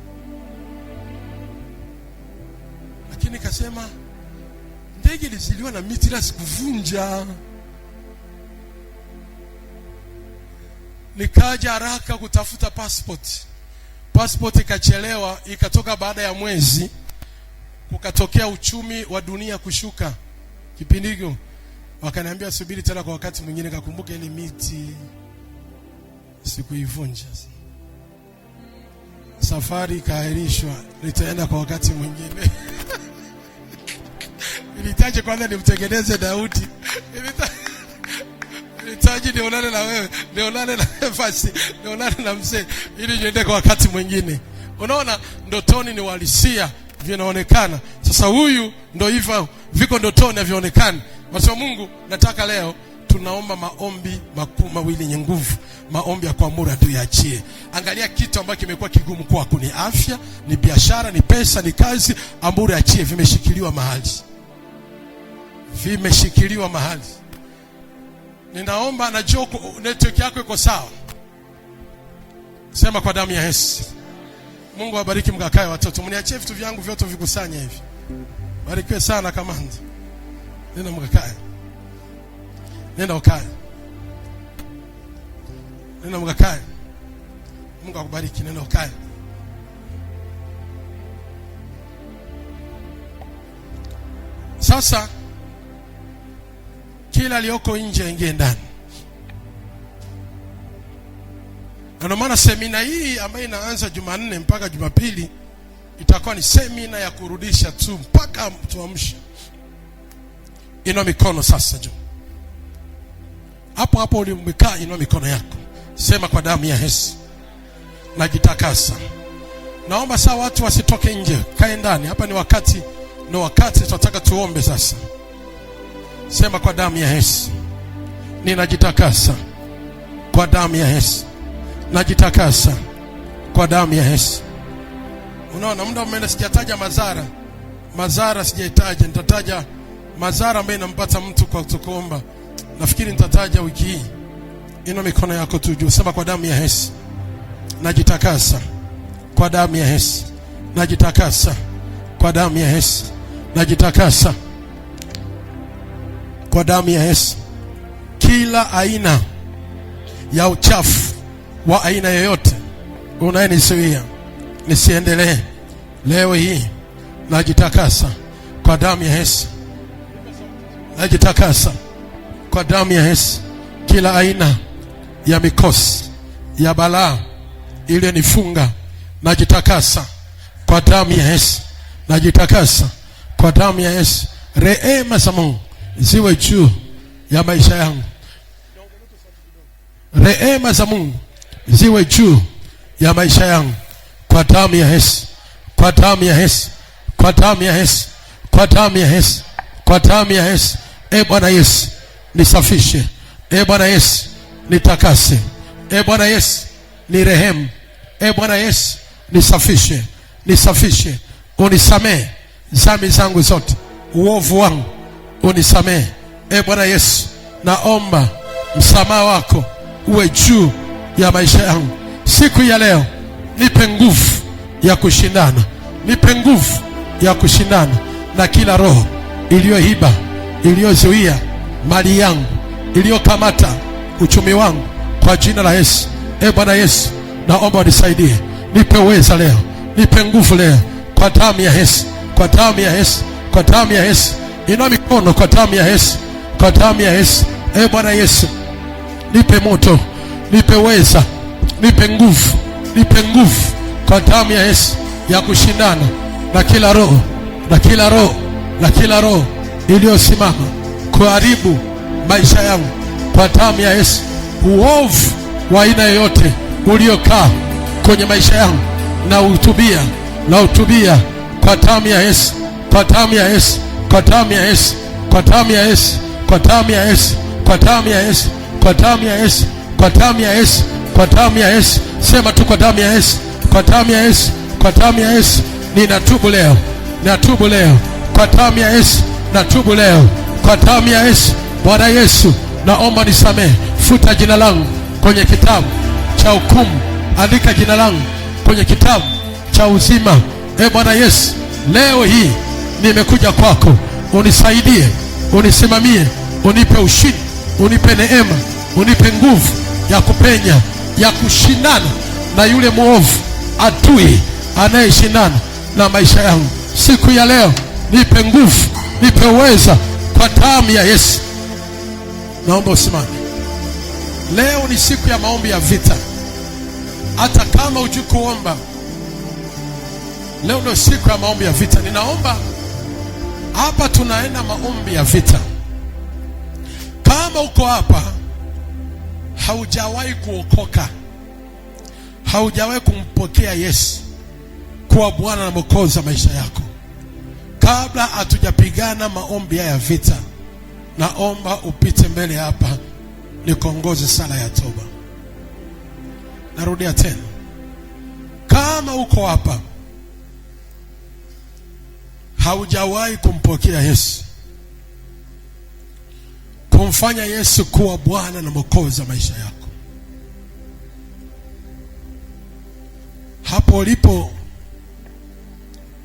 lakini kasema ndege iliziliwa na miti la sikuvunja. Nikaja haraka kutafuta passport ikachelewa, ikatoka baada ya mwezi. Kukatokea uchumi wa dunia kushuka kipindi hicho, wakaniambia subiri tena kwa wakati mwingine. Kakumbuka ile miti sikuivunja, safari ikaahirishwa, nitaenda kwa wakati mwingine. Nilitaje kwanza nimtengeneze Daudi, nilitaje nionane na wewe, nionane na Nefasi, nionane na mzee, ili niende kwa wakati mwingine. Unaona, ndotoni ni uhalisia, vinaonekana. Sasa huyu ndo hivyo viko ndotoni na vionekana. Watu wa Mungu, nataka leo tunaomba maombi makuu mawili yenye nguvu, maombi ya kuamuru adui achie. Angalia kitu ambacho kimekuwa kigumu kwako, ni afya, ni biashara, ni pesa, ni kazi, amuru achie. Vimeshikiliwa mahali, vimeshikiliwa mahali. Ninaomba, najua network yako iko sawa. Sema kwa damu ya Yesu. Mungu awabariki, mkakae watoto. Mniachie vitu vyangu vyote vikusanye hivi. Barikiwe sana kamanda. Nenda mkakae. Nenda ukae. Nenda mkakae. Mungu akubariki, nenda ukae. Sasa kila aliyoko nje aingie ndani. Na maana semina hii ambayo inaanza Jumanne mpaka Jumapili itakuwa ni semina ya kurudisha tu mpaka tuamshe. Inua mikono sasa juu. Hapo hapo ulimekaa, inua mikono yako. Sema kwa damu ya Yesu najitakasa. Naomba saa watu wasitoke nje, kae ndani. Hapa ni wakati tunataka tuombe sasa. Sema kwa damu ya Yesu ninajitakasa. Kwa damu ya Yesu najitakasa. Kwa damu ya Yesu. Unaona, muda umeenda, sijataja madhara sijahitaji. Nitataja madhara ambayo inampata mtu kwa kuomba. Nafikiri nitataja wiki hii. Inua mikono yako tu juu. Sema kwa damu ya Yesu najitakasa. Kwa damu ya Yesu najitakasa. Kwa damu ya Yesu najitakasa. Kwa damu ya Yesu kila aina ya uchafu wa aina yoyote unayenizuia nisiendelee, leo hii najitakasa kwa damu ya Yesu. Najitakasa kwa damu ya Yesu. Kila aina ya mikosi ya balaa iliyonifunga najitakasa kwa damu ya Yesu. Najitakasa kwa damu ya Yesu. Rehema za Mungu ziwe juu ya maisha yangu. Rehema za Mungu ziwe juu ya maisha yangu kwa damu ya Yesu. Kwa damu ya Yesu. Kwa damu ya Yesu. Kwa damu ya Yesu. Kwa damu ya Yesu. Bwana Yesu nisafishe. Bwana Yesu nitakase. Bwana Yesu ni rehemu. Bwana Yesu nisafishe. Nisafishe. Unisamee dhambi zangu zote, uovu wangu unisamee. Bwana Yesu, naomba msamaha wako uwe juu ya maisha yangu siku ya leo. Nipe nguvu ya kushindana. Nipe nguvu ya kushindana na kila roho iliyoiba, iliyozuia mali yangu, iliyokamata uchumi wangu, kwa jina la Yesu. Bwana Yesu, naomba unisaidie. Nipe uweza leo. Nipe nguvu leo kwa damu ya Yesu. Kwa damu ya Yesu. Kwa damu ya Yesu. Inua mikono. Kwa damu ya Yesu. Kwa damu ya Yesu. Bwana Yesu, nipe moto, nipe uweza, nipe nguvu, nipe nguvu kwa damu ya Yesu ya kushindana na kila roho, na kila roho, na kila roho iliyosimama kuharibu maisha yangu kwa damu ya Yesu. Uovu wa aina yoyote uliokaa kwenye maisha yangu na utubia kwa damu ya Yesu. Kwa damu ya Yesu. Kwa damu ya Yesu. Kwa damu ya Yesu. Kwa damu ya Yesu. Kwa damu ya Yesu. Kwa damu ya Yesu. Kwa damu ya Yesu. Kwa damu ya Yesu. Sema tu kwa damu ya Yesu. Kwa damu ya Yesu. Kwa damu ya Yesu. Ninatubu leo. Natubu leo. Kwa damu ya Yesu. Natubu leo. Kwa damu ya Yesu. Bwana Yesu, naomba nisamehe. Futa jina langu kwenye kitabu cha hukumu. Andika jina langu kwenye kitabu cha uzima. Bwana Yesu, leo hii nimekuja kwako, unisaidie, unisimamie, unipe ushindi, unipe neema, unipe nguvu ya kupenya, ya kushindana na yule mwovu adui anayeshindana na maisha yangu. Siku ya leo nipe nguvu, nipe uweza kwa damu ya Yesu. Naomba usimame. Leo ni siku ya maombi ya vita. Hata kama hujui kuomba, leo ndio siku ya maombi ya vita. Ninaomba hapa, tunaenda maombi ya vita. Kama uko hapa haujawahi kuokoka, haujawahi kumpokea Yesu kuwa Bwana na Mwokozi wa maisha yako, kabla hatujapigana maombi ya vita, naomba upite mbele hapa nikuongoze sala ya toba. Narudia tena, kama uko hapa haujawahi kumpokea Yesu, kumfanya Yesu kuwa Bwana na Mwokozi wa maisha yako, hapo ulipo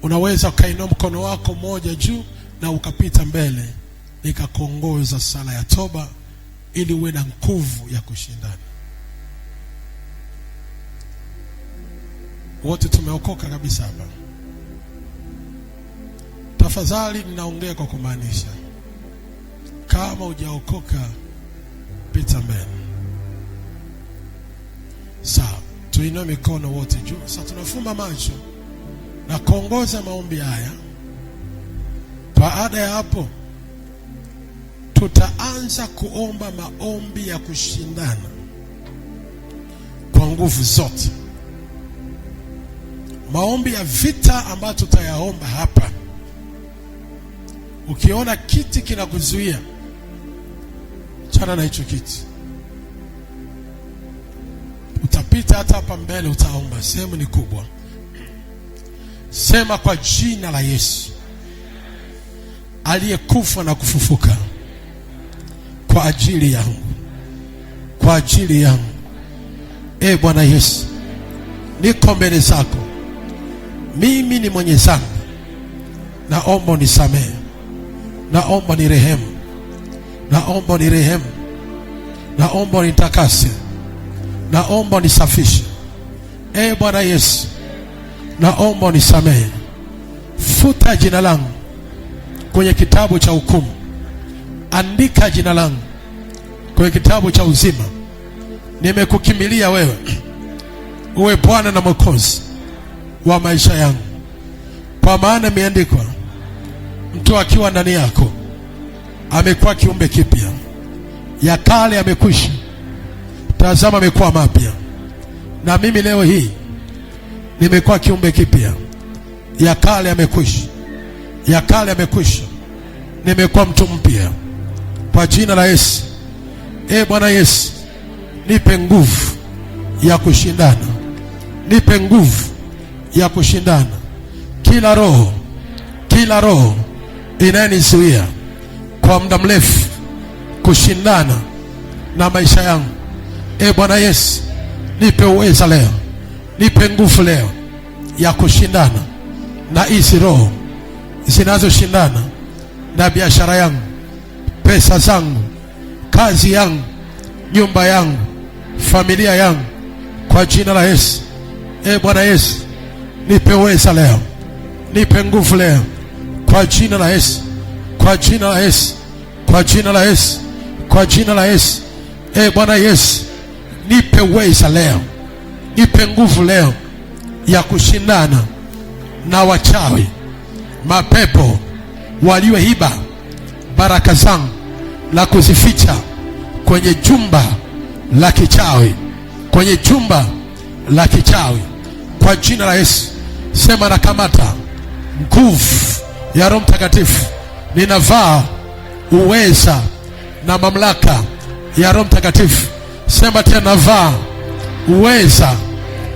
unaweza ukainua mkono wako mmoja juu na ukapita mbele nikakuongoza sala ya toba, ili uwe na nguvu ya kushindana. Wote tumeokoka kabisa hapa. Tafadhali ninaongea kwa kumaanisha. Kama hujaokoka, pita mbele. Sawa, tuinue mikono wote juu. Sasa tunafumba macho na kuongoza maombi haya. Baada ya hapo tutaanza kuomba maombi ya kushindana kwa nguvu zote. Maombi ya vita ambayo tutayaomba hapa. Ukiona kiti kinakuzuia, chana na hicho kiti. Utapita hata hapa mbele, utaomba. Sehemu ni kubwa. Sema, kwa jina la Yesu aliyekufa na kufufuka kwa ajili yangu, kwa ajili yangu. Bwana Yesu, niko mbele zako, mimi ni mwenye dhambi, naomba unisamehe, naomba nirehemu, naomba unirehemu, naomba unitakase, naomba unisafishe. Bwana Yesu, naomba unisamehe. Futa jina langu kwenye kitabu cha hukumu, andika jina langu kwenye kitabu cha uzima. Nimekukimbilia wewe, uwe Bwana na Mwokozi wa maisha yangu, kwa maana imeandikwa, mtu akiwa ndani yako amekuwa kiumbe kipya, ya kale yamekwisha, tazama amekuwa mapya. Na mimi leo hii nimekuwa kiumbe kipya, ya kale yamekwisha, ya kale yamekwisha, nimekuwa mtu mpya kwa jina la Yesu. Bwana Yesu, nipe nguvu ya kushindana, nipe nguvu ya kushindana. Kila roho inayonizuia kwa muda mrefu kushindana na maisha yangu, Bwana Yesu, nipe uweza leo, nipe nguvu leo ya kushindana na hizi roho zinazoshindana na biashara yangu, pesa zangu, kazi yangu, nyumba yangu, familia yangu, kwa jina la Yesu. Bwana Yesu, nipe uweza leo, nipe nguvu leo, kwa jina la Yesu, kwa jina la Yesu, kwa jina la Yesu, kwa jina la Yesu. Bwana Yesu, nipe uweza leo, nipe nguvu leo ya kushindana na wachawi, mapepo walioiba baraka zangu na kuzificha kwenye jumba la kichawi, kwenye jumba la kichawi, kwa jina la Yesu. Sema, nakamata nguvu ya Roho Mtakatifu, ninavaa uweza na mamlaka ya Roho Mtakatifu. Sema tena, navaa uweza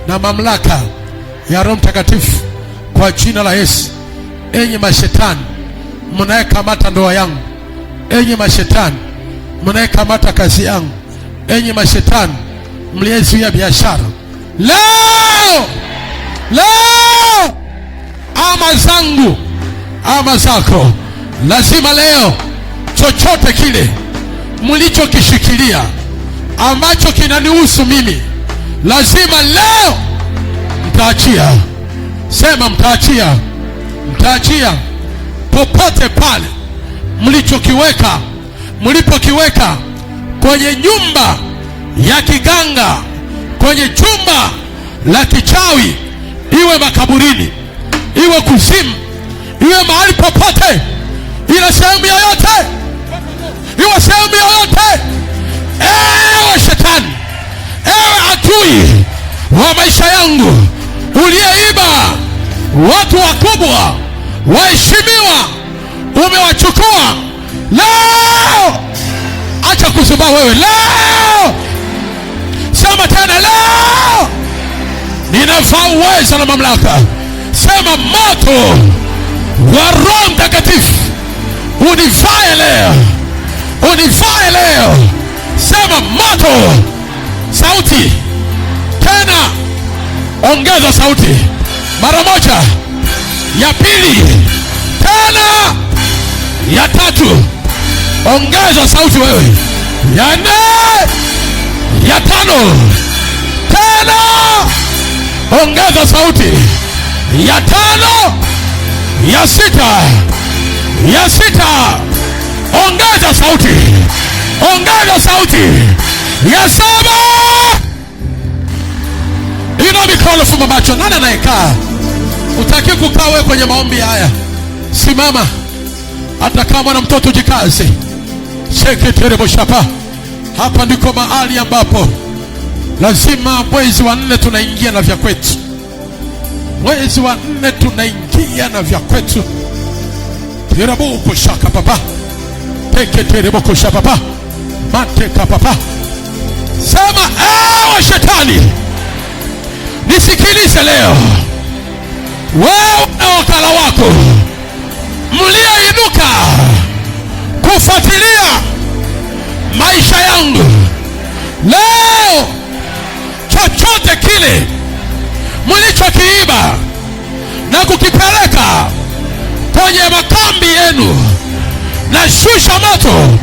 na mamlaka ya Roho Mtakatifu kwa jina la Yesu. Enyi mashetani mnayekamata ndoa yangu, enyi mashetani mnayekamata kazi yangu, enyi mashetani mliyezuia biashara, leo ama zangu ama zako. Lazima leo chochote kile mlichokishikilia ambacho kinanihusu mimi, lazima leo mtaachia. Sema mtaachia. Mtaachia popote pale mlipokiweka kwenye nyumba ya kiganga, kwenye jumba la kichawi, iwe makaburini, iwe kuzimu, iwe mahali popote, ila sehemu yoyote, iwe sehemu yoyote. Ewe shetani, ewe adui wa maisha yangu, uliyeiba watu wakubwa, waheshimiwa, umewachukua leo. Acha kuzubaa wewe leo. Sema tena leo. Ninavaa uwezo na mamlaka. Sema moto wa Roho Mtakatifu univae leo. Univae leo. Sema moto. Sauti tena, ongeza sauti mara moja, ya pili tena, ya tatu, ongeza sauti wewe, ya nne, ya tano tena, ongeza sauti, ya tano, ya sita, ya sita, ongeza sauti, ongeza sauti, ya saba. Ina mikono, fumba macho. Nani anayekaa? Utaki kukaa wewe kwenye maombi haya? Simama. Hata kama na mtoto jikaze. Sheketerebo shapa. Hapa ndiko mahali ambapo lazima mwezi wa 4 tunaingia na vya kwetu. Mwezi wa 4 tunaingia na vya kwetu. Terebo kushaka papa. Teketerebo kushaka papa. Mateka papa. Sema ewe shetani, nisikilize leo. Wewe na wakala wako mlioinuka kufuatilia maisha yangu leo, chochote kile mlichokiiba na kukipeleka kwenye makambi yenu, na shusha moto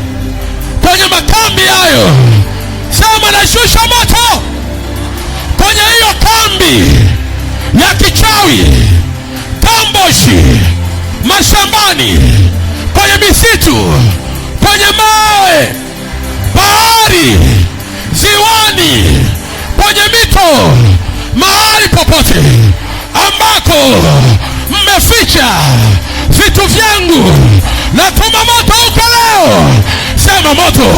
kwenye makambi hayo. Sema na shusha moto kwenye hiyo kambi ya kichawi, tamboshi, mashambani, kwenye misitu, kwenye mawe, bahari, ziwani, kwenye mito, mahali popote ambako mmeficha vitu vyangu, na tuma moto huko leo. Sema moto.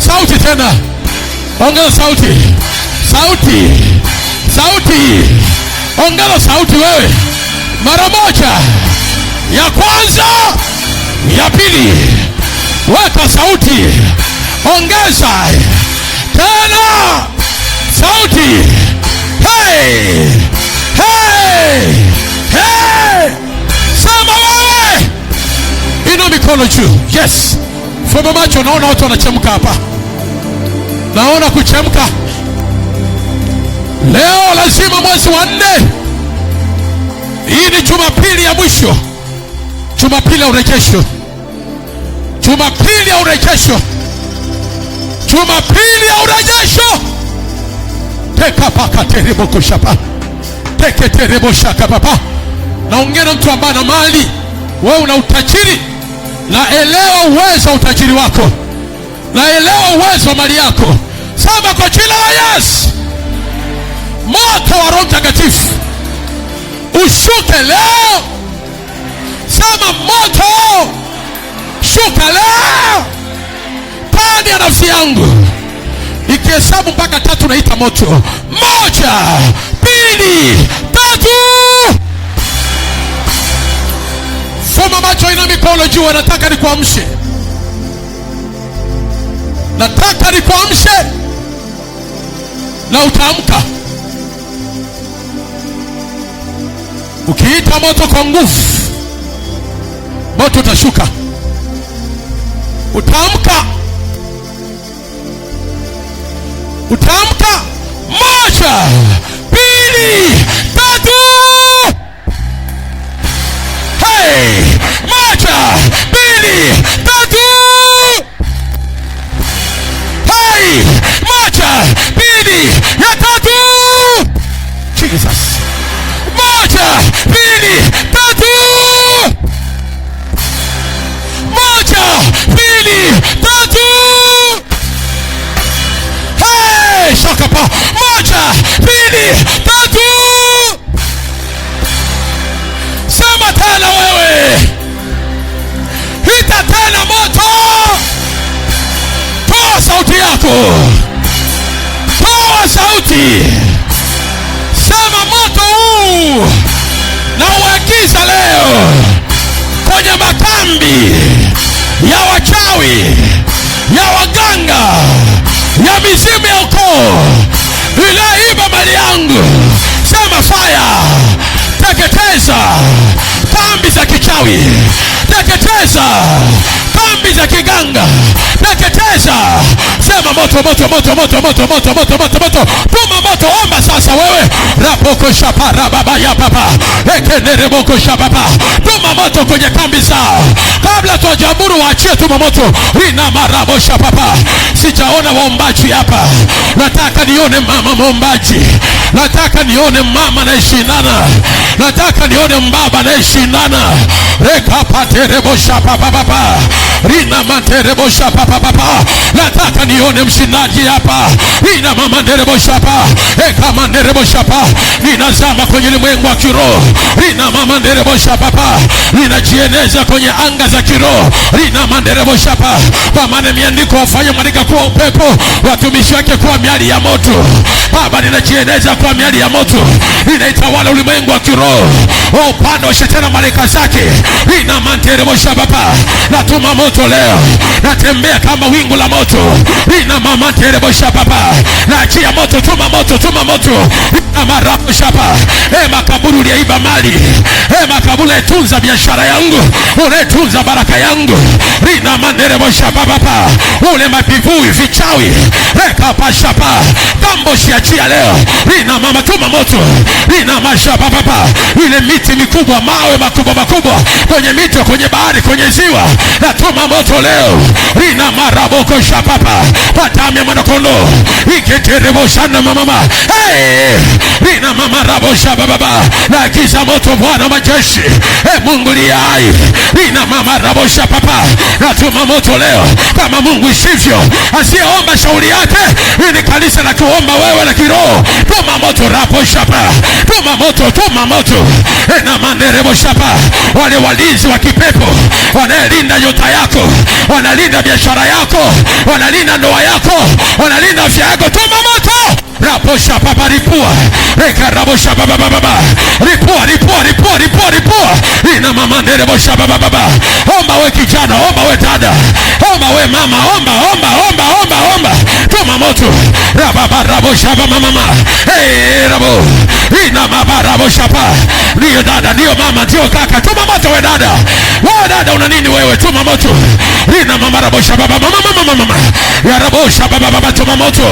Sauti tena, ongeza sauti, sauti, sauti, ongeza sauti wewe, mara moja, ya kwanza, ya pili, weka sauti, ongeza tena sauti. Hey, hey, hey. Sema wewe. Ina mikono juu. Yes. Fumba macho. Naona watu wanachemka hapa. Naona kuchemka. Leo lazima mwezi wa 4. Hii ni Jumapili ya mwisho. Jumapili ya urejesho. Jumapili ya urejesho. Jumapili ya urejesho. Teka paka terebo kushapa. Teke terebo shaka papa. Naongea na mtu ambaye ana mali. Wewe una utajiri. Na elewa uwezo wa utajiri wako. Na elewa uwezo wa mali yako. Sema kwa jina la Yesu, moto wa Roho Mtakatifu ushuke leo. Sema moto shuka leo ndani ya nafsi yangu. Ikihesabu mpaka 3 naita moto. 1, 2, 3. Fumba macho, ina mikono juu. Nataka nikuamshe. Nataka nikuamshe. Na utaamka. Ukiita moto kwa nguvu, moto utashuka. Utaamka. Utaamka. 1, 2, 3. Hey! yako, toa sauti, sema moto huu na uagiza leo kwenye makambi ya wachawi, ya waganga, ya mizimu ya ukoo iliyoiba mali yangu. Sema fire, teketeza kambi za kichawi, teketeza kambi za kiganga, teketeza. Sema moto, moto, moto, moto, moto, moto, moto, moto, moto. Tuma moto, omba sasa wewe. Rapoko shapara baba ya baba. Ekenere boko shapapa. Tuma moto kwenye kambi zao. Kabla tuwajamuru waachie, tuma moto. Rina marabo shapapa. Sijaona waombaji hapa. Nataka nione mama muombaji. Nataka nione mama anayeshindana. Nataka nione mbaba anayeshindana. Reka paterebo shapapa baba. Rina materebo shapapa baba. Nataka nione mshindaji hapa. Rina mama nderebo shapa. Eka manderebo shapa. Ninazama kwenye ulimwengu wa kiroho. Rina mama nderebo shapa. Ninajieneza kwenye anga za kiroho. Rina manderebo shapa. Kwa maana imeandikwa, wafanye malaika kuwa upepo, watumishi wake kuwa miali ya moto. Baba, ninajieneza kwa miali ya moto. Ninaitawala ulimwengu wa kiroho. Upande wa shetani na malaika zake. Rina manderebo shapa. Natuma moto leo. Natembea kama wingu la moto. Rina mama nderebo shapa. Naachia moto, tuma moto, tuma moto. Rina marabu shapa. Makaburi uliyeiba mali. Makaburi unayetunza biashara yangu, unayetunza baraka yangu. Rina manderebo shapa baba. Ule mapivui vichawi. Reka pashapa. Kambo shiachia leo. Rina mama, tuma moto. Rina mashapa baba. Ile miti mikubwa, mawe makubwa makubwa, kwenye mito, kwenye bahari, kwenye ziwa, natuma moto leo. Rina maraboko shapapa. Patamia mwanakondoo. Iketerebo shana mama. Rina mama rabo shapa baba. Na kisa moto Bwana majeshi. Mungu liye hai. Rina mama rabo shapapa. Natuma moto leo. Kama Mungu isivyo, asiyeomba shauri yake. Hili kanisa la kuomba wewe la kiroho. Tuma moto rabo shapa. Tuma moto, tuma moto. Na manderebo shapa. Wale walinzi wa kipepo wanalinda nyota yako, wanalinda biashara yako, wanalinda ndoa yako, wanalinda afya yako. Tuma moto. Raposha baba, ripua. Reka rabosha baba baba. Ripua, ripua, ripua, ripua, ripua. Ina mama nderebosha baba baba. Omba we kijana, omba we dada, omba we mama, omba, omba, omba, omba, omba. Tuma moto. Rababa rabosha baba mama. Rabo. Ina mama rabosha pa. Ndio dada, ndio mama, ndio kaka. Tuma moto we dada. Wewe dada una nini wewe? Tuma moto. Ina mama rabosha baba mama mama mama. Ya rabosha baba baba, tuma moto.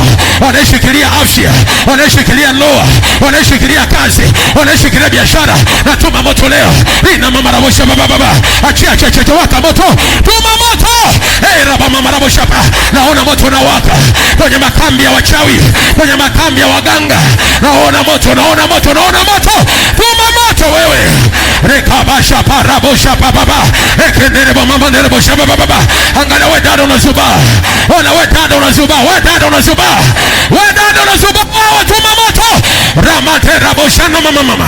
Wanashikilia afya, wanashikilia ndoa, wanashikilia kazi, wanashikilia biashara. Natuma moto leo. Ina mama rabosha baba baba. Achia cheche waka moto. Tuma moto. Raba mama rabosha pa. Naona moto unawaka kwenye makambi ya wachawi, kwenye makambi ya waganga. Naona moto, naona moto, naona moto. Tuma moto wewe. Rekabasha parabosha baba. Ekenderebo mama nderebosha baba baba. Angalia we dada unazuba. Ona we dada unazuba. We dada unazuba. We dada unazuba. Tuma moto. Ramate rabosha na mama mama.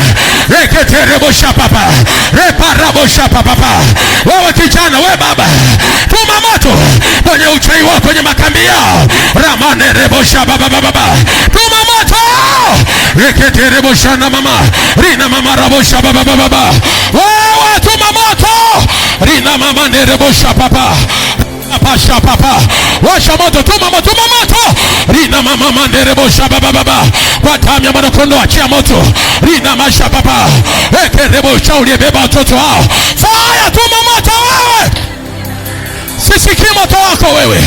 Reketerebosha papa. Reparabosha papa. Wewe kijana, we baba. Tuma moto kwenye uchawi wako, kwenye makambi yao. Ramane rebosha baba baba. Tuma moto. Reketerebosha na mama. Rina mama rabosha baba baba. Wewe tuma moto. Rina mama nerebosha papa. Pasha papa. Washa moto, tuma moto, tuma moto. Rina mama manderebosha baba baba. Watamia mwanakondoo, achia moto. Rina masha papa. Ekerebosha uliyebeba watoto hao. Fire, tuma moto wewe. Sisiki moto wako wewe.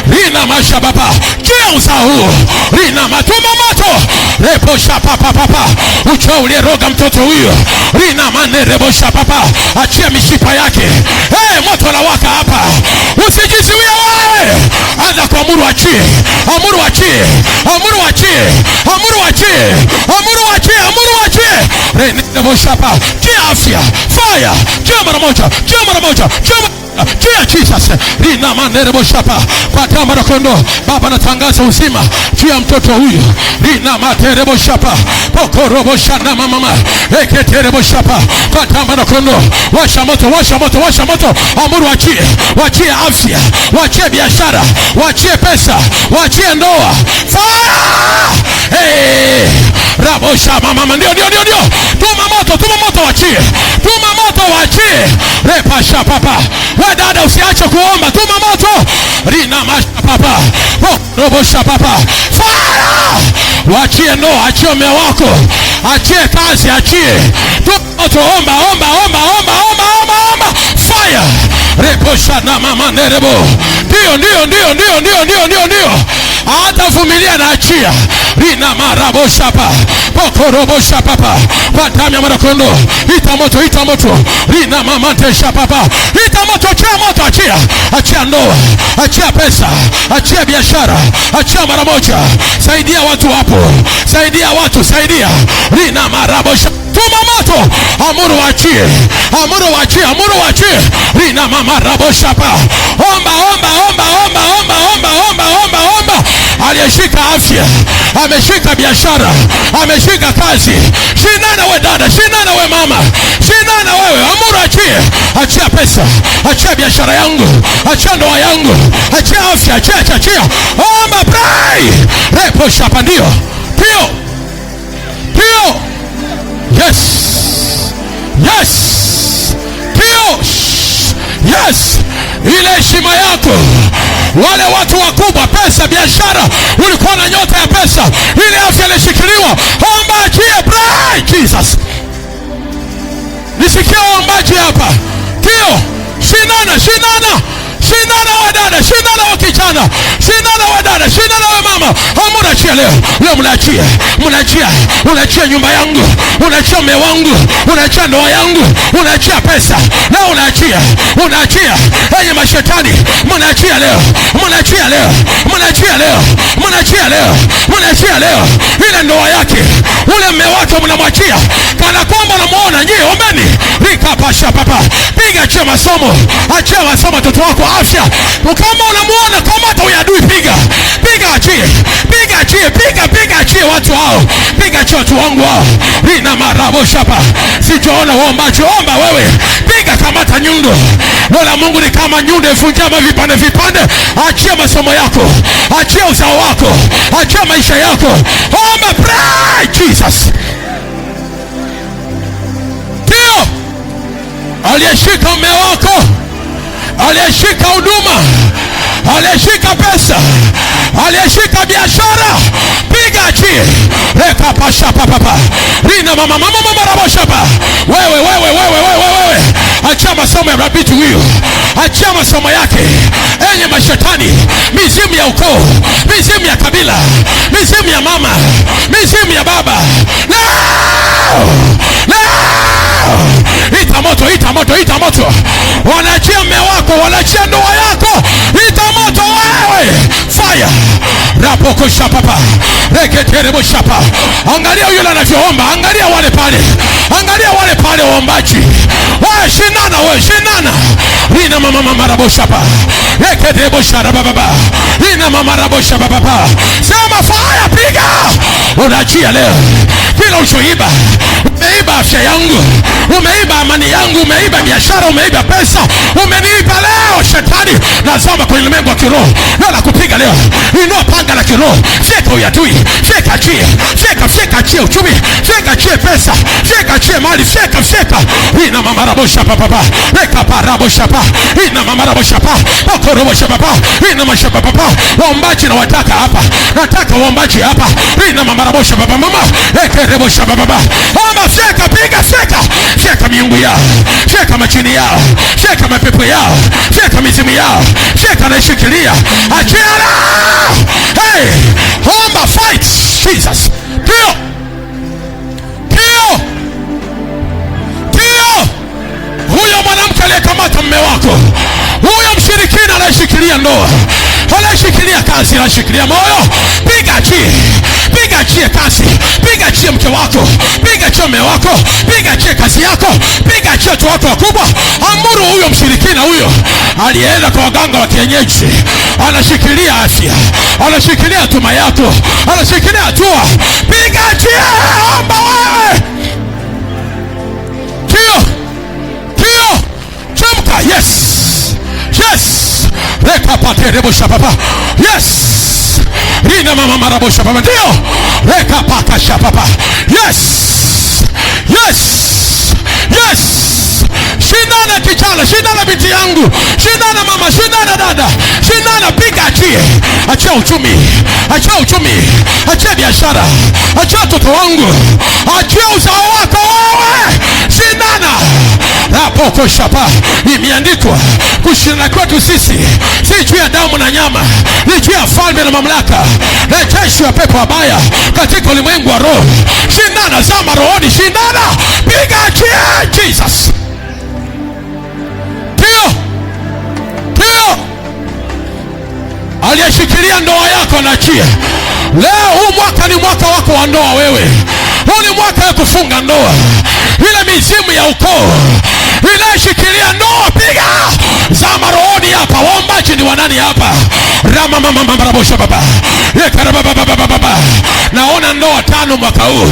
Rina masha baba. Kia usahuu. Rina matuma moto. Rebosha papa papa. Ucho uliyeroga mtoto huyo. Rina mane rebosha papa. Achia mishipa yake. Moto la waka hapa. Usijizuie wewe. Anza kuamuru achie. Amuru achie. Amuru achie. Amuru achie. Amuru achie. Amuru achie. Rina rebosha papa. Kia afya. Fire. Kia mara moja. Kia mara moja. Kia Chia Jesus. Rina manerebo shapa. Kwa damu ya kondoo. Baba natangaza uzima juu ya mtoto huyu. Rina materebo shapa. Pokorobo shana mama. Eketerebo shapa. Kwa damu ya kondoo. Washa moto, washa moto, washa moto. Amuru wachie. Wachie afya. Wachie biashara. Wachie pesa. Wachie ndoa. Fire! Hey! Rabosha mama. Ndio. Tuma moto wachie. Tuma moto wachie. Repasha papa. We dada usiache kuomba. Tuma moto. Rina masha papa. Robosha papa. Fire! Wachie ndoa, achie mume wako. Achie kazi, achie. Tuma moto, omba. Fire! Reposha na mama nerebo. Ndio. Hata vumilia na achia. Rina marabo shapa. Pokorobo shapa papa. Kwa damu ya mwanakondoo. Ita moto. Rina mama tesha papa. Ita moto, achia. Achia ndoa. Achia pesa. Achia biashara. Achia mara moja. Saidia watu hapo. Saidia. Rina marabo shapa. Tuma moto. Amuru wachie. Rina mama rabo shapa. Omba. Aliyeshika afya, ameshika biashara, ameshika kazi. Shinana we dada, shinana we mama, shinana wewe. Amuru achie. Achia pesa, achia biashara yangu, achia ndoa yangu, achia afya, achia. Omba, pray. Repo shapa. Ndio. Yes. Ile heshima yako. Wale watu wakubwa, pesa, biashara, ulikuwa na nyota ya pesa, ile afya ilishikiliwa. Omba, achie, pray. Jesus. Nisikie ombaji hapa. Ndio. Shinana we dada, shinana we kijana, shinana we dada, shinana we mama. Amuru achie leo unachia nyumba yangu, unachia mume wangu, unachia ndoa yangu, unachia pesa. Leo unachia. Enye mashetani, mnachia leo. Ile ndoa yake, ule mume wake mnamwachia. Kana kwamba unamuona nyie, ombeni. Rikapasha papa. Piga achia masomo watoto wako, afya. Kama unamuona kama hata uyadui, piga achie watu hao. Piga achie watu wangu hao. Rina marabo shapa. Sijaona uombaji, omba wewe. Piga kamata nyundo. Wala Mungu ni kama nyundo ifunjama vipande. Achia masomo yako, achia uzao wako, achia maisha yako. Omba, pray. Jesus. Ndio. Aliyeshika mume wako, aliyeshika huduma, aliyeshika pesa, aliyeshika biashara, piga achie. Reka pasha papa. Rina mama rabo shapa. Wewe. Achia masomo ya rabiti huyo. Achia masomo yake. Enye mashetani, mizimu ya ukoo, mizimu ya kabila, mizimu ya mama, mizimu ya baba. Ita moto. Wanachia mume wako, wanachia ndoa yako. Ita moto wewe. Fire. Rapoko shapa. Reketerebo shapa. Angalia yule anavyoomba. Angalia wale pale waombaji. Wewe shinana. Rina mama rabo shapa. Reketerebo shara baba. Rina mama rabo shapa baba. Sema fire, piga. Unachia leo. Kila uchoiba. Umeiba afya yangu, umeiba amani yangu, umeiba biashara, umeiba pesa, umeniiba leo. Shetani nazama kwenye ulimwengu wa kiroho. Leo nakupiga leo. Inua panga la kiroho. Fika uyadui, fika achie uchumi, fika achie pesa, fika achie mali, fika. Ina mama rabo shapa papa. Reka parabo shapa. Ina mama rabo shapa. Okorobo shapa papa. Ina mama shapa papa. Waombaji na wataka hapa. Nataka waombaji hapa. Ina mama rabo shapa papa mama. Ekerebo shapa papa. Omba, fika, piga, fika miungu yao, fika machini yao, fika mapepo yao, fika mizimu yao, fika naishikilia. Achia. Hey, omba, fight. Jesus. Ndio. Huyo mwanamke aliyekamata mume wako, huyo mshirikina anayeshikilia ndoa, anayeshikilia kazi, anayeshikilia moyo, piga achie kazi, piga achie mke wako, piga achie mume wako, piga achie kazi yako, piga achie watu wako wakubwa. Amuru huyo mshirikina huyo aliyeenda kwa waganga wa kienyeji anashikilia afya, anashikilia tuma yako, anashikilia hatua. Piga achia, omba wewe. Kio chemka. Yes, reka pate rebo shapapa. Yes, rina mama marabo shapapa. Ndio, reka paka shapapa. Yes. Shindana kijana, shindana binti yangu, shindana mama, shindana dada, shindana. Piga achie, achia uchumi, achia biashara, achia watoto wangu, achia uzao wako wewe. Shindana. Rapoko shapa. Imeandikwa kushindana kwetu sisi si juu ya damu na nyama, ni juu ya falme na mamlaka na jeshi ya pepo wabaya katika ulimwengu wa roho. Shindana, zama rohoni, shindana. Piga achie. Jesus. Tio aliyeshikilia ndoa yako na achia. Leo huu mwaka ni mwaka wako wa ndoa wewe. Huu ni mwaka wa kufunga ndoa. Ile mizimu ya ukoo inayeshikilia ndoa, piga. Zama rohoni hapa. Waombaji ni wanani hapa? Rama mama marabosha baba. Baba. Naona ndoa 5 mwaka huu.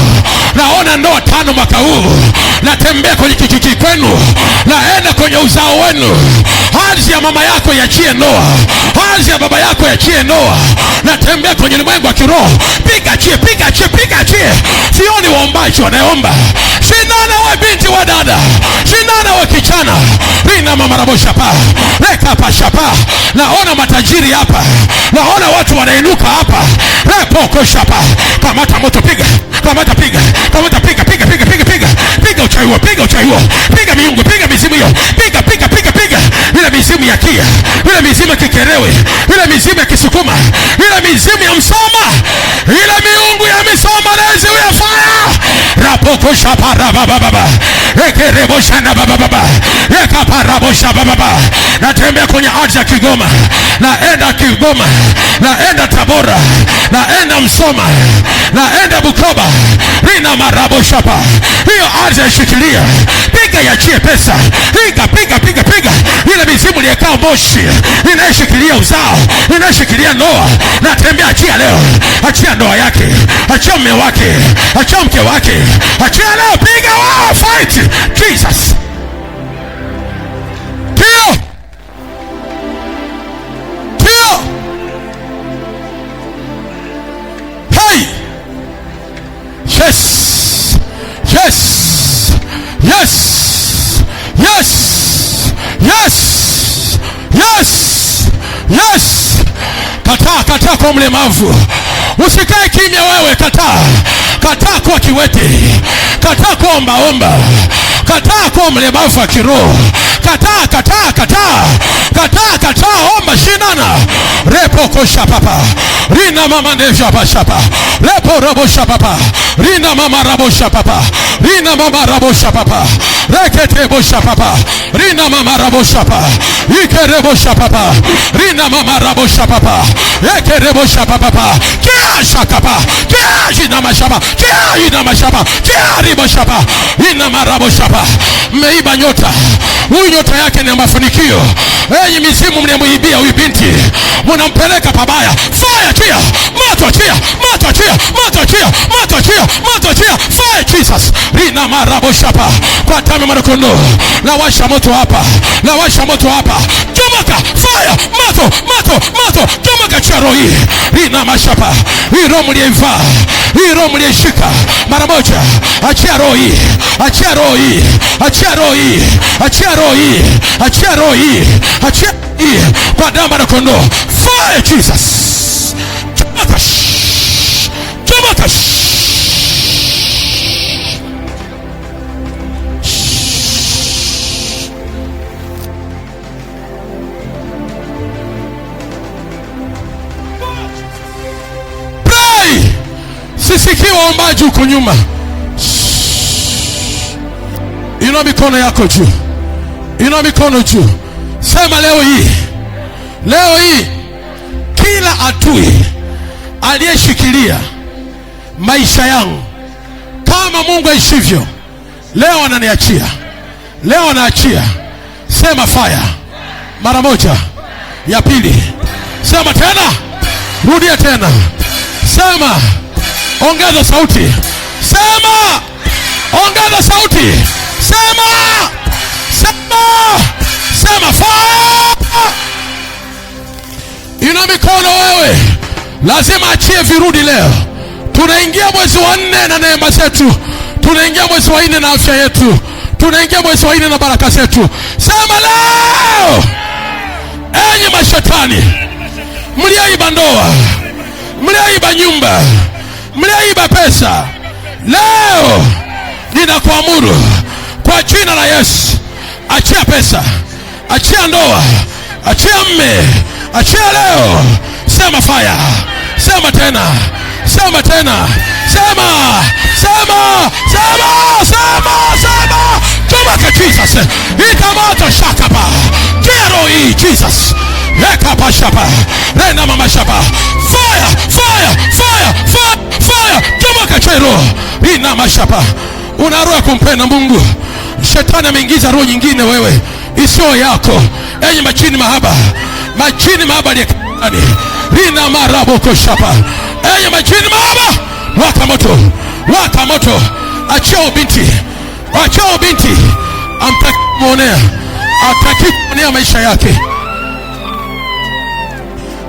Naona ndoa 5 mwaka huu. Natembea kwenye kijiji kwenu, naenda kwenye uzao wenu. Ardhi ya mama yako iachie ndoa, ardhi ya baba yako iachie ndoa. Natembea kwenye ulimwengu wa kiroho. Piga achie. Sioni waombaji wanaomba. Shindana we binti wa dada, shindana we kijana. Rina mama rabosha pa. Reka pa shapa. Naona matajiri hapa, naona watu wanainuka hapa. Repoko shapa. Kamata moto, piga. Kamata piga. Piga uchawi, piga miungu, piga mizimu hiyo. Piga. Ile mizimu ya Kia, ile mizimu ya Kikerewe, ile mizimu ya Kisukuma, ile mizimu ya Msoma, ile miungu ya Misoma lezi ya fire. Rapoko shapa baba. Ekerebo shana baba. Ekaparabo shapa baba. Natembea kwenye ardhi ya Kigoma, naenda Kigoma, naenda Tabora, naenda Msoma, naenda Bukoba. Rina marabo shapa. Hiyo ardhi yashikilia. Piga yachie pesa. Piga. Ile mizimu iliyekaa Moshi inayeshikilia uzao, inayeshikilia ndoa. Natembea, achia leo. Achia ndoa yake, achia mume wake, achia mke wake, achia leo. Piga wao, fight. Jesus. Tio. Hey. Yes. Kataa kwa mlemavu. Usikae kimya wewe. Kataa kwa kiwete. Kataa kwa omba. Kataa kwa mlemavu wa kiroho. Kataa. Omba, shindana. Repo kosha papa. Rina mama ndesha papa. Repo robosha papa. Rina mama rabosha papa. Rekete bosha papa. Rina mama rabosha papa. Ikerebosha papa. Rina mama rabosha papa. Ekerebosha papa. Kia shakapa. Kia ina mashapa. Kia ribosha papa. Ina marabosha papa. Mmeiba nyota. Huyu nyota yake ni mafanikio. Enyi mizimu mnamuibia huyu binti, mnampeleka pabaya. Fire, chia. Moto achia. Fire, Jesus. Rina marabo shapa. Kwa damu ya mwana-kondoo. Nawasha moto hapa. Chomoka. Fire. Moto. Chomoka charo hii. Rina mashapa. Hii roho mliyeivaa, hii roho mliyeshika, mara moja achia roho hii. Achia kwa damu ya mwana-kondoo. Fire, Jesus. Chomoka. Pray. Sisikie waombaji huko nyuma. Inua mikono yako juu. Sema leo hii kila adui aliyeshikilia maisha yangu, kama Mungu aishivyo, leo ananiachia. Sema fire. Mara moja. Ya pili. Sema tena. Rudia tena. Sema. Ongeza sauti. Sema. Ongeza sauti. Sema. Sema. Sema fire. Ina mikono wewe. Lazima achie virudi leo. Tunaingia mwezi wa 4 na neema zetu. Tunaingia mwezi wa 4 na afya yetu. Tunaingia mwezi wa 4 na baraka zetu. Sema leo. Enyi mashetani, mliaiba ndoa, mliaiba nyumba, mliaiba pesa, leo ninakuamuru kwa jina la Yesu, achia pesa, achia ndoa, achia mme, achia leo. Sema fire. Sema tena. Sema tena. Sema. Sema. Sema. Sema. Sema. Tumaka Jesus. Ikamata shakapa. Kero hii Jesus. Leka pashapa. Rena mama shapa. Fire. Fire. Fire. Fire. Fire. Tumaka chero. Ina mashapa. Una roho kumpenda Mungu. Shetani ameingiza roho nyingine wewe isiyo yako. Enyi machini mahaba. Machini mahaba ni kani. Rina maraboko shapa. Enyi machini mahaba. Waka moto. Waka moto. Achao binti. Achao binti. Amtaki muonea. Amtaki kuonea maisha yake.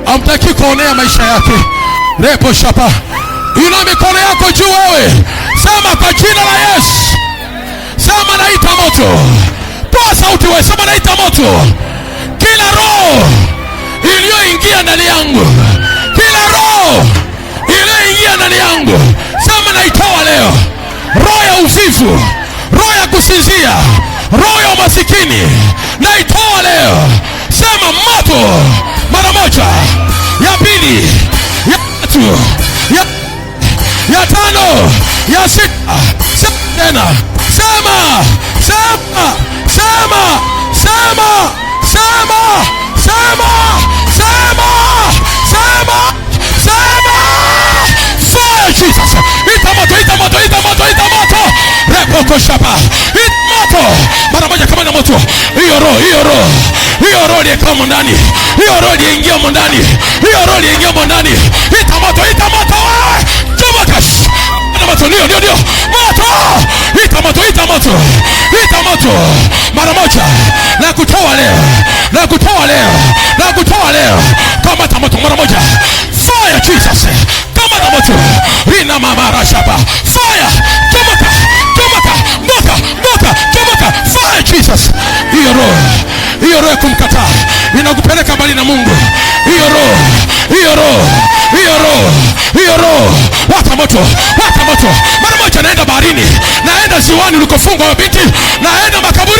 Amtaki kuonea maisha yake. Repo shapa. Ina mikono yako juu wewe. Sema kwa jina la Yesu. Sema naita moto. Toa sauti wewe. Sema naita moto. Kila roho iliyoingia ndani yangu. Kila roho iliyoingia ndani yangu. Sema naitoa leo. Roho ya uvivu, roho ya kusinzia, roho ya umasikini, naitoa leo. Sema moto. Mara moja. Ya pili. Ya tatu. Ya tano. Ya sita. Sema tena. Sema. Sema. Sema. Sema. Sema. Sema. Sema. Sema. Sema. Fire Jesus. Ita moto, ita moto, ita moto, ita moto. Repoko shapa. Ita moto. Mara moja kama na moto. Hiyo roho, hiyo roho. Hiyo roho ile kama ndani. Hiyo roho ile ingia ndani. Hiyo roho ile ingia ndani. Ita moto, ita moto. Tumakash. Na moto ndio. Moto. Ita moto, ita moto. Ita moto. Mara moja. Na kutoa leo. Na kutoa leo. Na kutoa leo. Kama moto mara moja. Fire Jesus. Kama na moto. Ina mama rashapa. Fire. Tumaka. Moka. Fire Jesus. Hiyo roho kumkataa inakupeleka mbali na Mungu. Hiyo roho. Waka moto. Mara moja naenda baharini. Naenda ziwani ulikofungwa binti. Naenda makaburi.